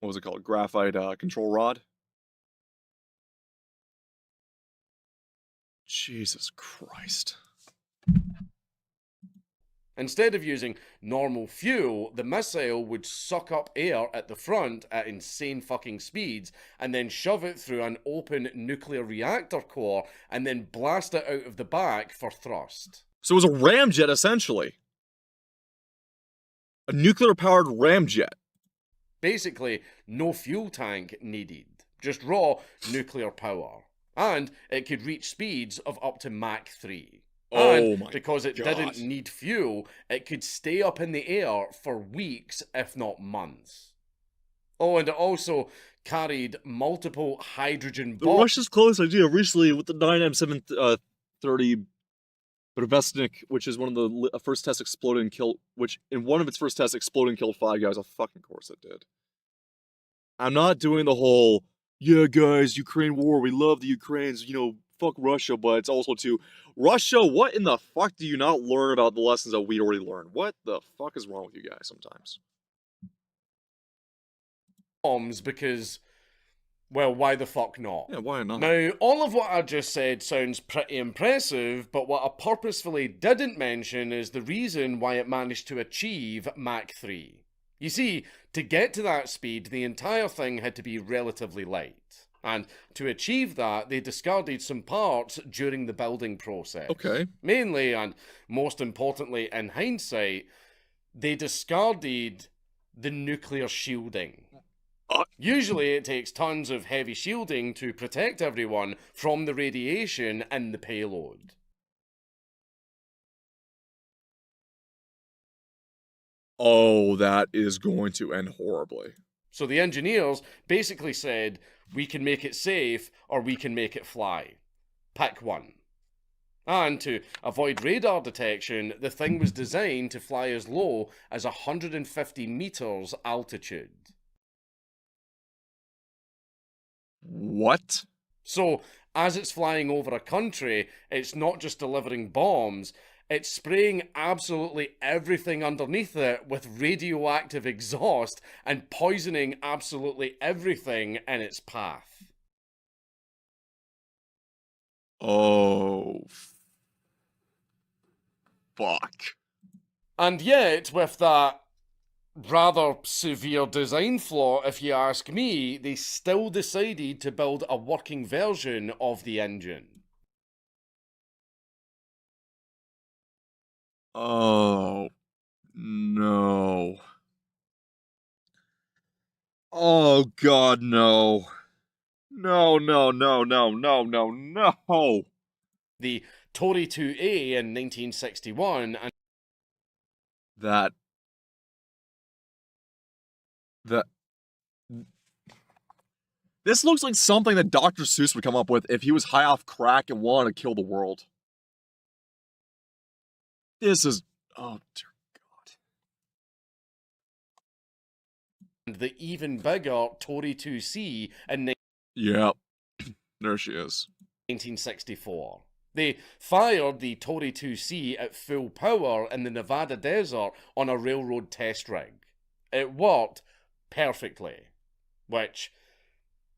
was it called? Graphite control rod. Jesus Christ. Instead of using normal fuel, the missile would suck up air at the front at insane fucking speeds and then shove it through an open nuclear reactor core and then blast it out of the back for thrust. So it was a ramjet, essentially. A nuclear-powered ramjet. Basically, no fuel tank needed, just raw nuclear power. And it could reach speeds of up to Mach 3. Oh And my because it God. didn't need fuel, it could stay up in the air for weeks, if not months. Oh, and it also carried multiple hydrogen The bombs. Russia's close idea recently with the 9M730 Brevestnik, which is one of the first tests exploded and killed, which in one of its first tests exploded and killed 5 guys. Of fucking course it did. I'm not doing the whole, yeah guys, Ukraine war, we love the Ukrainians, you know, fuck Russia, but it's also to Russia, what in the fuck do you not learn about the lessons that we already learned? What the fuck is wrong with you guys sometimes? Because, well, why the fuck not? Yeah, why not? Now, all of what I just said sounds pretty impressive, but what I purposefully didn't mention is the reason why it managed to achieve Mach 3. You see, to get to that speed, the entire thing had to be relatively light. And to achieve that, they discarded some parts during the building process. Okay. Mainly, and most importantly in hindsight, they discarded the nuclear shielding. Usually it takes tons of heavy shielding to protect everyone from the radiation in the payload. Oh, that is going to end horribly. So the engineers basically said, we can make it safe or we can make it fly. Pick one. And to avoid radar detection, the thing was designed to fly as low as 150 meters altitude. What? So, as it's flying over a country, it's not just delivering bombs, it's spraying absolutely everything underneath it with radioactive exhaust and poisoning absolutely everything in its path. Oh. Fuck. And yet, with that rather severe design flaw, if you ask me, they still decided to build a working version of the engine. Oh. No. Oh, God, no. No, no, no, no, no, no, no. The Tory 2A in 1961 and That. This looks like something that Dr. Seuss would come up with if he was high off crack and wanted to kill the world. This is... Oh, dear God. the even bigger Tory 2C in Yeah. There she is. 1964. They fired the Tory 2C at full power in the Nevada desert on a railroad test rig. It worked perfectly, which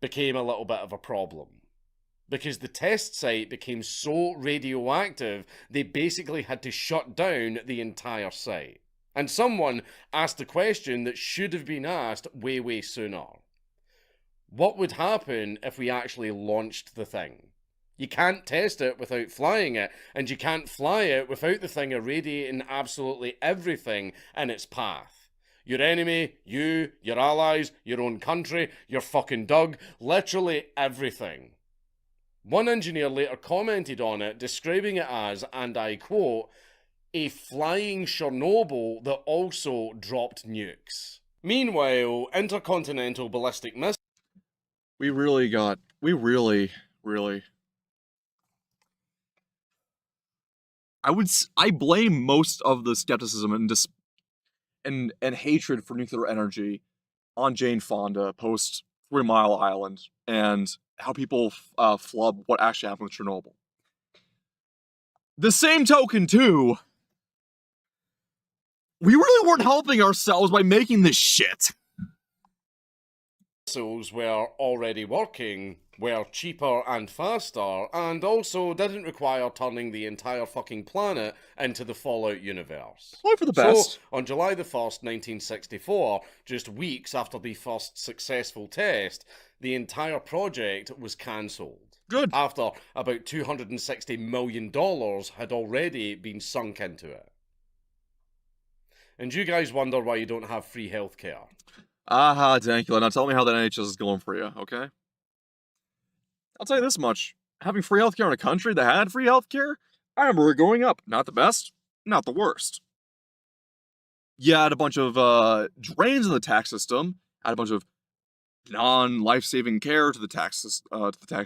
became a little bit of a problem. Because the test site became so radioactive, they basically had to shut down the entire site. And someone asked the question that should have been asked way, way sooner. What would happen if we actually launched the thing? You can't test it without flying it, and you can't fly it without the thing irradiating absolutely everything in its path. Your enemy, you, your allies, your own country, your fucking dog, literally everything. One engineer later commented on it, describing it as, and I quote, a flying Chernobyl that also dropped nukes. Meanwhile, intercontinental ballistic missiles. We really... I blame most of the skepticism and hatred for nuclear energy on Jane Fonda post 3 Mile Island and how people flub what actually happened with Chernobyl. The same token, too, we really weren't helping ourselves by making this shit. Were already working were cheaper and faster, and also didn't require turning the entire fucking planet into the Fallout universe. Probably for the best. So, on July the 1st, 1964, just weeks after the first successful test, the entire project was cancelled. Good. After about $260 million had already been sunk into it. And you guys wonder why you don't have free healthcare. Aha, Dankula. Now tell me how that NHS is going for you, okay? I'll tell you this much. Having free healthcare in a country that had free healthcare, I remember it growing up. Not the best, not the worst. You had a bunch of drains in the tax system, had a bunch of non-life-saving care to the tax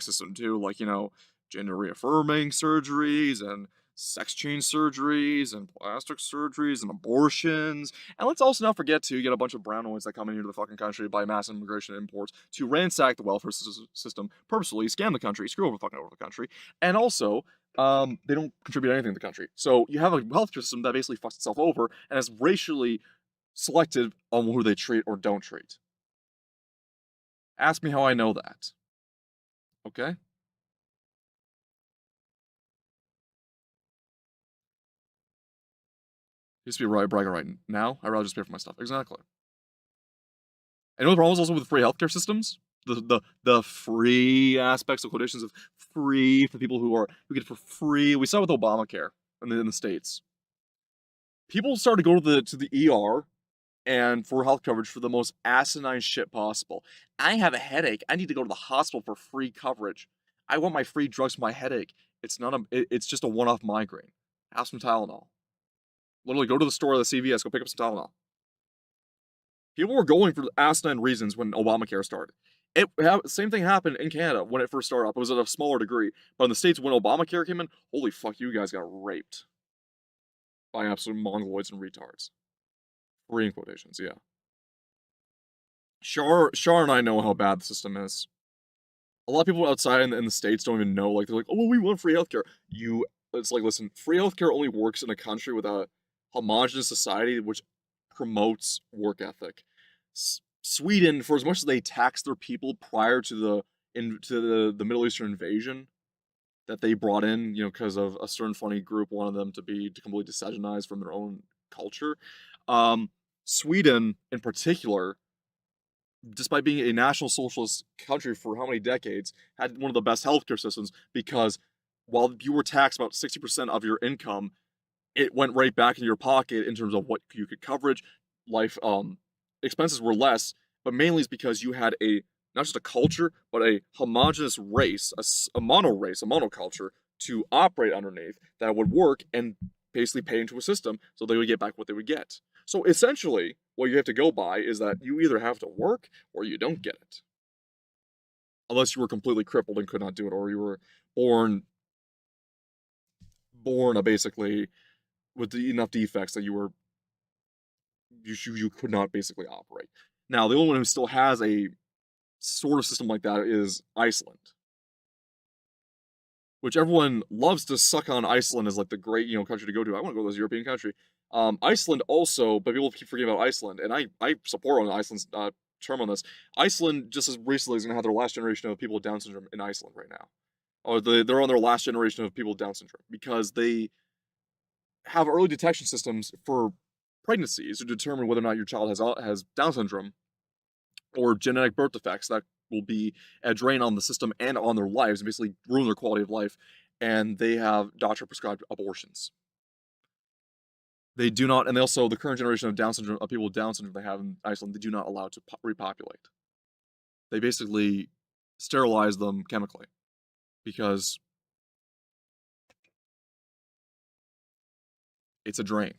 system too, like, you know, gender reaffirming surgeries and sex change surgeries and plastic surgeries and abortions. And let's also not forget to get a bunch of brownoids that come in here to the fucking country by mass immigration imports to ransack the welfare system, purposefully scam the country, screw over the country, and also they don't contribute anything to the country. So you have a healthcare system that basically fucks itself over and is racially selected on who they treat or don't treat. Ask me how I know that. Okay? Used to be right bragging right now. I'd rather just pay for my stuff. Exactly. And you know the problem is also with free healthcare systems? The free aspects of quotations of free for people who get it for free. We saw with Obamacare in the States. People started to go to the ER and for health coverage for the most asinine shit possible. I have a headache. I need to go to the hospital for free coverage. I want my free drugs for my headache. It's just a one-off migraine. Have some Tylenol. Literally go to the store at the CVS, go pick up some Tylenol. People were going for asinine reasons when Obamacare started. Same thing happened in Canada when it first started up. It was at a smaller degree. But in the States, when Obamacare came in, holy fuck, you guys got raped by absolute mongoloids and retards. Free in quotations, yeah. Shar and I know how bad the system is. A lot of people outside in the States don't even know. Like, they're like, oh, well, we want free healthcare. It's like, listen, free healthcare only works in a country with a homogenous society which promotes work ethic. Sweden, for as much as they taxed their people prior to the Middle Eastern invasion that they brought in, you know, because of a certain funny group wanted them to completely desensitionized from their own culture. Sweden, in particular, despite being a national socialist country for how many decades, had one of the best healthcare systems because while you were taxed about 60% of your income, it went right back in your pocket in terms of what you could coverage. Life expenses were less, but mainly it's because you had not just a culture, but a homogenous race, a monoculture to operate underneath that would work and basically pay into a system so they would get back what they would get. So essentially, what you have to go by is that you either have to work or you don't get it. Unless you were completely crippled and could not do it, or you were born basically with enough defects that you could not basically operate. Now, the only one who still has a sort of system like that is Iceland, which everyone loves to suck on Iceland as like the great, you know, country to go to. I want to go to this European country. Iceland also, but people keep forgetting about Iceland, and I support on Iceland's term on this. Iceland just as recently is going to have their last generation of people with Down syndrome in Iceland right now. Or they're on their last generation of people with Down syndrome because they have early detection systems for pregnancies to determine whether or not your child has Down syndrome or genetic birth defects that will be a drain on the system and on their lives and basically ruin their quality of life. And they have doctor-prescribed abortions. They do not, and also the current generation of Down syndrome, of people with Down syndrome they have in Iceland, they do not allow to repopulate. They basically sterilize them chemically because it's a drain.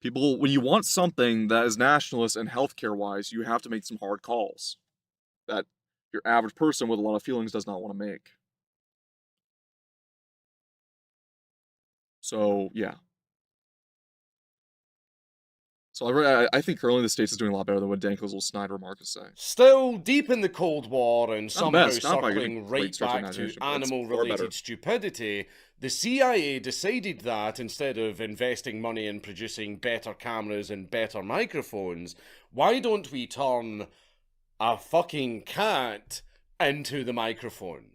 People, when you want something that is nationalist and healthcare-wise, you have to make some hard calls that your average person with a lot of feelings does not want to make. So, yeah. So I think currently the States is doing a lot better than what Dankula's little snide remark is saying. Still deep in the Cold War and somehow best, not by circling great right stretch of back to imagination, but it's far better. animal-related stupidity, the CIA decided that instead of investing money in producing better cameras and better microphones, why don't we turn a fucking cat into the microphone.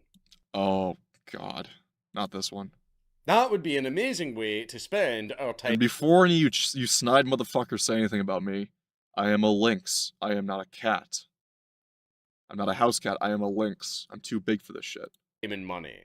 Oh, God. Not this one. That would be an amazing way to spend our time. And before any of you snide motherfuckers say anything about me, I am a lynx. I am not a cat. I'm not a house cat. I am a lynx. I'm too big for this shit. And money.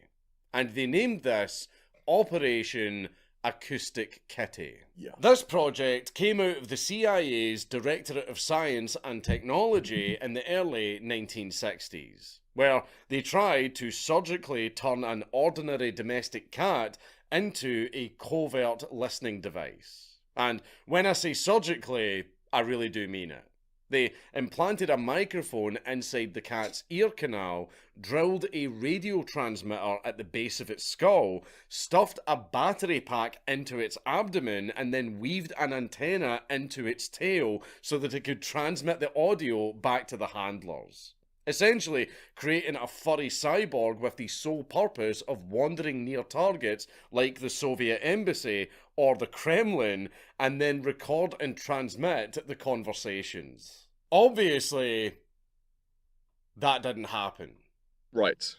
And they named this Operation Acoustic Kitty. Yeah. This project came out of the CIA's Directorate of Science and Technology in the early 1960s, where they tried to surgically turn an ordinary domestic cat into a covert listening device. And when I say surgically, I really do mean it. They implanted a microphone inside the cat's ear canal, drilled a radio transmitter at the base of its skull, stuffed a battery pack into its abdomen, and then weaved an antenna into its tail so that it could transmit the audio back to the handlers. Essentially, creating a furry cyborg with the sole purpose of wandering near targets like the Soviet embassy or the Kremlin, and then record and transmit the conversations. Obviously, that didn't happen. Right.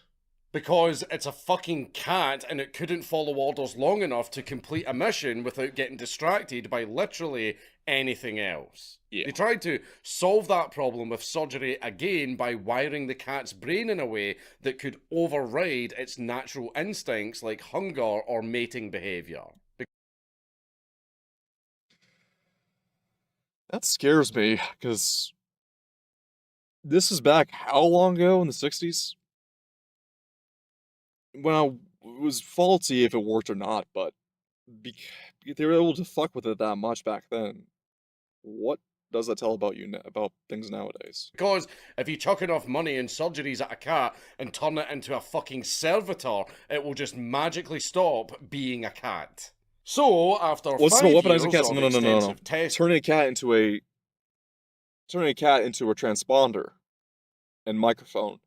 Because it's a fucking cat and it couldn't follow orders long enough to complete a mission without getting distracted by literally anything else. Yeah. They tried to solve that problem with surgery again by wiring the cat's brain in a way that could override its natural instincts like hunger or mating behavior. That scares me, because this is back how long ago in the 60s? Well, it was faulty if it worked or not, but they were able to fuck with it that much back then. What does that tell about about things nowadays? Because if you chuck enough money and surgeries at a cat and turn it into a fucking servitor, it will just magically stop being a cat. So, after What's 5 the weaponizing years cats? of No. extensive tests, Turning a cat into a transponder and microphone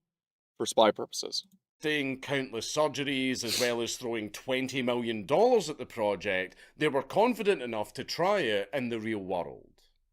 for spy purposes. doing countless surgeries as well as throwing $20 million at the project, they were confident enough to try it in the real world.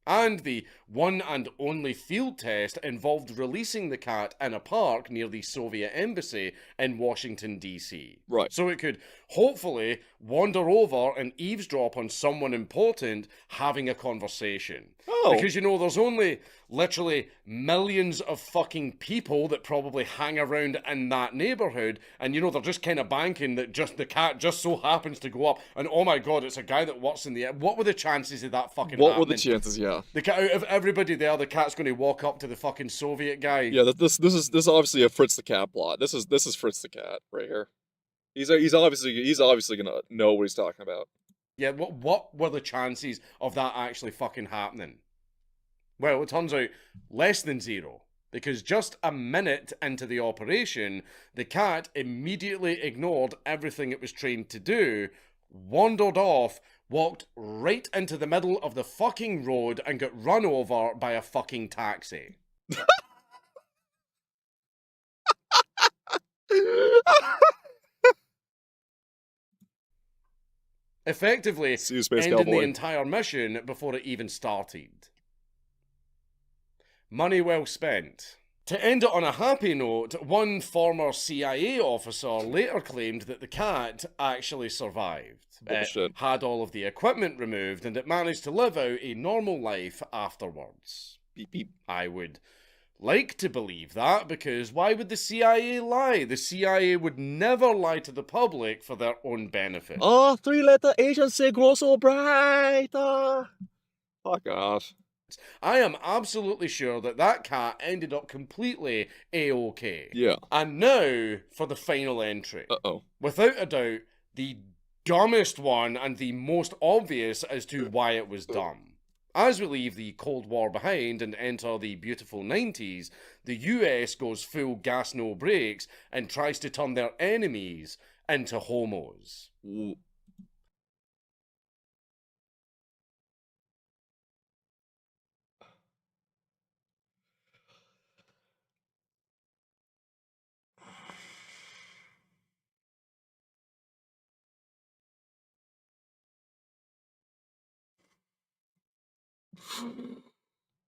And the one and only field test involved releasing the cat in a park near the Soviet embassy in Washington, D.C. Right. So it could hopefully wander over and eavesdrop on someone important having a conversation. Oh. Because, you know, there's only literally millions of fucking people that probably hang around in that neighborhood, and, you know, they're just kind of banking that just the cat just so happens to go up, and oh my god, it's a guy that works in the... What were the chances of that fucking What happening? were the chances? Yeah. The cat, out of everybody there, the cat's going to walk up to the fucking Soviet guy. Yeah. This is obviously a Fritz the Cat plot. This is Fritz the Cat right here. He's obviously gonna know what he's talking about. Yeah, what were the chances of that actually fucking happening? Well, it turns out less than zero. Because just a minute into the operation, the cat immediately ignored everything it was trained to do, wandered off, walked right into the middle of the fucking road, and got run over by a fucking taxi. Effectively See you, Space ending Cowboy. the entire mission before it even started. Money well spent. To end it on a happy note, one former CIA officer later claimed that the cat actually survived. Bullshit. It had all of the equipment removed and it managed to live out a normal life afterwards. Beep beep. I would like to believe that, because why would the CIA lie? The CIA would never lie to the public for their own benefit. Oh, three-letter agency grow so bright. Fuck off. I am absolutely sure that that cat ended up completely A-OK. Yeah. And now for the final entry. Uh-oh. Without a doubt, the dumbest one and the most obvious as to why it was dumb. As we leave the Cold War behind and enter the beautiful 90s, the US goes full gas no brakes and tries to turn their enemies into homos. Ooh.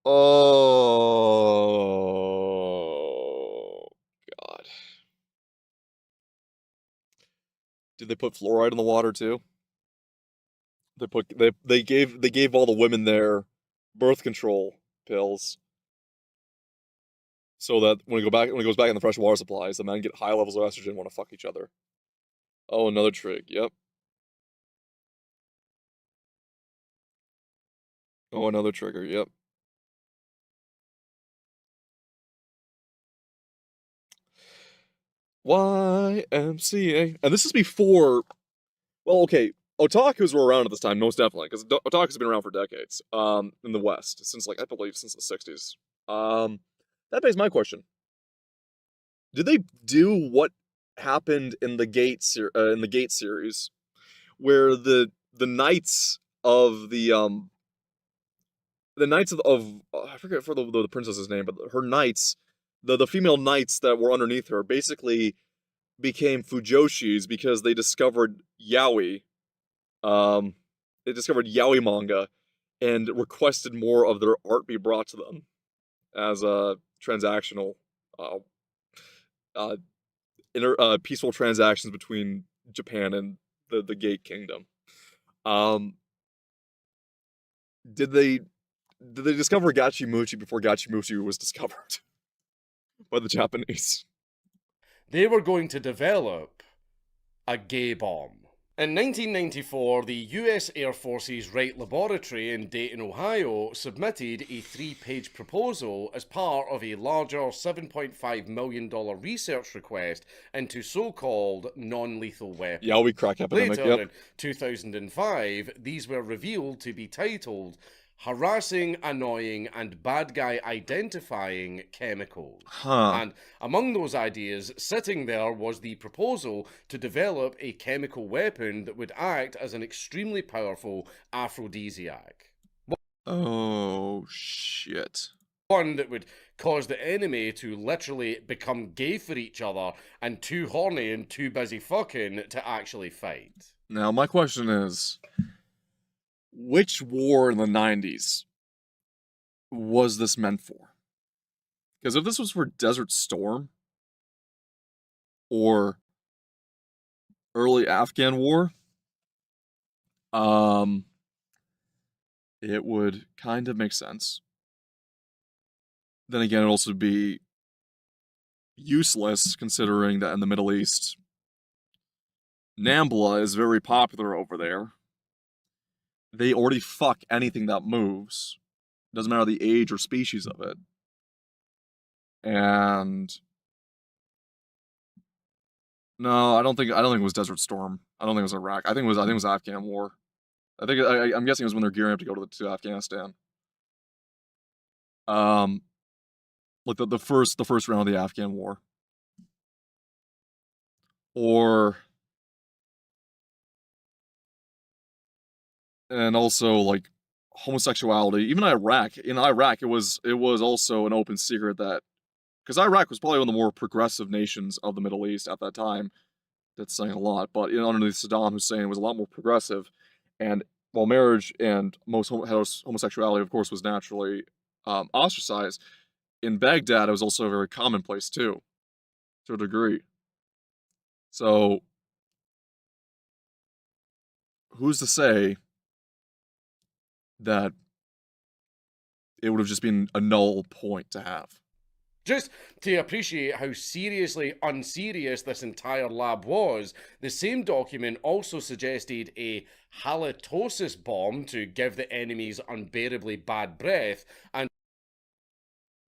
Oh Did they put fluoride in the water too? They gave all the women there birth control pills so that when it goes back in the fresh water supplies, the men get high levels of estrogen and want to fuck each other. Oh, another trig. Yep. Oh, another trigger. Yep. YMCA. And this is before. Well, okay. Otakus were around at this time, most definitely, because otakus have been around for decades. In the West, since I believe since the '60s. That begs my question: did they do what happened in the Gate series, where the knights of the knights of I forget for the princess's name, but her knights, the female knights that were underneath her, basically became fujoshis because they discovered yaoi. They discovered yaoi manga and requested more of their art be brought to them as a transactional, uh, uh, peaceful transactions between Japan and the Gate Kingdom. Did they discover Gachimuchi before Gachimuchi was discovered by the Japanese? They were going to develop a gay bomb. In 1994, the US Air Force's Wright Laboratory in Dayton, Ohio, submitted a 3-page proposal as part of a larger $7.5 million research request into so-called non-lethal weapons. Yaoi crack epidemic, Later, yep. in 2005, these were revealed to be titled Harassing, Annoying, and Bad Guy Identifying Chemicals. Huh. And among those ideas, sitting there was the proposal to develop a chemical weapon that would act as an extremely powerful aphrodisiac. Oh, shit. One that would cause the enemy to literally become gay for each other and too horny and too busy fucking to actually fight. Now, my question is, which war in the 90s was this meant for? Because if this was for Desert Storm or early Afghan war, it would kind of make sense. Then again, it'd also be useless considering that in the Middle East, Nambla is very popular over there. They already fuck anything that moves. Doesn't matter the age or species of it. And no, I don't think it was Desert Storm. I don't think it was Iraq. I think it was Afghan War. I'm guessing it was when they're gearing up to go to Afghanistan. Like the first round of the Afghan War. And also like homosexuality. Even in Iraq, it was also an open secret that, because Iraq was probably one of the more progressive nations of the Middle East at that time. That's saying a lot, but underneath Saddam Hussein was a lot more progressive, and while marriage and most homosexuality, of course, was naturally ostracized, in Baghdad it was also very commonplace too, to a degree. So, who's to say that it would have just been a null point to have? Just to appreciate how seriously unserious this entire lab was, the same document also suggested a halitosis bomb to give the enemies unbearably bad breath, and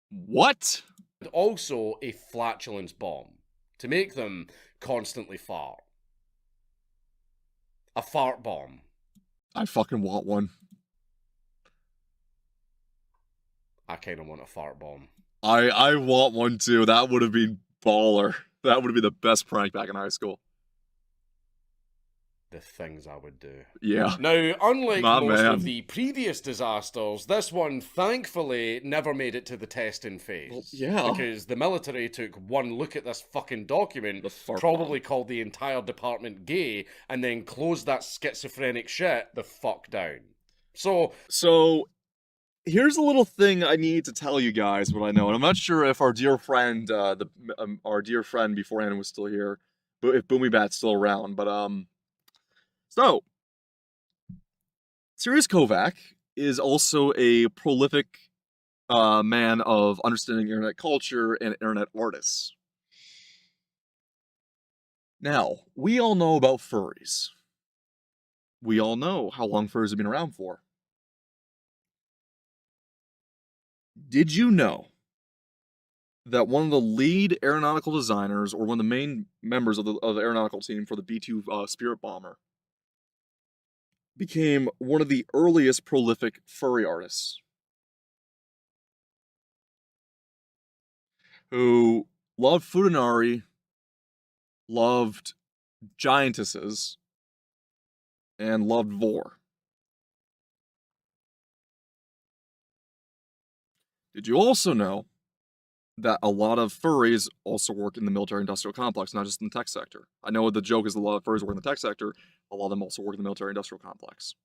What? also a flatulence bomb to make them constantly fart. A fart bomb. I fucking want one. I kind of want a fart bomb. I want one too. That would have been baller. That would have been the best prank back in high school. The things I would do. Yeah. Now, unlike My most man. of the previous disasters, this one thankfully never made it to the testing phase. Well, yeah. Because the military took one look at this fucking document, The fart probably called the entire department gay, and then closed that schizophrenic shit the fuck down. So, here's a little thing I need to tell you guys what I know, and I'm not sure if our dear friend, our dear friend before Anna was still here, but if Boomy Bat's still around, but So, Sirius Kovac is also a prolific man of understanding internet culture and internet artists. Now, we all know about furries. We all know how long furries have been around for. Did you know that one of the lead aeronautical designers, or one of the main members of the aeronautical team for the B-2 Spirit Bomber, became one of the earliest prolific furry artists, who loved Futanari, loved giantesses, and loved vor. Did you also know that a lot of furries also work in the military-industrial complex, not just in the tech sector? I know the joke is a lot of furries work in the tech sector, a lot of them also work in the military-industrial complex.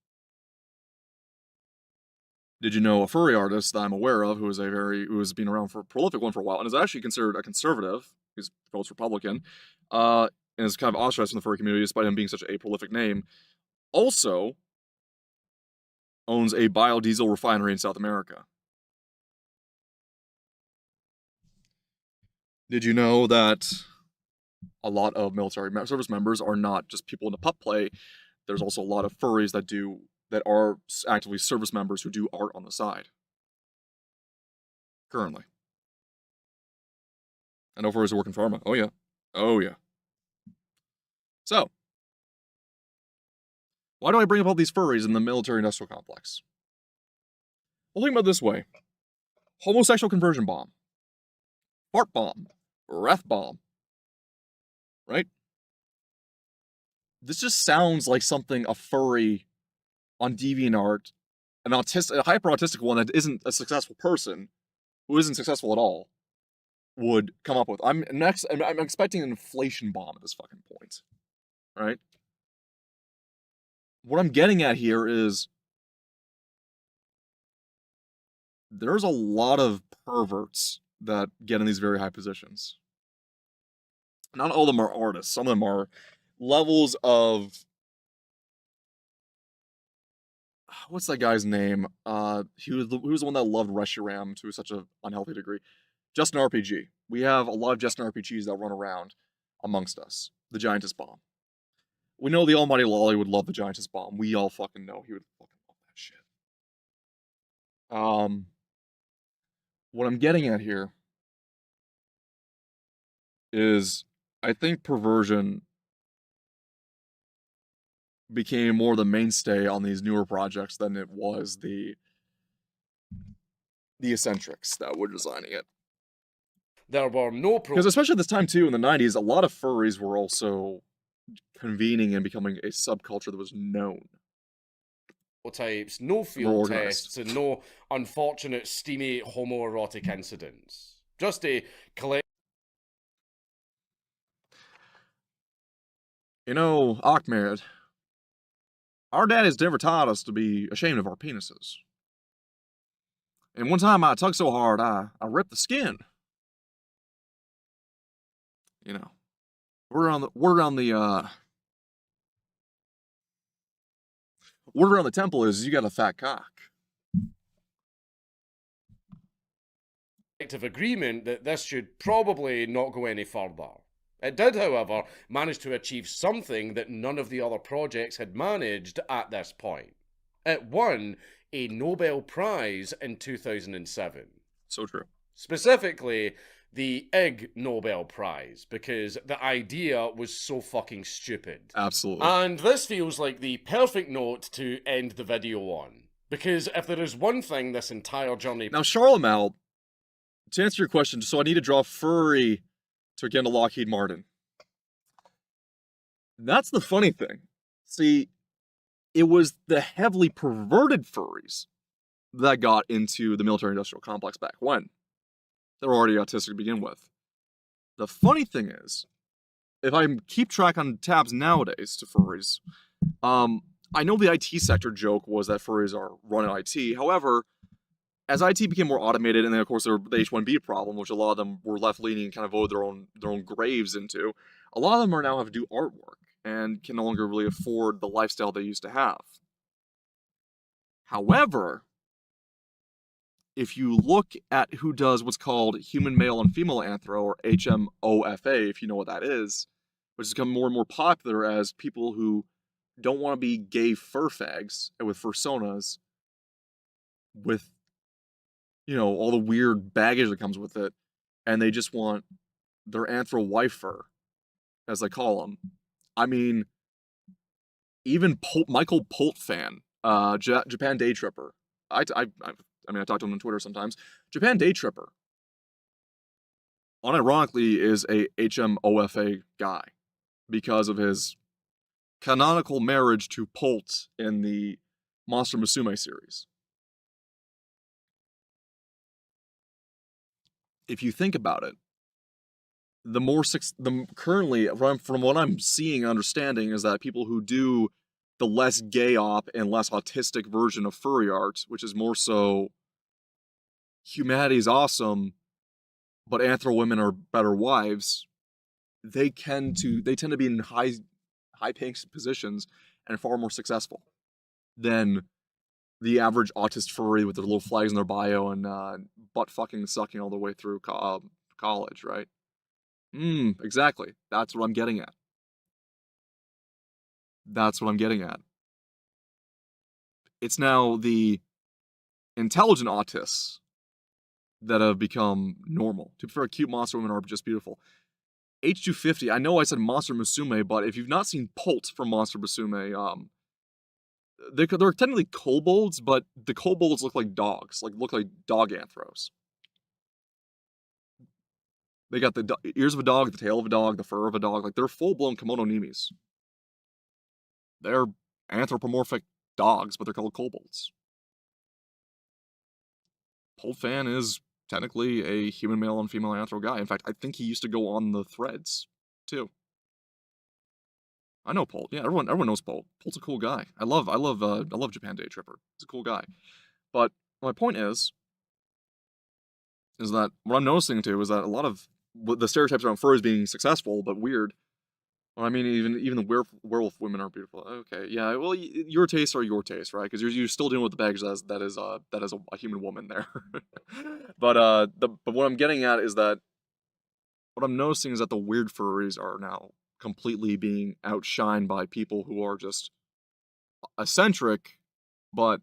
Did you know a furry artist that I'm aware of, who has been around for a prolific one for a while, and is actually considered a conservative, he votes Republican, and is kind of ostracized from the furry community despite him being such a prolific name, also owns a biodiesel refinery in South America? Did you know that a lot of military service members are not just people into pup play? There's also a lot of furries that are actively service members who do art on the side. Currently. I know furries who work in pharma. Oh yeah. Oh yeah. So, why do I bring up all these furries in the military-industrial complex? Well, think about it this way. Homosexual conversion bomb. Fart bomb. Breath bomb. Right? This just sounds like something a furry on DeviantArt, a hyper-autistic one that isn't a successful person, who isn't successful at all, would come up with. I'm expecting an inflation bomb at this fucking point. Right? What I'm getting at here is there's a lot of perverts that get in these very high positions. Not all of them are artists. Some of them are levels of... What's that guy's name? He was the one that loved Reshiram to such an unhealthy degree. Just an RPG. We have a lot of Just an RPGs that run around amongst us. The Giantess Bomb. We know the almighty Lolly would love the Giantess Bomb. We all fucking know he would fucking love that shit. What I'm getting at here is, I think perversion became more the mainstay on these newer projects than it was the eccentrics that were designing it. There were no Because especially at this time too, in the 90s, a lot of furries were also convening and becoming a subculture that was known. prototypes, no field tests, and no unfortunate steamy homoerotic incidents. Just a collect. You know, Ahmed, our daddies never taught us to be ashamed of our penises. And one time I tugged so hard, I ripped the skin. You know, word around the temple is you got a fat cock. Agreement that this should probably not go any further. It did, however, manage to achieve something that none of the other projects had managed at this point. It won a Nobel Prize in 2007. So true. Specifically, the Ig Nobel Prize, because the idea was so fucking stupid. Absolutely. And this feels like the perfect note to end the video on. Because if there is one thing this entire journey... Now, Charlemagne, to answer your question, so I need to draw furry to get into Lockheed Martin. That's the funny thing. See, it was the heavily perverted furries that got into the military-industrial complex back when. They're already autistic to begin with. The funny thing is, if I keep track on tabs nowadays to furries, I know the IT sector joke was that furries are running IT. However, as IT became more automated, and then of course there were the H-1B problem, which a lot of them were left-leaning and kind of voted their own graves into, a lot of them are now have to do artwork. and can no longer really afford the lifestyle they used to have. However, if you look at who does what's called human male and female anthro, or HMOFA, if you know what that is, which has become more and more popular as people who don't want to be gay fur fags and with fursonas, with, you know, all the weird baggage that comes with it, and they just want their anthro wife fur, as they call them. I mean, even Michael Poltfan, Japan Day Tripper. I talk to him on Twitter sometimes. Japan Day Tripper, unironically, is a HMOFA guy because of his canonical marriage to Polt in the Monster Musume series. If you think about it, currently, from what I'm seeing and understanding, is that people who do the less gay op and less autistic version of furry art, which is more so humanity's awesome, but anthro women are better wives, they tend to be in high paying positions and far more successful than the average autist furry with their little flags in their bio and butt fucking sucking all the way through college, right? Exactly. That's what I'm getting at. It's now the intelligent autists that have become normal. To be fair, cute monster women are just beautiful. H250, I know I said Monster Musume, but if you've not seen Polt from Monster Musume, they're technically kobolds, but the kobolds look like dogs, look like dog anthros. They got the ears of a dog, the tail of a dog, the fur of a dog. Like, they're full-blown kimono nimis. They're anthropomorphic dogs, but they're called kobolds. Poltfan is technically a human male and female anthro guy. In fact, I think he used to go on the threads, too. I know Polt. Yeah, everyone knows Polt. Polt's a cool guy. I love Japan Day Tripper. He's a cool guy. But my point is that what I'm noticing too is that a lot of the stereotypes around furries being successful but weird. Well, I mean, even the werewolf women are beautiful. Okay, yeah. Well, your tastes are your tastes, right? Because you're still dealing with the baggage that is a human woman there. But what I'm getting at is that what I'm noticing is that the weird furries are now completely being outshined by people who are just eccentric, but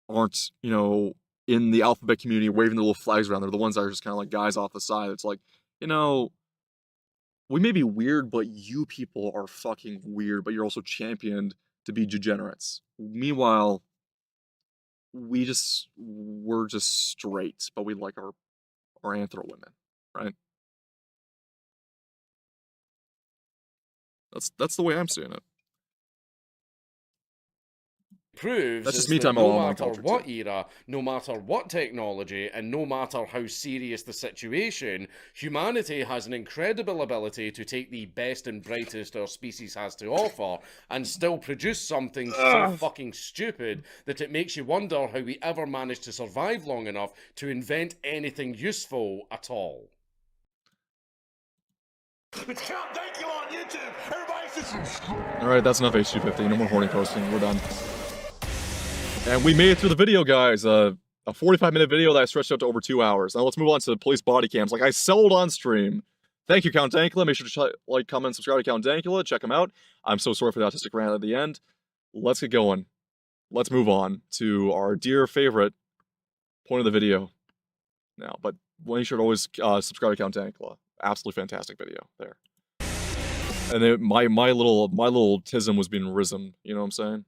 aren't, in the alphabet community waving the little flags around. They're the ones that are just kind of like guys off the side. It's like, we may be weird, but you people are fucking weird, but you're also championed to be degenerates. Meanwhile, we're just straight, but we like our anthro women, right? That's the way I'm seeing it. Proves that's just is me that talking no about online matter culture what too. era, no matter what technology, and no matter how serious the situation, humanity has an incredible ability to take the best and brightest our species has to offer and still produce something so fucking stupid that it makes you wonder how we ever managed to survive long enough to invent anything useful at all. It's Count Dankula on YouTube. Everybody should subscribe. All right, that's enough H250. No more horny posting. We're done. And we made it through the video, guys. A 45-minute video that I stretched out to over 2 hours. Now let's move on to police body cams, like I sold on stream. Thank you, Count Dankula. Make sure to like, comment, subscribe to Count Dankula. Check him out. I'm so sorry for the autistic rant at the end. Let's get going. Let's move on to our dear favorite point of the video now. But make sure to always subscribe to Count Dankula. Absolutely fantastic video there. And my little tism was being risen. You know what I'm saying?